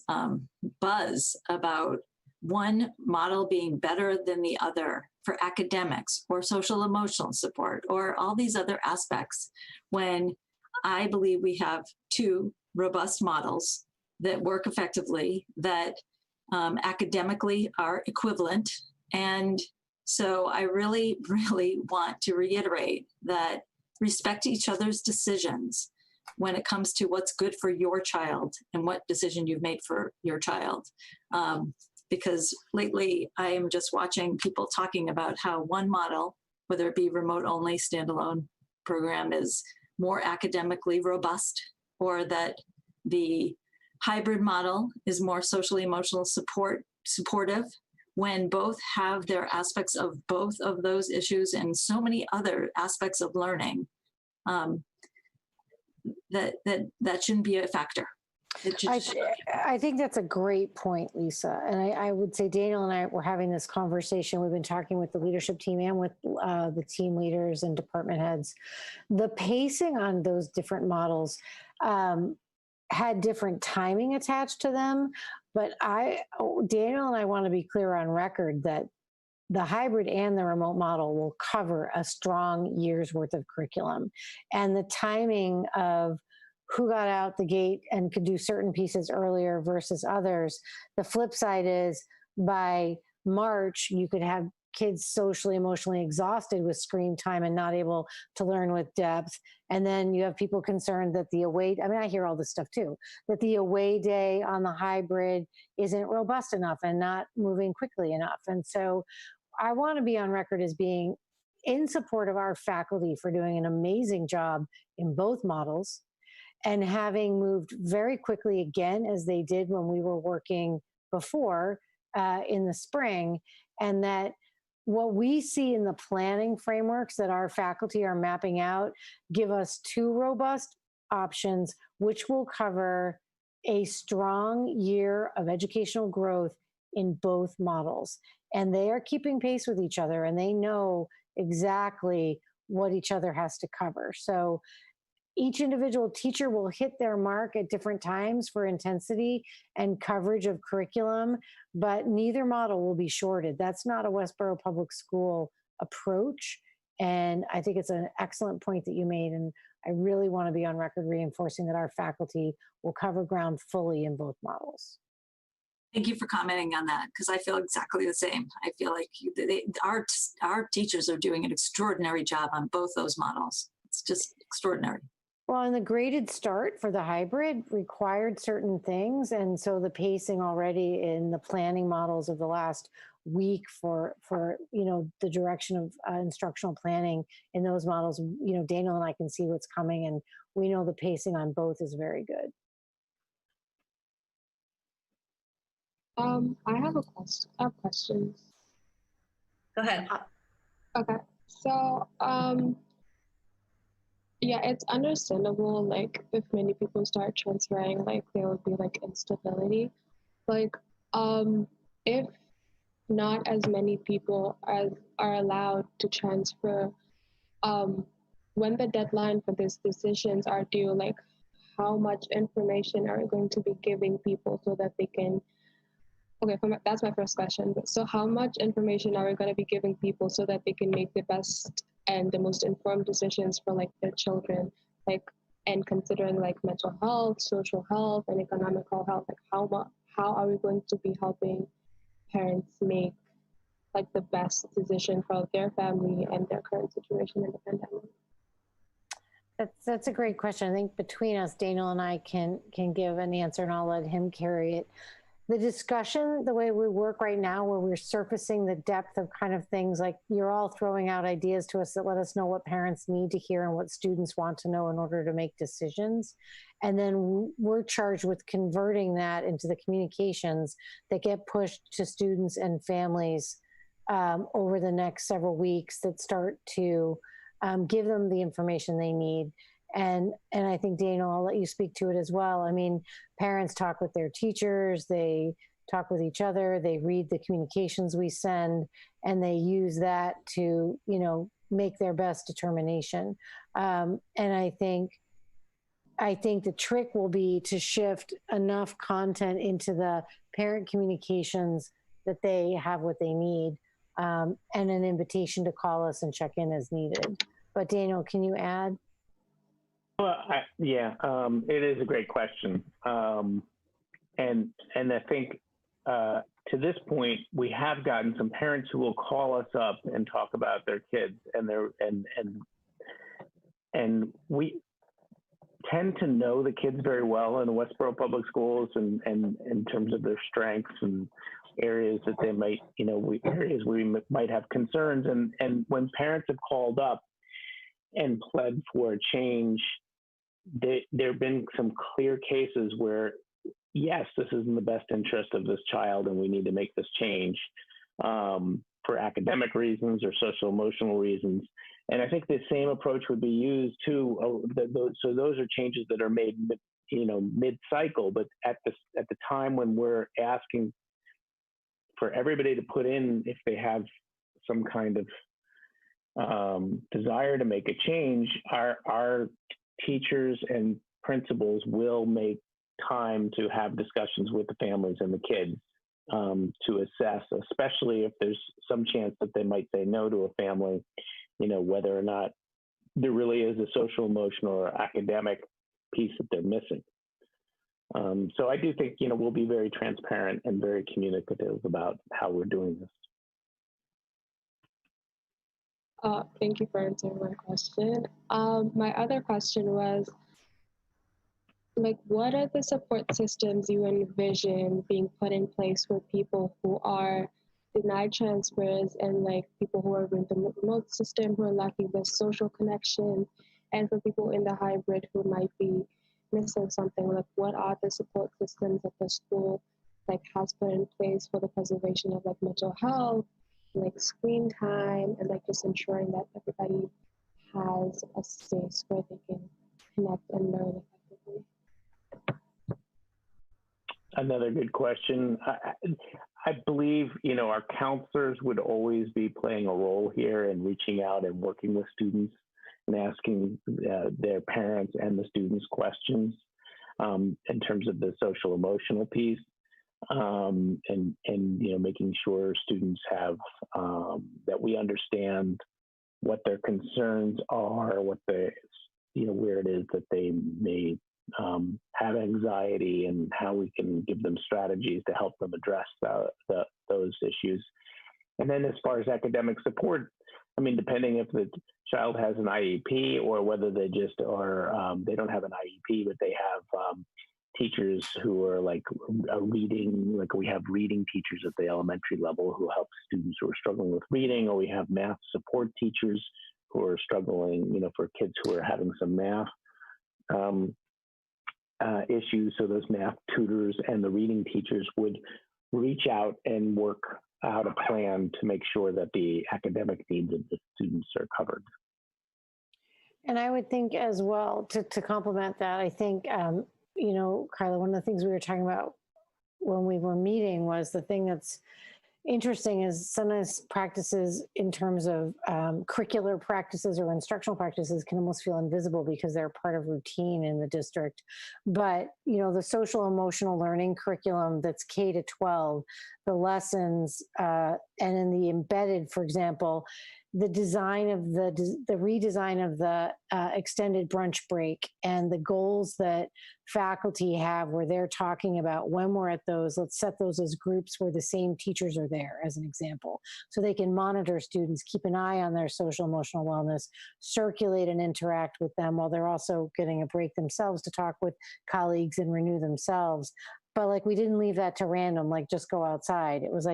buzz about one model being better than the other for academics or social emotional support or all these other aspects, when I believe we have two robust models that work effectively, that academically are equivalent. And so I really, really want to reiterate that respect each other's decisions when it comes to what's good for your child and what decision you've made for your child. Because lately I am just watching people talking about how one model, whether it be remote only standalone program, is more academically robust, or that the hybrid model is more socially emotional supportive, when both have their aspects of both of those issues and so many other aspects of learning. That shouldn't be a factor. I think that's a great point, Lisa. And I would say Daniel and I were having this conversation. We've been talking with the leadership team and with the team leaders and department heads. The pacing on those different models had different timing attached to them. But Daniel and I want to be clear on record that the hybrid and the remote model will cover a strong year's worth of curriculum. And the timing of who got out the gate and could do certain pieces earlier versus others. The flip side is by March, you could have kids socially, emotionally exhausted with screen time and not able to learn with depth. And then you have people concerned that the away, I mean, I hear all this stuff too, that the away day on the hybrid isn't robust enough and not moving quickly enough. And so I want to be on record as being in support of our faculty for doing an amazing job in both models, and having moved very quickly again, as they did when we were working before in the spring, and that what we see in the planning frameworks that our faculty are mapping out give us two robust options, which will cover a strong year of educational growth in both models. and they are keeping pace with each other, and they know exactly what each other has to cover. So each individual teacher will hit their mark at different times for intensity and coverage of curriculum, but neither model will be shorted. That's not a Westboro Public School approach. And I think it's an excellent point that you made. And I really want to be on record reinforcing that our faculty will cover ground fully in both models. Thank you for commenting on that, because I feel exactly the same. I feel like our teachers are doing an extraordinary job on both those models. It's just extraordinary. Well, and the graded start for the hybrid required certain things. And so the pacing already in the planning models of the last week for the direction of instructional planning in those models, Daniel and I can see what's coming, and we know the pacing on both is very good. I have questions. Go ahead. Okay, so yeah, it's understandable, like, if many people start transferring, like, there would be, like, instability. Like, if not as many people as are allowed to transfer, when the deadline for these decisions are due, like, how much information are we going to be giving people so that they can, that's my first question. So how much information are we going to be giving people so that they can make the best and the most informed decisions for, like, their children, like, and considering, like, mental health, social health, and economical health, like, how are we going to be helping parents make, like, the best decision for their family and their current situation in the pandemic? That's a great question. I think between us, Daniel and I can give an answer, and I'll let him carry it. The discussion, the way we work right now, where we're surfacing the depth of kind of things like you're all throwing out ideas to us that let us know what parents need to hear and what students want to know in order to make decisions. And then we're charged with converting that into the communications that get pushed to students and families over the next several weeks that start to give them the information they need. And I think, Daniel, I'll let you speak to it as well. I mean, parents talk with their teachers, they talk with each other, they read the communications we send, and they use that to, make their best determination. And I think the trick will be to shift enough content into the parent communications that they have what they need, and an invitation to call us and check in as needed. But Daniel, can you add? Well, it is a great question. And I think to this point, we have gotten some parents who will call us up and talk about their kids, and we tend to know the kids very well in the Westboro Public Schools, and in terms of their strengths and areas that they might, areas where we might have concerns. And when parents have called up and pled for a change, there have been some clear cases where, yes, this is in the best interest of this child and we need to make this change for academic reasons or social emotional reasons. And I think the same approach would be used too. So those are changes that are made, mid-cycle, but at the time when we're asking for everybody to put in, if they have some kind of desire to make a change, our teachers and principals will make time to have discussions with the families and the kids to assess, especially if there's some chance that they might say no to a family, whether or not there really is a social, emotional, or academic piece that they're missing. So I do think, we'll be very transparent and very communicative about how we're doing this. Thank you for answering my question. My other question was, like, what are the support systems you envision being put in place for people who are denied transfers, and, like, people who are in the remote system who are lacking the social connection, and for people in the hybrid who might be missing something? Like, what are the support systems that the school, like, has put in place for the preservation of, like, mental health, like screen time, and, like, just ensuring that everybody has a space where they can connect and learn effectively? Another good question. I believe, our counselors would always be playing a role here in reaching out and working with students and asking their parents and the students questions in terms of the social emotional piece, and making sure students have that we understand what their concerns are, what the where it is that they may have anxiety, and how we can give them strategies to help them address those issues. And then as far as academic support, depending if the child has an IEP or whether they just are, they don't have an IEP, but they have teachers who are like reading, like we have reading teachers at the elementary level who help students who are struggling with reading, or we have math support teachers who are struggling, for kids who are having some math issues. So those math tutors and the reading teachers would reach out and work out a plan to make sure that the academic needs of the students are covered. And I would think as well, to complement that, I think, Kyla, one of the things we were talking about when we were meeting was the thing that's interesting is sometimes practices in terms of curricular practices or instructional practices can almost feel invisible because they're part of routine in the district. But, the social emotional learning curriculum that's K to 12, the lessons, and in the embedded, for example, the design of the redesign of the extended brunch break and the goals that faculty have where they're talking about when we're at those, let's set those as groups where the same teachers are there as an example. So they can monitor students, keep an eye on their social emotional wellness, circulate and interact with them while they're also getting a break themselves to talk with colleagues and renew themselves. But we didn't leave that to random, just go outside. It was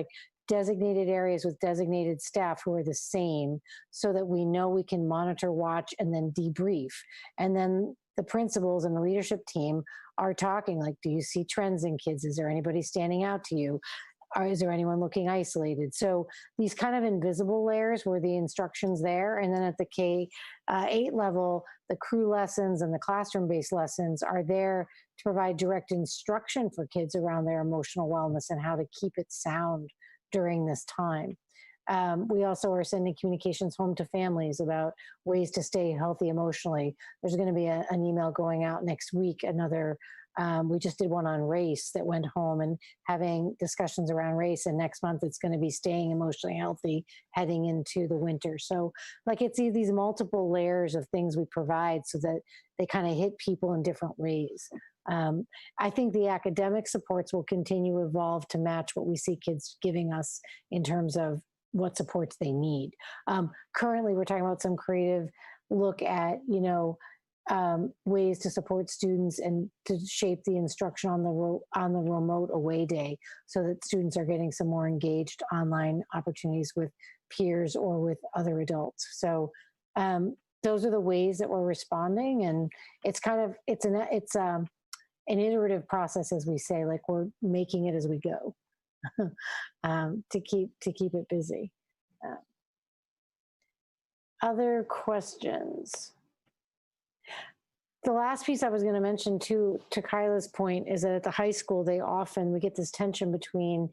designated areas with designated staff who are the same so that we know we can monitor, watch, and then debrief. And then the principals and the leadership team are talking do you see trends in kids? Is there anybody standing out to you? Or is there anyone looking isolated? So these kind of invisible layers where the instruction's there. And then at the K-8 level, the crew lessons and the classroom-based lessons are there to provide direct instruction for kids around their emotional wellness and how to keep it sound during this time. We also are sending communications home to families about ways to stay healthy emotionally. There's going to be an email going out next week, we just did one on race that went home and having discussions around race. And next month, it's going to be staying emotionally healthy heading into the winter. So it's these multiple layers of things we provide so that they kind of hit people in different ways. I think the academic supports will continue to evolve to match what we see kids giving us in terms of what supports they need. Currently, we're talking about some creative look at, ways to support students and to shape the instruction on the remote away day so that students are getting some more engaged online opportunities with peers or with other adults. So those are the ways that we're responding, and it's an iterative process, as we say, we're making it as we go to keep it busy. Other questions? The last piece I was going to mention too, to Kyla's point, is that at the high school, we get this tension between,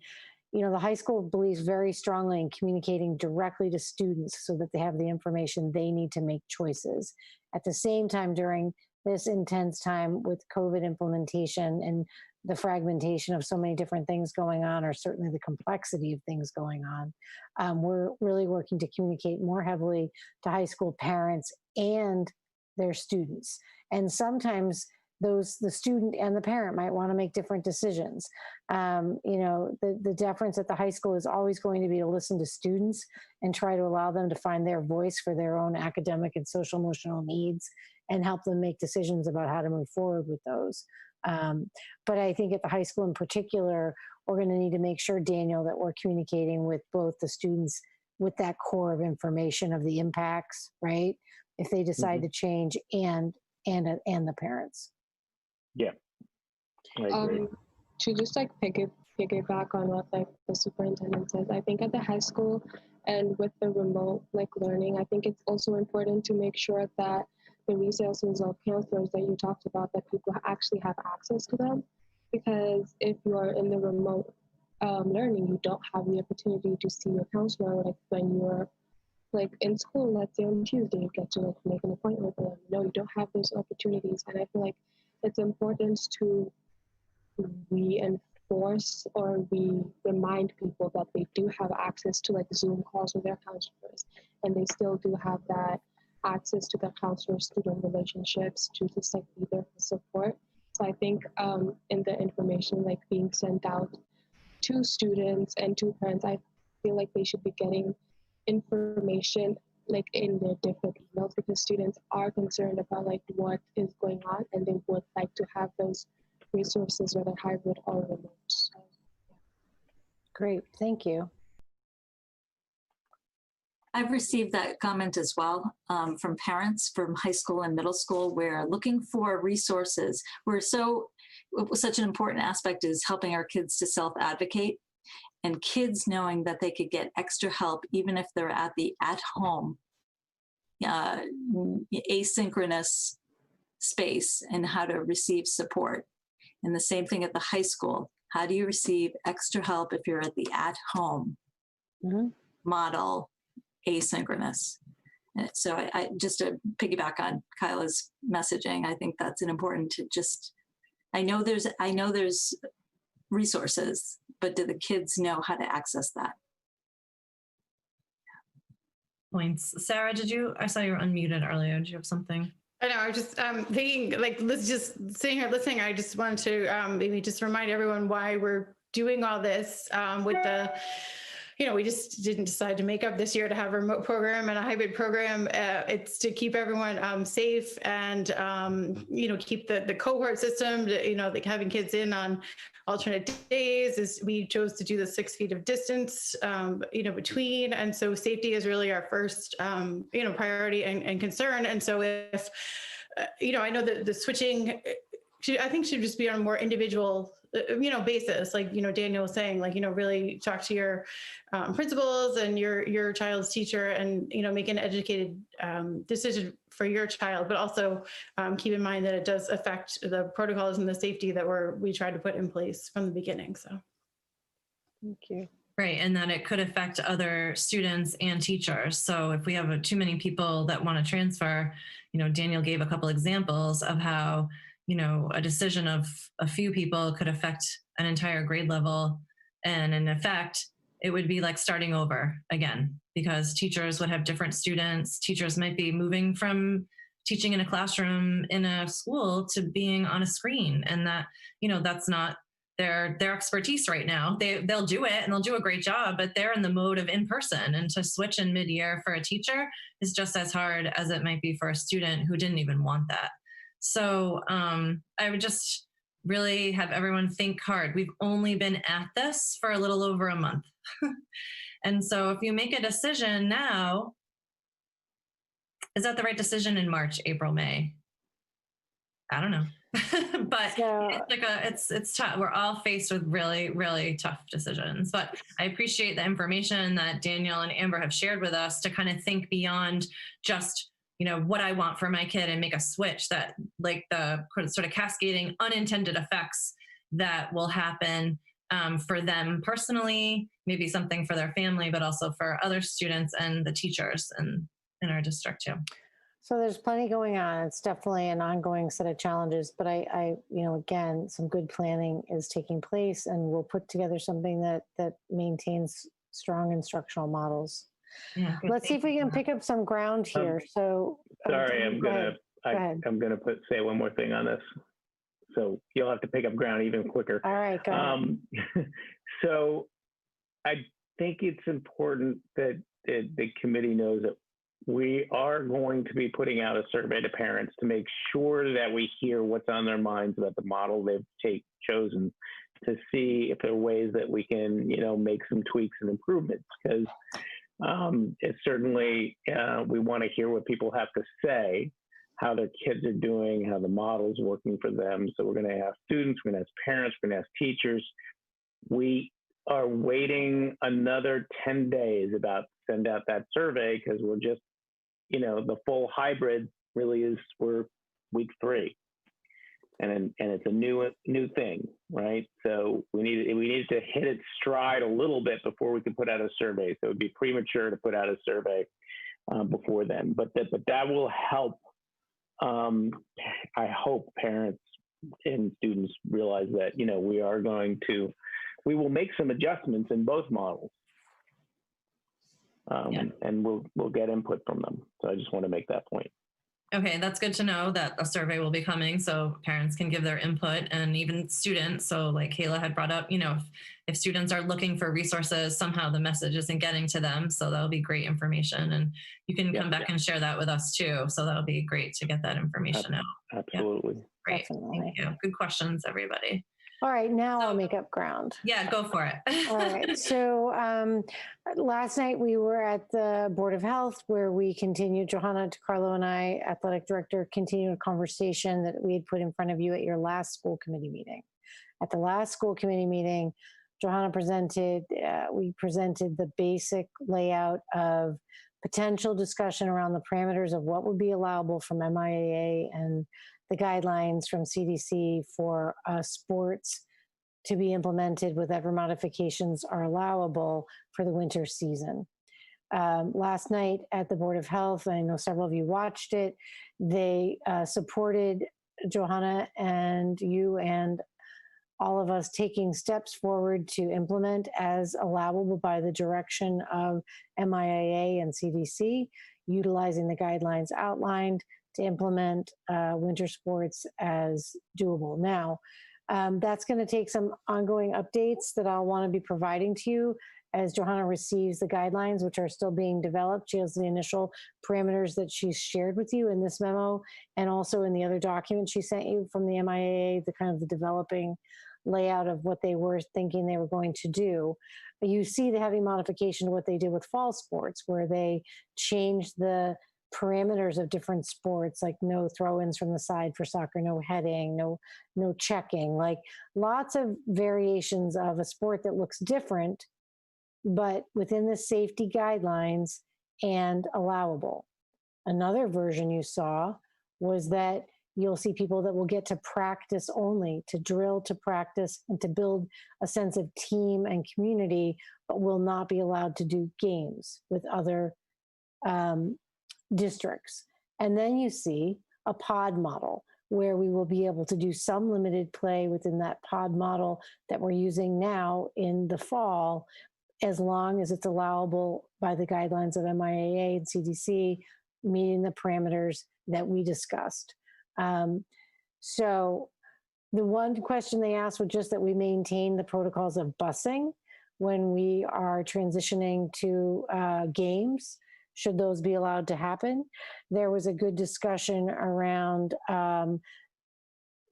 the high school believes very strongly in communicating directly to students so that they have the information they need to make choices. At the same time, during this intense time with COVID implementation and the fragmentation of so many different things going on, or certainly the complexity of things going on, we're really working to communicate more heavily to high school parents and their students. And sometimes the student and the parent might want to make different decisions. The deference at the high school is always going to be to listen to students and try to allow them to find their voice for their own academic and social emotional needs and help them make decisions about how to move forward with those. But I think at the high school in particular, we're going to need to make sure, Daniel, that we're communicating with both the students with that core of information of the impacts, right? If they decide to change, and the parents. Yeah, I agree. To just piggyback on what the superintendent says, I think at the high school and with the remote learning, I think it's also important to make sure that the resources or counselors that you talked about, that people actually have access to them. Because if you are in the remote learning, you don't have the opportunity to see your counselor like when you're like in school. Let's say on Tuesday, you get to like make an appointment with them. No, you don't have those opportunities, and I feel like it's important to reinforce or we remind people that they do have access to like Zoom calls with their counselors, and they still do have that access to their counselor-student relationships to just like be there for support. So I think in the information like being sent out to students and to parents, I feel like they should be getting information like in their different emails, because students are concerned about like what is going on and they would like to have those resources, whether hybrid or remote. So, Great, thank you. I've received that comment as well from parents from high school and middle school, where looking for resources. Such an important aspect is helping our kids to self-advocate, and kids knowing that they could get extra help even if they're at home asynchronous space, and how to receive support. And the same thing at the high school. How do you receive extra help if you're at the at-home model asynchronous? And so I just to piggyback on Kyla's messaging, I think that's an important to just, I know there's resources, but do the kids know how to access that? Points. Sarah, I saw you were unmuted earlier. Did you have something? I know, I was just thinking, like, let's just sitting here listening. I just wanted to maybe just remind everyone why we're doing all this with the, we just didn't decide to make up this year to have a remote program and a hybrid program. It's to keep everyone safe and, keep the cohort system, like having kids in on alternate days. Is we chose to do the 6 feet of distance, between. And so safety is really our first, priority and concern. And so if, I know that the switching, I think should just be on a more individual basis, like, Daniel was saying, like, really talk to your principals and your child's teacher and, make an educated decision for your child, but also keep in mind that it does affect the protocols and the safety that we tried to put in place from the beginning. So. Thank you. Right, and that it could affect other students and teachers. So if we have too many people that want to transfer, Daniel gave a couple examples of how a decision of a few people could affect an entire grade level. And in effect, it would be like starting over again, because teachers would have different students. Teachers might be moving from teaching in a classroom in a school to being on a screen. And that, that's not their expertise right now. They'll do it and they'll do a great job, but they're in the mode of in-person, and to switch in mid-year for a teacher is just as hard as it might be for a student who didn't even want that. So I would just really have everyone think hard. We've only been at this for a little over a month. And so if you make a decision now, is that the right decision in March, April, May? I don't know. But it's tough. We're all faced with really, really tough decisions. But I appreciate the information that Daniel and Amber have shared with us to kind of think beyond just what I want for my kid and make a switch, that like the sort of cascading unintended effects that will happen for them personally, maybe something for their family, but also for other students and the teachers in our district too. So there's plenty going on. It's definitely an ongoing set of challenges, but I again, some good planning is taking place, and we'll put together something that maintains strong instructional models. Yeah, let's see if we can pick up some ground here. Sorry, I'm gonna say one more thing on this. So you'll have to pick up ground even quicker. All right, go ahead. So I think it's important that the committee knows that we are going to be putting out a survey to parents to make sure that we hear what's on their minds about the model they've chosen, to see if there are ways that we can, make some tweaks and improvements, because it's certainly, we want to hear what people have to say, how their kids are doing, how the model's working for them. So we're going to ask students, we're going to ask parents, we're going to ask teachers. We are waiting another 10 days to send out that survey, because we're just, the full hybrid really is, we're week 3. and it's a new thing, right? So we needed to hit its stride a little bit before we could put out a survey. So it would be premature to put out a survey before then, but that will help. I hope parents and students realize that, you know, we will make some adjustments in both models, and we'll get input from them. So I just want to make that point. Okay, that's good to know that a survey will be coming so parents can give their input, and even students. So like Kayla had brought up, you know, if students are looking for resources, somehow the message isn't getting to them. So that'll be great information, and you can come back and share that with us too. So that'll be great to get that information out. Absolutely. Yeah. Great. Definitely. Thank you. Good questions, everybody. All right, now I'll make up ground. Yeah, go for it. All right. So last night we were at the Board of Health where we continued, Johanna DiCarlo and I, athletic director, continued a conversation that we had put in front of you at your last school committee meeting. At the last school committee meeting, Johanna we presented the basic layout of potential discussion around the parameters of what would be allowable from MIAA and the guidelines from CDC for sports to be implemented, whatever modifications are allowable for the winter season. Last night at the Board of Health, I know several of you watched it, they supported Johanna and you and all of us taking steps forward to implement as allowable by the direction of MIAA and CDC, utilizing the guidelines outlined to implement winter sports as doable. Now, that's going to take some ongoing updates that I'll want to be providing to you as Johanna receives the guidelines, which are still being developed. She has the initial parameters that she's shared with you in this memo, and also in the other document she sent you from the MIAA, the kind of the developing layout of what they were thinking they were going to do. You see the heavy modification to what they did with fall sports, where they changed the parameters of different sports, like no throw-ins from the side for soccer, no heading, no checking, like lots of variations of a sport that looks different, but within the safety guidelines and allowable. Another version you saw was that you'll see people that will get to practice only, to drill, to practice, and to build a sense of team and community, but will not be allowed to do games with other districts. And then you see a pod model where we will be able to do some limited play within that pod model that we're using now in the fall, as long as it's allowable by the guidelines of MIAA and CDC, meeting the parameters that we discussed. So the one question they asked was just that we maintain the protocols of busing when we are transitioning to games, should those be allowed to happen. There was a good discussion around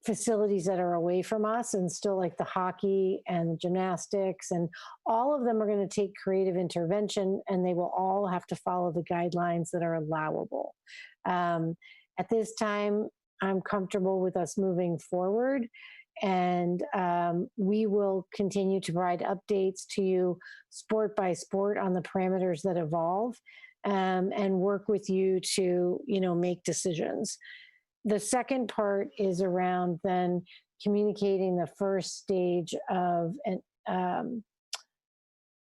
facilities that are away from us, and still like the hockey and gymnastics, and all of them are going to take creative intervention, and they will all have to follow the guidelines that are allowable. At this time, I'm comfortable with us moving forward, and we will continue to provide updates to you sport by sport on the parameters that evolve, and work with you to, make decisions. The second part is around then communicating the first stage of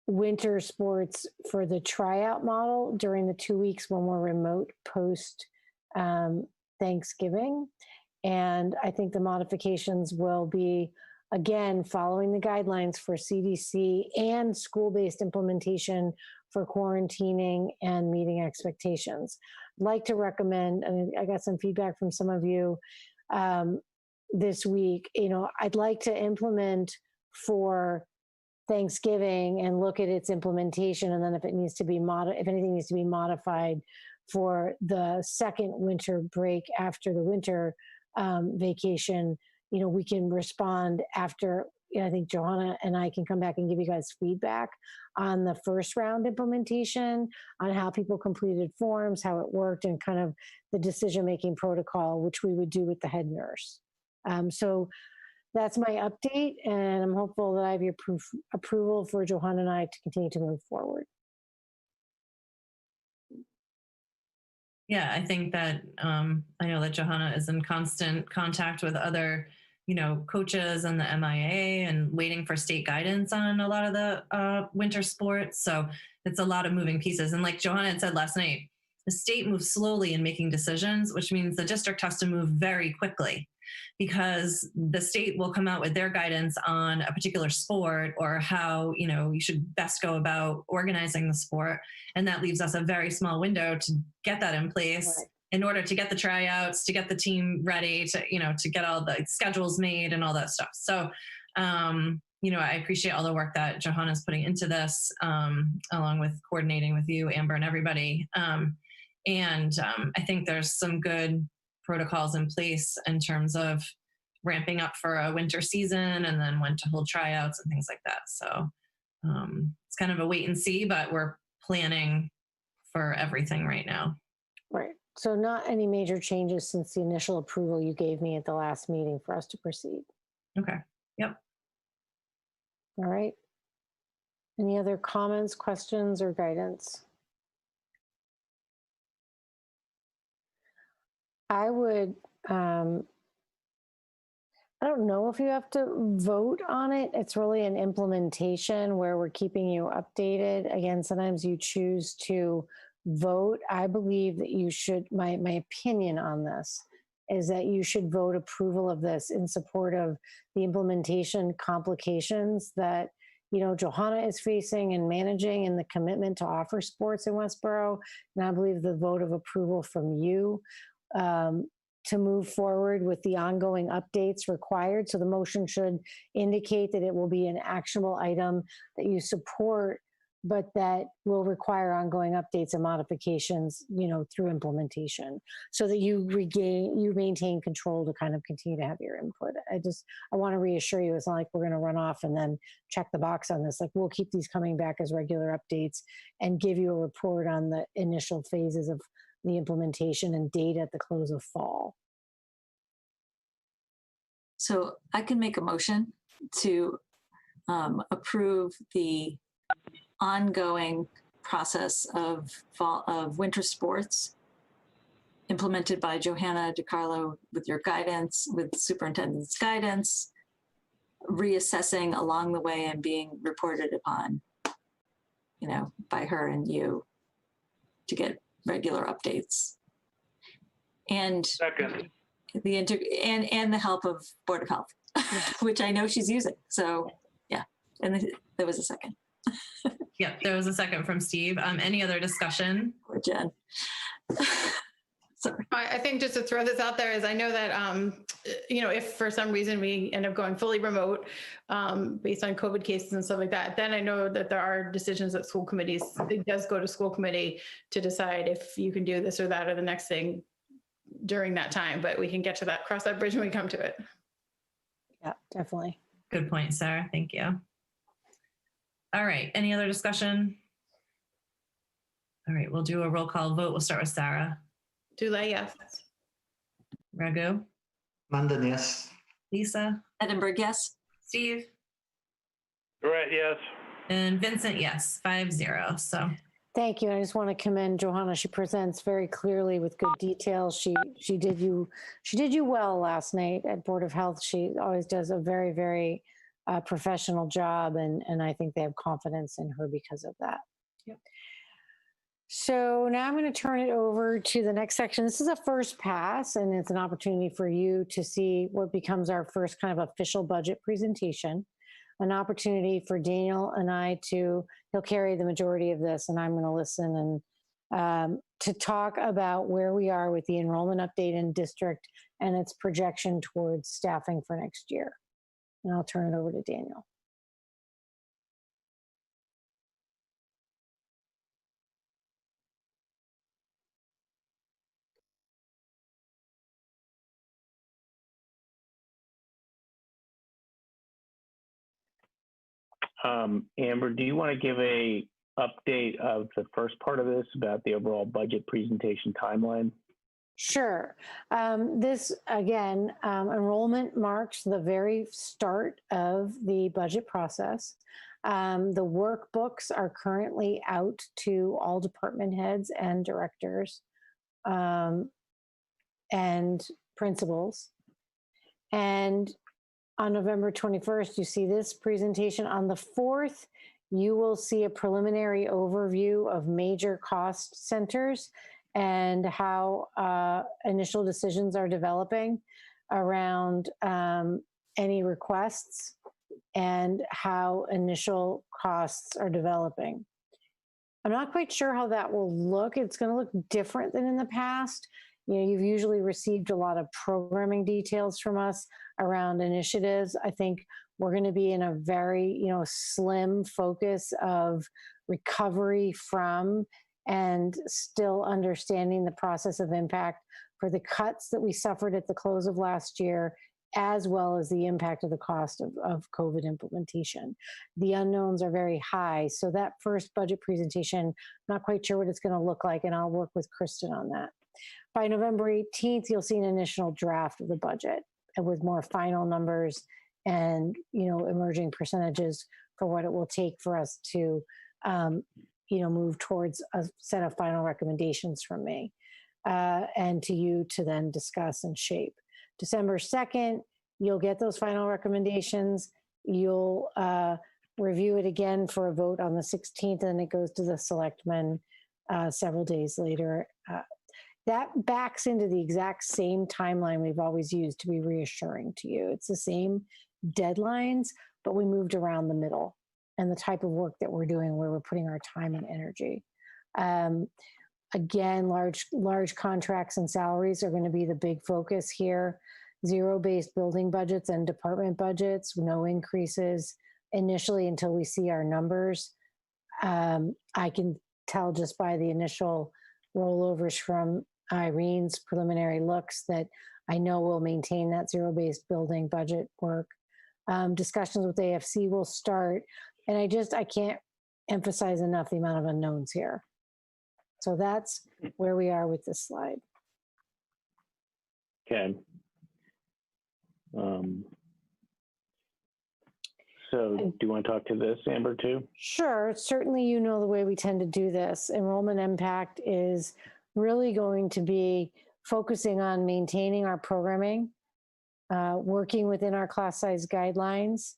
winter sports for the tryout model during the 2 weeks when we're remote post Thanksgiving. And I think the modifications will be, again, following the guidelines for CDC and school-based implementation for quarantining and meeting expectations. I'd like to recommend, and I got some feedback from some of you this week, I'd like to implement for Thanksgiving and look at its implementation, and then if it needs to be if anything needs to be modified for the second winter break after the winter vacation, we can respond after. I think Johanna and I can come back and give you guys feedback on the first round implementation, on how people completed forms, how it worked, and kind of the decision-making protocol, which we would do with the head nurse. So that's my update, and I'm hopeful that I have your approval for Johanna and I to continue to move forward. Yeah, I think that I know that Johanna is in constant contact with other, coaches and the MIA and waiting for state guidance on a lot of the winter sports. So it's a lot of moving pieces. And like Johanna had said last night, the state moves slowly in making decisions, which means the district has to move very quickly because the state will come out with their guidance on a particular sport or how, you should best go about organizing the sport. And that leaves us a very small window to get that in place. Right. In order to get the tryouts, to get the team ready, to get all the schedules made and all that stuff. So, I appreciate all the work that Johanna's putting into this, along with coordinating with you, Amber, and everybody. I think there's some good protocols in place in terms of ramping up for a winter season and then when to hold tryouts and things like that. So it's kind of a wait and see, but we're planning for everything right now. Right. So not any major changes since the initial approval you gave me at the last meeting for us to proceed. Okay. Yep. All right. Any other comments, questions, or guidance? I would, I don't know if you have to vote on it. It's really an implementation where we're keeping you updated. Again, sometimes you choose to vote. I believe that you should, my opinion on this is that you should vote approval of this in support of the implementation complications that, Johanna is facing and managing and the commitment to offer sports in Westboro. And I believe the vote of approval from you to move forward with the ongoing updates required. So the motion should indicate that it will be an actionable item that you support, but that will require ongoing updates and modifications, through implementation so that you maintain control to kind of continue to have your input. I want to reassure you, it's not like we're going to run off and then check the box on this. Like we'll keep these coming back as regular updates and give you a report on the initial phases of the implementation and data at the close of fall. So I can make a motion to approve the ongoing process of winter sports implemented by Johanna DiCarlo with your guidance, with superintendent's guidance, reassessing along the way and being reported upon, by her and you to get regular updates. And second, and the help of Board of Health, which I know she's using. So yeah, and there was a second. Yep, there was a second from Steve. Any other discussion? Or Jen. Sorry. I think just to throw this out there is I know that, if for some reason we end up going fully remote based on COVID cases and stuff like that, then I know that there are decisions that school committees, it does go to school committee to decide if you can do this or that or the next thing during that time, but we can cross that bridge when we come to it. Yeah, definitely. Good point, Sarah. Thank you. All right. Any other discussion? All right. We'll do a roll call vote. We'll start with Sarah. Dulé, yes. Raghu. Mandan, yes. Lisa. Edinburgh, yes. Steve. Brett, yes. And Vincent, yes. 5-0. So. Thank you. I just want to commend Johanna. She presents very clearly with good details. She did you well last night at Board of Health. She always does a very, very professional job, and I think they have confidence in her because of that. Yep. So now I'm going to turn it over to the next section. This is a first pass, and it's an opportunity for you to see what becomes our first kind of official budget presentation. An opportunity for Daniel and I he'll carry the majority of this, and I'm going to listen and to talk about where we are with the enrollment update in district and its projection towards staffing for next year. And I'll turn it over to Daniel. Amber, do you want to give a update of the first part of this about the overall budget presentation timeline? Sure. This, again, enrollment marks the very start of the budget process. The workbooks are currently out to all department heads and directors. and principals. And on November 21st, you see this presentation. On the 4th, you will see a preliminary overview of major cost centers and how initial decisions are developing around any requests and how initial costs are developing. I'm not quite sure how that will look. It's going to look different than in the past. You know, you've usually received a lot of programming details from us around initiatives. I think we're going to be in a very, slim focus of recovery from and still understanding the process of impact for the cuts that we suffered at the close of last year, as well as the impact of the cost of COVID implementation. The unknowns are very high. So that first budget presentation, not quite sure what it's going to look like, and I'll work with Kristen on that. By November 18th, you'll see an initial draft of the budget with more final numbers and, emerging percentages for what it will take for us to, move towards a set of final recommendations from me and to you to then discuss and shape. December 2nd, you'll get those final recommendations. You'll review it again for a vote on the 16th, and it goes to the selectmen several days later. That backs into the exact same timeline we've always used to be reassuring to you. It's the same deadlines, but we moved around the middle and the type of work that we're doing where we're putting our time and energy. Again, large contracts and salaries are going to be the big focus here. Zero-based building budgets and department budgets, no increases initially until we see our numbers. I can tell just by the initial rollovers from Irene's preliminary looks that I know we'll maintain that zero-based building budget work. Discussions with AFC will start, and I can't emphasize enough the amount of unknowns here. So that's where we are with this slide. Okay. So do you want to talk to this, Amber, too? Sure. Certainly, the way we tend to do this. Enrollment impact is really going to be focusing on maintaining our programming, working within our class size guidelines,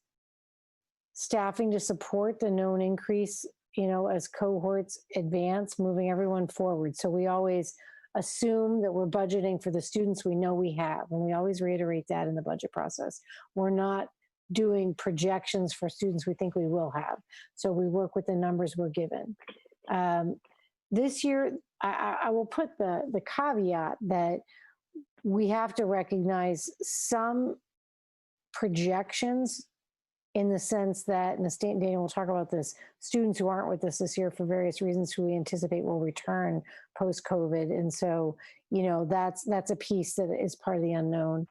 staffing to support the known increase, as cohorts advance, moving everyone forward. So we always assume that we're budgeting for the students we know we have, and we always reiterate that in the budget process. We're not doing projections for students we think we will have. So we work with the numbers we're given. This year, I will put the caveat that we have to recognize some projections in the sense that, and Daniel will talk about this, students who aren't with us this year for various reasons who we anticipate will return post-COVID. And so, that's a piece that is part of the unknown.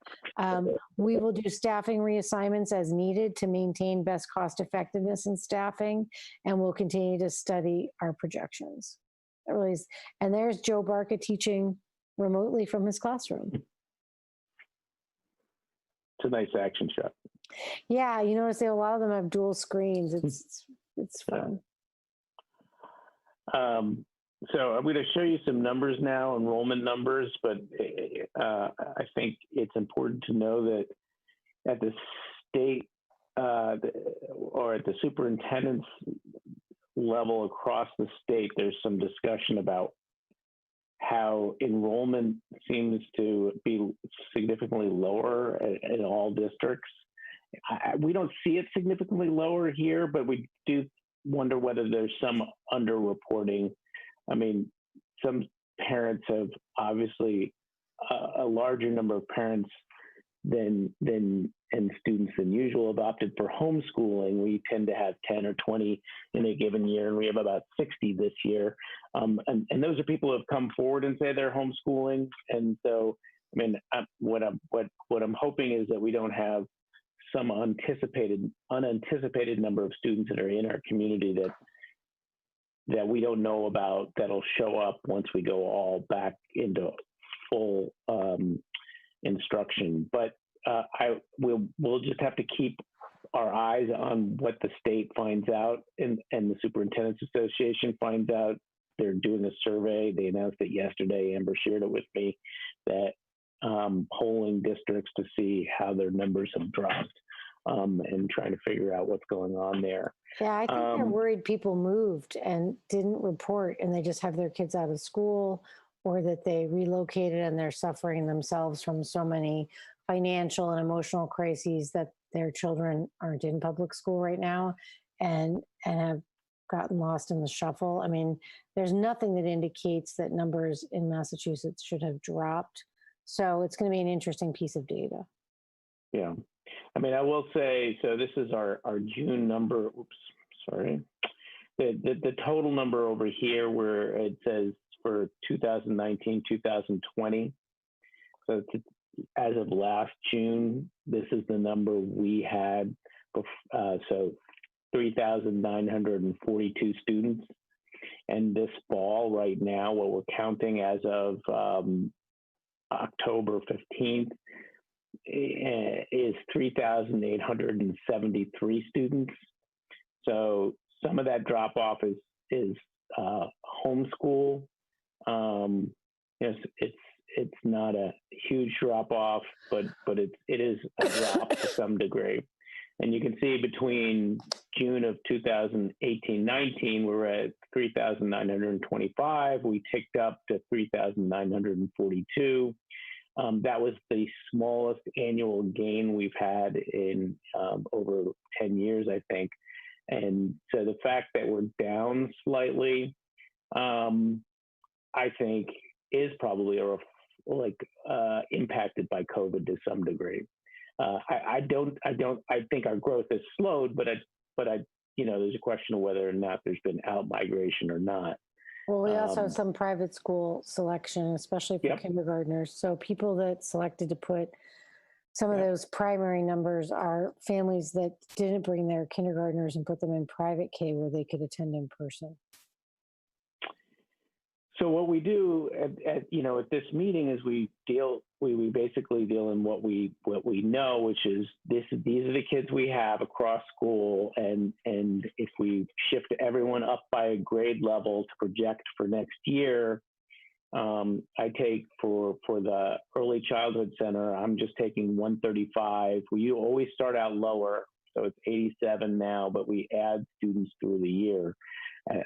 We will do staffing reassignments as needed to maintain best cost effectiveness in staffing, and we'll continue to study our projections. That really is. And there's Joe Barca teaching remotely from his classroom. It's a nice action shot. Yeah, you notice a lot of them have dual screens. It's fun. So I'm going to show you some numbers now, enrollment numbers, but I think it's important to know that at the state or at the superintendent's level across the state, there's some discussion about how enrollment seems to be significantly lower in all districts. We don't see it significantly lower here, but we do wonder whether there's some underreporting. I mean, some parents have obviously a larger number of parents and students than usual have opted for homeschooling. We tend to have 10 or 20 in a given year, and we have about 60 this year. And those are people who have come forward and say they're homeschooling. And so, I mean, what I'm hoping is that we don't have some unanticipated number of students that are in our community that we don't know about that'll show up once we go all back into full instruction. But we'll just have to keep our eyes on what the state finds out and the Superintendent's Association finds out they're doing a survey. They announced it yesterday. Amber shared it with me, that polling districts to see how their numbers have dropped, and trying to figure out what's going on there. Yeah, I think they're worried people moved and didn't report, and they just have their kids out of school, or that they relocated and they're suffering themselves from so many financial and emotional crises that their children aren't in public school right now and have gotten lost in the shuffle. I mean, there's nothing that indicates that numbers in Massachusetts should have dropped. So it's going to be an interesting piece of data. Yeah. I mean, I will say, so this is our June number. Oops, sorry. The total number over here where it says for 2019, 2020. So as of last June, this is the number we had. So 3,942 students. And this fall right now, what we're counting as of October 15th is 3,873 students. So some of that drop off is homeschool. It's not a huge drop off, but it is a drop to some degree. And you can see between June of 2018-19, we were at 3,925. We ticked up to 3,942. That was the smallest annual gain we've had in over 10 years, I think. And so the fact that we're down slightly, I think, is probably impacted by COVID to some degree. I think our growth has slowed, but there's a question of whether or not there's been out migration or not. Well, we also have some private school selection, especially for kindergartners. So people that selected to put some of those primary numbers are families that didn't bring their kindergartners and put them in private K where they could attend in person. So what we do at this meeting is we basically deal in what we know, which is these are the kids we have across school, and if we shift everyone up by a grade level to project for next year, I take for the early childhood center, I'm just taking 135. We always start out lower, so it's 87 now, but we add students through the year. At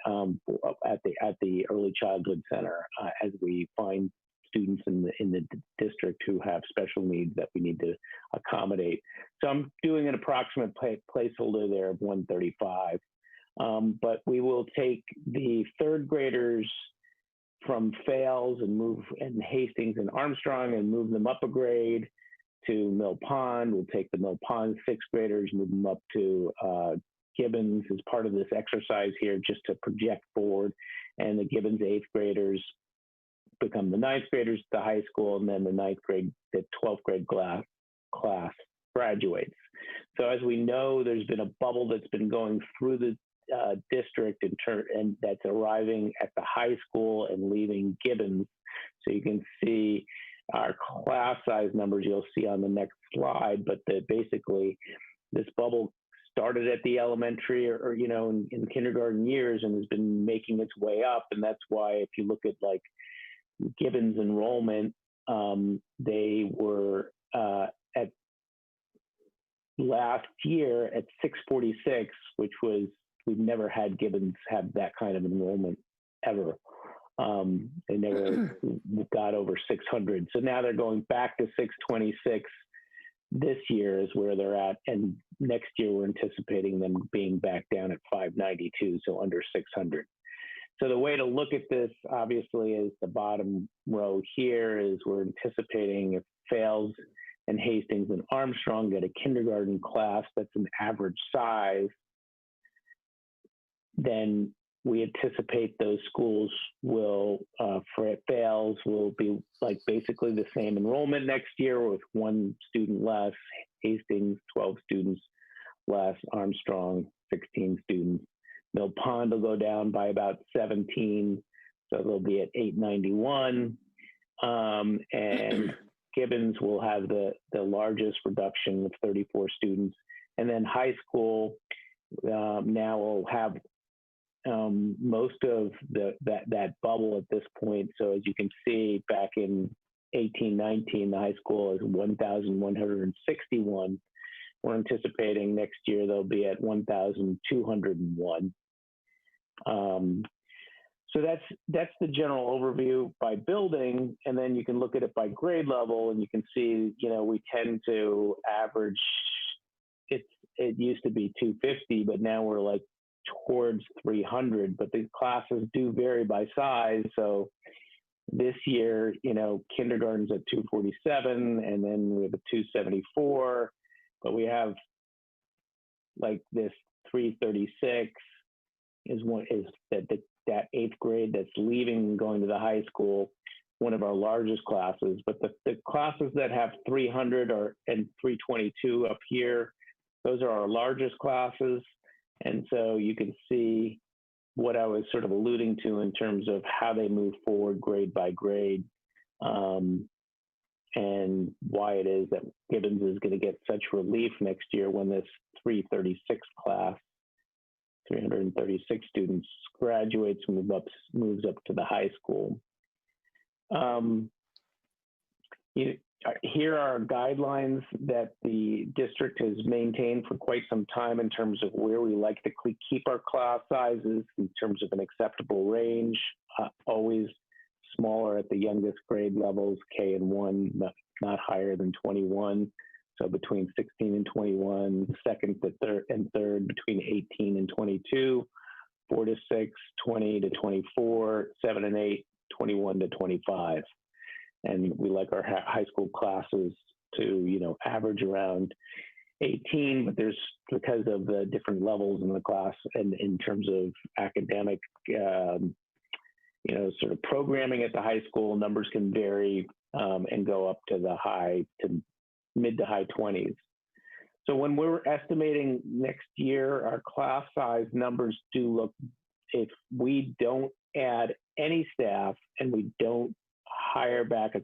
the early childhood center, as we find students in the district who have special needs that we need to accommodate. So I'm doing an approximate placeholder there of 135. But we will take the third graders from Fales and Hastings and Armstrong and move them up a grade to Mill Pond. We'll take the Mill Pond sixth graders, move them up to Gibbons as part of this exercise here, just to project forward, and the Gibbons eighth graders become the ninth graders at the high school, and then the 12th grade class graduates. So as we know, there's been a bubble that's been going through the district and that's arriving at the high school and leaving Gibbons. So you can see our class size numbers you'll see on the next slide, but basically this bubble started at the elementary or in kindergarten years and has been making its way up. And that's why if you look at like Gibbons enrollment, they were at last year at 646, which was, we've never had Gibbons have that kind of enrollment ever. They never got over 600. So now they're going back to 626. This year is where they're at, and next year we're anticipating them being back down at 592, so under 600. So the way to look at this, obviously, is the bottom row here is we're anticipating if Fales and Hastings and Armstrong get a kindergarten class that's an average size, then we anticipate those schools will, for Fales, will be like basically the same enrollment next year with one student less, Hastings 12 students less, Armstrong 16 students. Mill Pond will go down by about 17, so they'll be at 891. And Gibbons will have the largest reduction of 34 students. And then high school now will have most of that bubble at this point. So as you can see, back in 1819, the high school is 1,161. We're anticipating next year they'll be at 1,201. So that's the general overview by building, and then you can look at it by grade level, and you can see, we tend to average. It used to be 250, but now we're like towards 300. But the classes do vary by size. So this year, kindergarten's at 247, and then we have a 274. But we have like this 336 is that eighth grade that's leaving and going to the high school, one of our largest classes. But the classes that have 300 and 322 up here, those are our largest classes. And so you can see what I was sort of alluding to in terms of how they move forward grade by grade, and why it is that Gibbons is going to get such relief next year when this 336 class, 336 students graduates, moves up to the high school. Here are guidelines that the district has maintained for quite some time in terms of where we like to keep our class sizes in terms of an acceptable range, always smaller at the youngest grade levels, K and 1, not higher than 21. So between 16 and 21, second to third between 18 and 22, 4 to 6, 20 to 24, 7 and 8, 21 to 25. And we like our high school classes to, average around 18, but because of the different levels in the class and in terms of academic, sort of programming at the high school, numbers can vary and go up to mid to high 20s. So when we're estimating next year, our class size numbers do look, if we don't add any staff and we don't hire back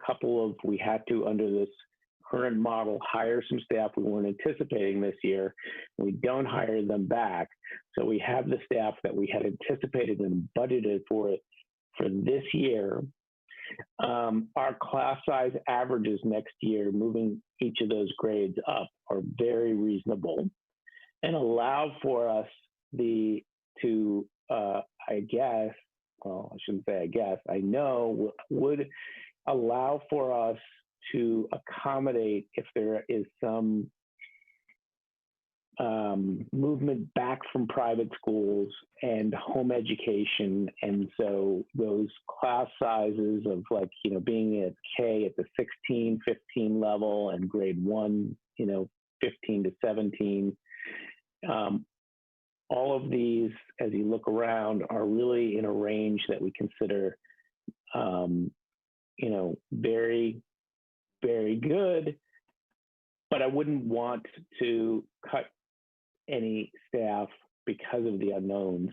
we had to, under this current model, hire some staff we weren't anticipating this year. We don't hire them back. So we have the staff that we had anticipated and budgeted for this year. Our class size averages next year, moving each of those grades up, are very reasonable and allow for us I know would allow for us to accommodate if there is some movement back from private schools and home education. And so those class sizes of being at K at the 16, 15 level and grade 1, 15 to 17, all of these, as you look around, are really in a range that we consider, very, very good. But I wouldn't want to cut any staff because of the unknowns.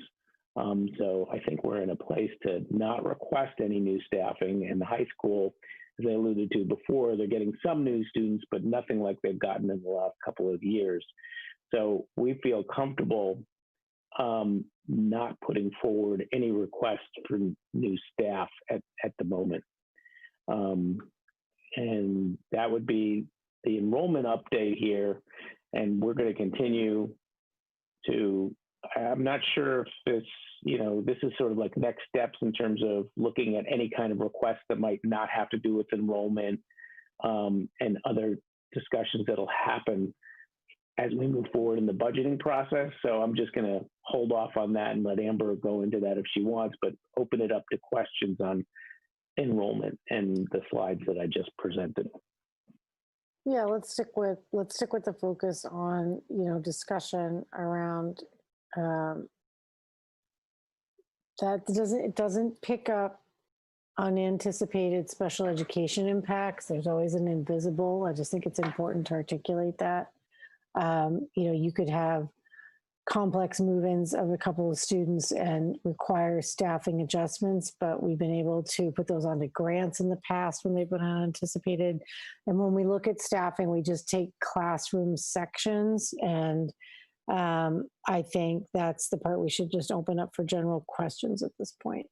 So I think we're in a place to not request any new staffing. And the high school, as I alluded to before, they're getting some new students, but nothing like they've gotten in the last couple of years. So we feel comfortable not putting forward any requests for new staff at the moment. And that would be the enrollment update here. And we're going to continue to, I'm not sure if this is sort of like next steps in terms of looking at any kind of request that might not have to do with enrollment, and other discussions that'll happen as we move forward in the budgeting process. So I'm just going to hold off on that and let Amber go into that if she wants, but open it up to questions on enrollment and the slides that I just presented. Yeah, let's stick with the focus on, discussion around that it doesn't pick up unanticipated special education impacts. There's always an invisible. I just think it's important to articulate that. You could have complex move-ins of a couple of students and require staffing adjustments, but we've been able to put those onto grants in the past when they've been unanticipated. And when we look at staffing, we just take classroom sections and I think that's the part we should just open up for general questions at this point.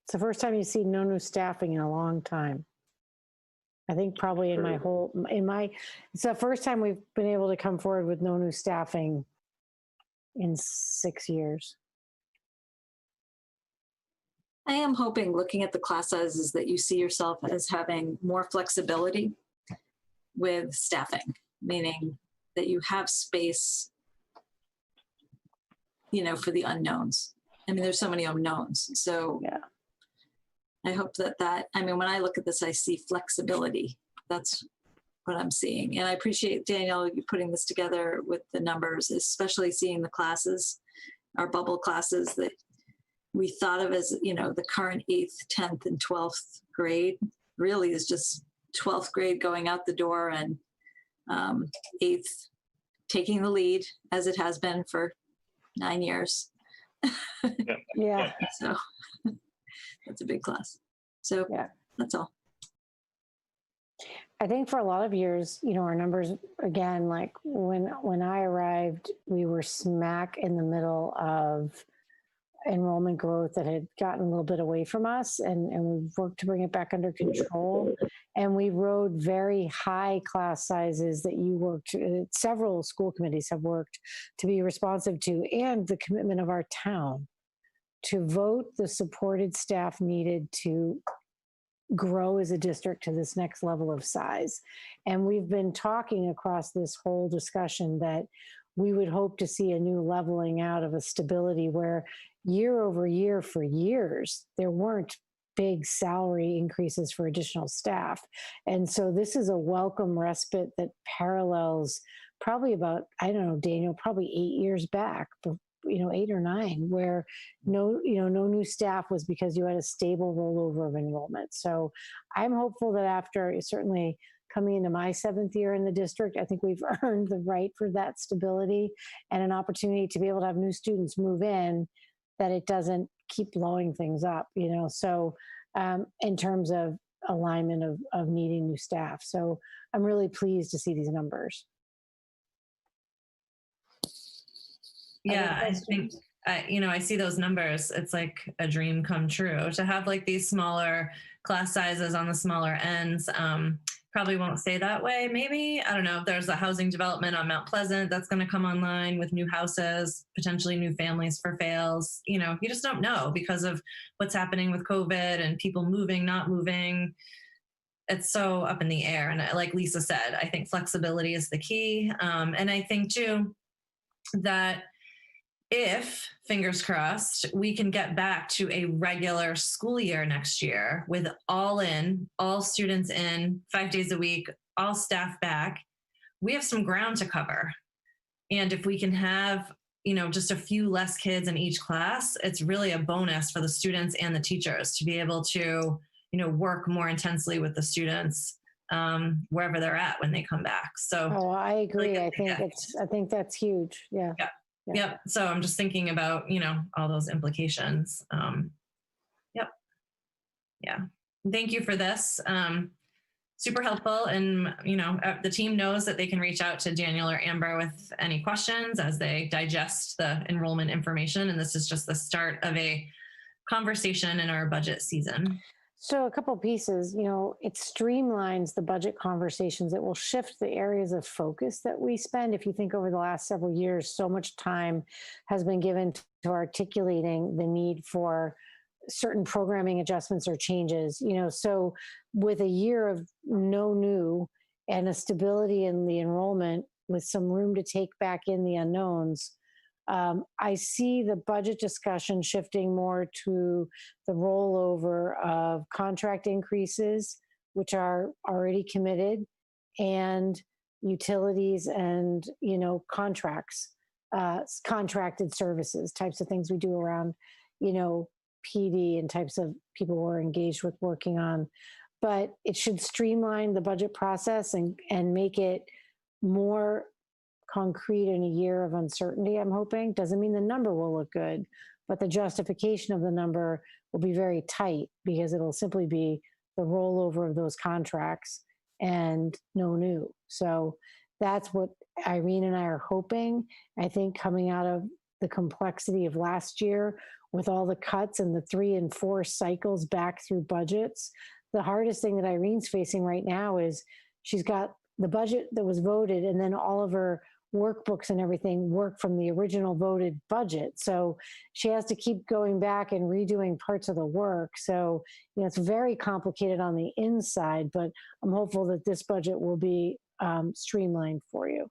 It's the first time you see no new staffing in a long time. I think probably in my whole, it's the first time we've been able to come forward with no new staffing in 6 years. I am hoping, looking at the class sizes, that you see yourself as having more flexibility with staffing, meaning that you have space, you know, for the unknowns. I mean, there's so many unknowns. So yeah, I hope that, I mean, when I look at this, I see flexibility. That's what I'm seeing. And I appreciate, Daniel, you putting this together with the numbers, especially seeing the classes, our bubble classes that we thought of as, you know, the current 8th, 10th, and 12th grade really is just 12th grade going out the door, and 8th taking the lead, as it has been for 9 years. yeah. So that's a big class. So yeah, that's all. I think for a lot of years, you know, our numbers, again, like when I arrived, we were smack in the middle of enrollment growth that had gotten a little bit away from us, and we've worked to bring it back under control. And we rode very high class sizes that you worked, several school committees have worked to be responsive to, and the commitment of our town to vote the supported staff needed to grow as a district to this next level of size. And we've been talking across this whole discussion that we would hope to see a new leveling out of a stability where year over year for years, there weren't big salary increases for additional staff. And so this is a welcome respite that parallels probably about, I don't know, Daniel, probably 8 years back, you know, 8 or 9, where no new staff was because you had a stable rollover of enrollment. So I'm hopeful that after certainly coming into my 7th year in the district, I think we've earned the right for that stability and an opportunity to be able to have new students move in, that it doesn't keep blowing things up, you know. So in terms of alignment of needing new staff. So I'm really pleased to see these numbers. Yeah, I think, you know, I see those numbers. It's like a dream come true to have like these smaller class sizes on the smaller ends. Probably won't stay that way. Maybe, I don't know, if there's a housing development on Mount Pleasant that's going to come online with new houses, potentially new families for fails. You know, you just don't know because of what's happening with COVID and people moving, not moving. It's so up in the air. And like Lisa said, I think flexibility is the key. And I think too, that if, fingers crossed, we can get back to a regular school year next year with all students in 5 days a week, all staff back, we have some ground to cover. And if we can have, you know, just a few less kids in each class, it's really a bonus for the students and the teachers to be able to, you know, work more intensely with the students wherever they're at when they come back. So I agree. I think that's huge. Yeah. Yeah. Yep. So I'm just thinking about, you know, all those implications. Yep. Yeah. Thank you for this. Super helpful. And, you know, the team knows that they can reach out to Daniel or Amber with any questions as they digest the enrollment information. And this is just the start of a conversation in our budget season. So a couple pieces, you know, it streamlines the budget conversations. It will shift the areas of focus that we spend. If you think over the last several years, so much time has been given to articulating the need for certain programming adjustments or changes, you know. So with a year of no new and a stability in the enrollment with some room to take back in the unknowns, I see the budget discussion shifting more to the rollover of contract increases, which are already committed, and utilities and, you know, contracts, contracted services, types of things we do around, you know, PD and types of people who are engaged with working on. But it should streamline the budget process and make it more concrete in a year of uncertainty, I'm hoping. Doesn't mean the number will look good, but the justification of the number will be very tight because it'll simply be the rollover of those contracts and no new. So that's what Irene and I are hoping. I think coming out of the complexity of last year with all the cuts and the 3 and 4 cycles back through budgets, the hardest thing that Irene's facing right now is she's got the budget that was voted and then all of her workbooks and everything work from the original voted budget. So she has to keep going back and redoing parts of the work. So, it's very complicated on the inside, but I'm hopeful that this budget will be streamlined for you.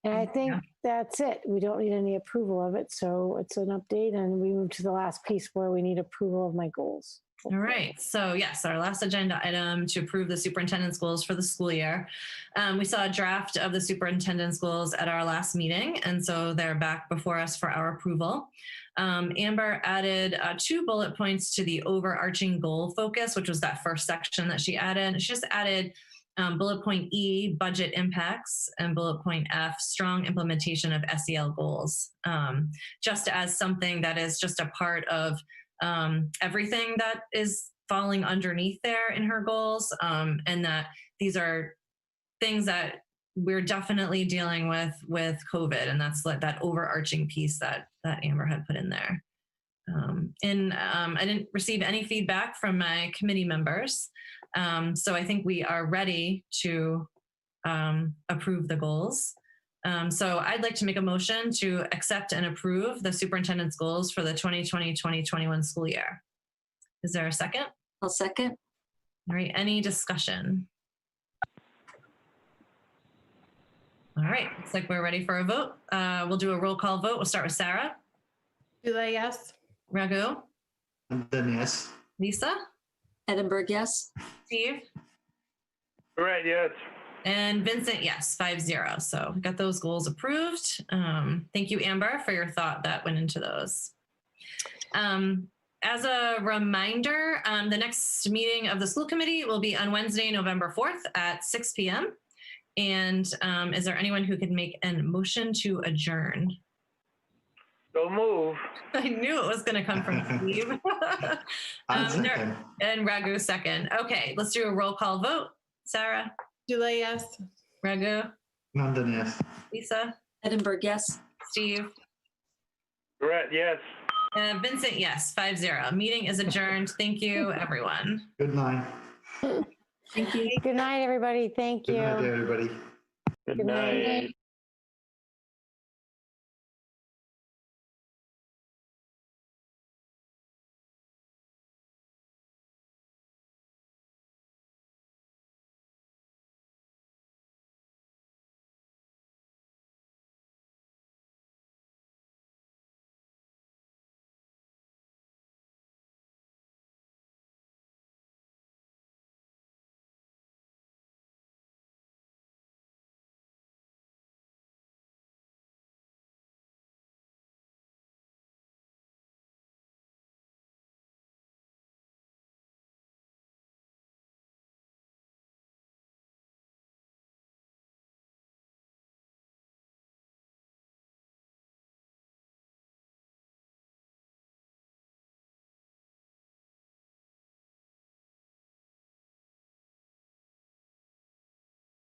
And I think that's it. We don't need any approval of it. So it's an update, and we move to the last piece where we need approval of my goals. All right. So yes, our last agenda item to approve the superintendent's goals for the school year. We saw a draft of the superintendent's goals at our last meeting, and so they're back before us for our approval. Amber added 2 bullet points to the overarching goal focus, which was that first section that she added. She just added bullet point E, budget impacts, and bullet point F, strong implementation of SEL goals, just as something that is just a part of everything that is falling underneath there in her goals, and that these are things that we're definitely dealing with COVID, and that's like that overarching piece that Amber had put in there. I didn't receive any feedback from my committee members, so I think we are ready to approve the goals. So I'd like to make a motion to accept and approve the superintendent's goals for the 2020-2021 school year. Is there a second? I'll second. All right, any discussion? All right, looks like we're ready for a vote. We'll do a roll call vote. We'll start with Sarah. Dulé, yes. Raghu. And then yes. Lisa. Edinburgh, yes. Steve. Right, yes. And Vincent, yes, 5-0. So we got those goals approved. Thank you, Amber, for your thought that went into those. As a reminder, the next meeting of the school committee will be on Wednesday, November 4th at 6 p.m. And is there anyone who could make a motion to adjourn? So move. I knew it was going to come from Steve. And Raghu second. Okay, let's do a roll call vote. Sarah. Dulé, yes. Raghu. London, yes. Lisa. Edinburgh, yes. Steve. Right, yes. Vincent, yes, 5-0. Meeting is adjourned. Thank you, everyone. Good night. Thank you. Good night, everybody. Thank you. Good night, everybody. Good night.